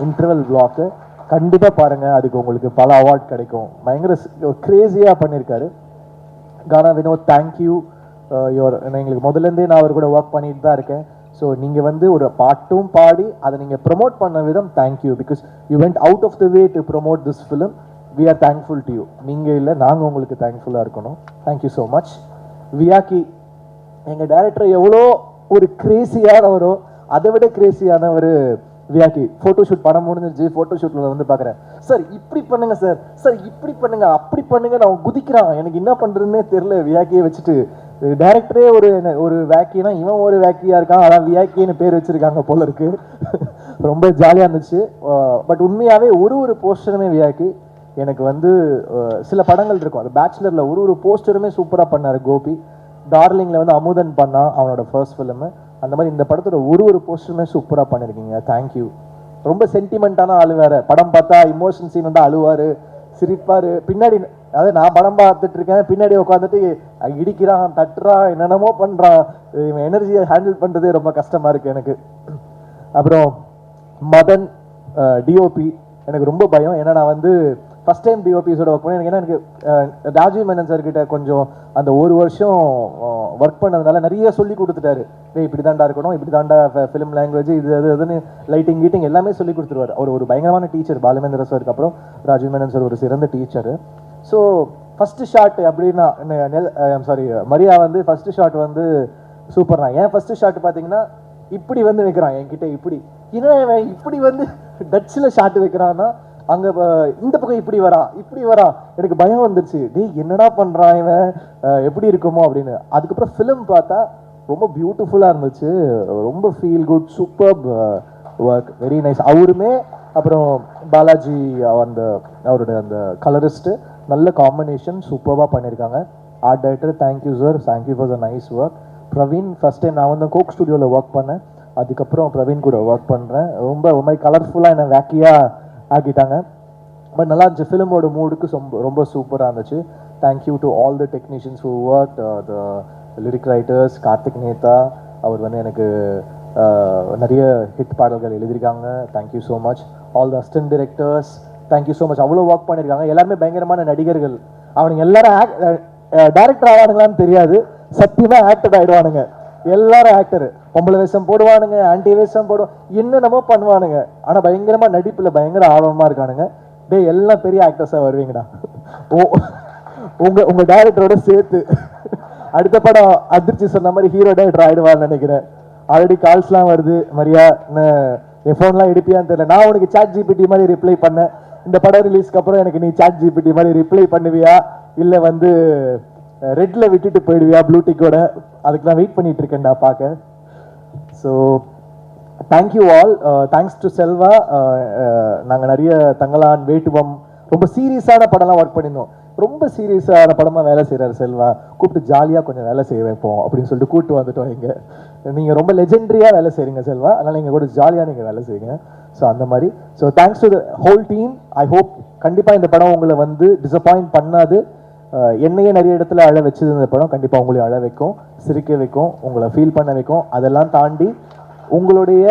இன்டர்வல் பிளாக்கு. கண்டிப்பாக பாருங்கள், அதுக்கு உங்களுக்கு பல அவார்ட் கிடைக்கும். பயங்கர கிரேசியாக பண்ணியிருக்காரு. கானா வினோத், தேங்க்யூ. எங்களுக்கு முதல்லேருந்தே நான் அவர் கூட ஒர்க் பண்ணிட்டு தான் இருக்கேன். ஸோ நீங்கள் வந்து ஒரு பாட்டும் பாடி அதை நீங்கள் ப்ரொமோட் பண்ண விதம் thank you. Because you went out of the way to promote this film. We are thankful to you. நீங்கள் இல்லை, நாங்கள் உங்களுக்கு தேங்க்ஃபுல்லாக இருக்கணும். Thank you so much. வியாக்கி, எங்கள் டைரக்டர் எவ்வளோ ஒரு கிரேசியானவரோ அதை விட கிரேசியானவர் வியாக்கி. ஃபோட்டோஷூட் படம் முடிஞ்சிருச்சு, ஃபோட்டோஷூட்டில் வந்து பார்க்குறேன், சார் இப்படி பண்ணுங்க சார், இப்படி பண்ணுங்க, அப்படி பண்ணுங்க, நான் குதிக்கிறான். எனக்கு என்ன பண்ணுறதுன்னே தெரில. வியாக்கியை வச்சுட்டு டைரக்டரே ஒரு வேக்கினா இவன் ஒரு வேக்கியாக இருக்கான், அதான் வியாக்கின்னு பேர் வச்சுருக்காங்க போல இருக்கு. ரொம்ப ஜாலியாக இருந்துச்சு. பட் உண்மையாகவே ஒரு போஸ்டருமே வியாக்கி. எனக்கு வந்து சில படங்கள் இருக்கும், அது பேச்சுலரில் ஒரு போஸ்டருமே சூப்பராக பண்ணார் கோபி. டார்லிங்கில் வந்து அமுதன் பண்ணான் அவனோட ஃபர்ஸ்ட் ஃபிலிமு. அந்த மாதிரி இந்த படத்தோட ஒரு போஸ்டருமே சூப்பராக பண்ணியிருக்கீங்க. தேங்க்யூ. ரொம்ப சென்டிமெண்ட்டான ஆளு வேறு. படம் பார்த்தா இமோஷன் சீன் வந்து அழுவார், சிரிப்பார். பின்னாடி அதாவது நான் படம் பார்த்துட்டு இருக்கேன், பின்னாடி உட்காந்துட்டு இடிக்கிறான், தட்டுறான், என்னென்னமோ பண்ணுறான். இவன் எனர்ஜியை ஹேண்டில் பண்ணுறதே ரொம்ப கஷ்டமாக இருக்குது எனக்கு. அப்புறம் மதன், டிஓபி, எனக்கு ரொம்ப பயம். ஏன்னா நான் வந்து ஃபஸ்ட் டைம் டிஓபிஸோட ஒர்க் பண்ணேன். எனக்கு எனக்கு ராஜீவ் மேனன் சார் கிட்ட கொஞ்சம் அந்த ஒரு வருஷம் ஒர்க் பண்ணதுனால நிறைய சொல்லி கொடுத்துட்டாரு. இப்படி தாண்டா இருக்கணும், இப்படி தாண்டா ஃபிலிம் லாங்குவேஜ், இது அதுன்னு லைட்டிங் கீட்டிங் எல்லாமே சொல்லி கொடுத்துருவார். அவர் ஒரு பயங்கரமான டீச்சர். பாலுமேந்திர சாருக்கு அப்புறம் ராஜீவ் மேனன் சார் ஒரு சிறந்த டீச்சர். ஸோ ஃபஸ்ட்டு ஷாட் அப்படின்னா சாரி மரியா வந்து ஃபஸ்ட்டு ஷாட் வந்து சூப்பர் தான். ஏன் ஃபஸ்ட்டு ஷாட் பார்த்தீங்கன்னா இப்படி வந்து வைக்கிறான் என்கிட்ட, இப்படி என்ன இப்படி வந்து டச்சில் ஷாட் வைக்கிறான்னா அங்கே இந்த பக்கம் இப்படி வரா. எனக்கு பயம் வந்துருச்சு, டேய் என்னடா பண்ணுறான் இவன், எப்படி இருக்குமோ அப்படின்னு. அதுக்கப்புறம் ஃபிலிம் பார்த்தா ரொம்ப பியூட்டிஃபுல்லாக இருந்துச்சு, ரொம்ப feel good, super work, very nice. அவருமே அப்புறம் பாலாஜி அவரோட அந்த கலரிஸ்ட்டு நல்ல காம்பினேஷன், சூப்பராக பண்ணியிருக்காங்க. Art director thank you sir, thank you for the nice work. Praveen first time நான் வந்து கோக் ஸ்டுடியோவில் ஒர்க் பண்ணேன், அதுக்கப்புறம் பிரவீன் கூட ஒர்க் பண்ணுறேன். ரொம்ப ஒரு மாதிரி கலர்ஃபுல்லாக என்ன வேக்கியாக ஆக்கிட்டாங்க. பட் நல்லா இருந்துச்சு, ஃபிலிமோட மூடுக்கு ரொம்ப சூப்பராக இருந்துச்சு. Thank you to all the technicians who work, the lyric writers, Karthik Netha, அவர் வந்து எனக்கு நிறைய ஹிட் பாடல்கள் எழுதியிருக்காங்க. Thank you so much. All the assistant directors, thank you so much. அவ்வளோ ஒர்க் பண்ணியிருக்காங்க. எல்லாருமே பயங்கரமான நடிகர்கள். அவனுங்க எல்லாரும் டேரக்டர் ஆவானுங்களான்னு தெரியாது, சத்தியமாக ஆக்டர் ஆகிடுவானுங்க. எல்லாரும் ஆக்டரு, பொம்பளை வேஷம் போடுவானுங்க, ஆன்டி வேஷம் போடுவான், என்னென்னமோ பண்ணுவானுங்க. ஆனால் பயங்கரமாக நடிப்பில் பயங்கர ஆர்வமாக இருக்கானுங்க. டே எல்லாம் பெரிய ஆக்டர்ஸாக வருவீங்கடா உங்கள் டைரக்டரோட சேர்த்து. அடுத்த படம் அதிர்ச்சி சொன்ன மாதிரி ஹீரோ டைரக்டர் ஆகிடுவான்னு நினைக்கிறேன். ஆல்ரெடி கால்ஸ்லாம் வருது, மரியா என் ஃபோன்லாம் எடுப்பியான்னு தெரியல. நான் உனக்கு சாட் ஜிபிடி மாதிரி ரிப்ளை பண்ணேன். இந்த படம் ரிலீஸ்க்கு அப்புறம் எனக்கு நீ சாட் ஜிபிடி மாதிரி ரிப்ளை பண்ணுவியா, இல்லை வந்து ரெட்டில் விட்டுட்டு போயிடுவியா ப்ளூடிக்கோட, அதுக்கு நான் வெயிட் பண்ணிட்டு இருக்கேன்டா பார்க்க. So thank you all. Thanks to Selva. நாங்கள் நிறைய தங்கலான், வேட்டுவம், ரொம்ப சீரியஸான படம்லாம் ஒர்க் பண்ணியிருந்தோம். ரொம்ப சீரியஸான படமாக வேலை செய்கிறார் செல்வா. கூப்பிட்டு ஜாலியாக கொஞ்சம் வேலை செய்ய வைப்போம் அப்படின்னு சொல்லிட்டு கூப்பிட்டு வந்துட்டோம். இங்கே நீங்கள் ரொம்ப லெஜெண்டரியாக வேலை செய்கிறீங்க செல்வா, அதனால் நீங்கள் கூட ஜாலியாக நீங்கள் வேலை செய்யுங்க. ஸோ அந்த மாதிரி. So thanks to the whole team. I hope கண்டிப்பாக இந்த படம் உங்களை வந்து டிசப்பாயிண்ட் பண்ணாது. என்னையே நிறைய இடத்துல அழ வச்சது இந்த படம் கண்டிப்பாக உங்களையும் அழ வைக்கும், சிரிக்க வைக்கும், உங்களை ஃபீல் பண்ண வைக்கும். அதெல்லாம் தாண்டி உங்களுடைய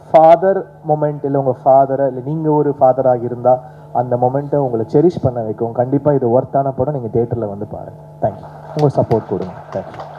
ஃபாதர் மொமெண்ட், இல்லை உங்கள் ஃபாதரை, இல்லை நீங்கள் ஒரு ஃபாதராக இருந்தால் அந்த மொமெண்ட்டை உங்களை செரிஷ் பண்ண வைக்கும். கண்டிப்பாக இது ஒர்த்தான படம். நீங்கள் தியேட்டரில் வந்து பாருங்கள். தேங்க்யூ. உங்கள் சப்போர்ட் கொடுங்க. தேங்க்யூ.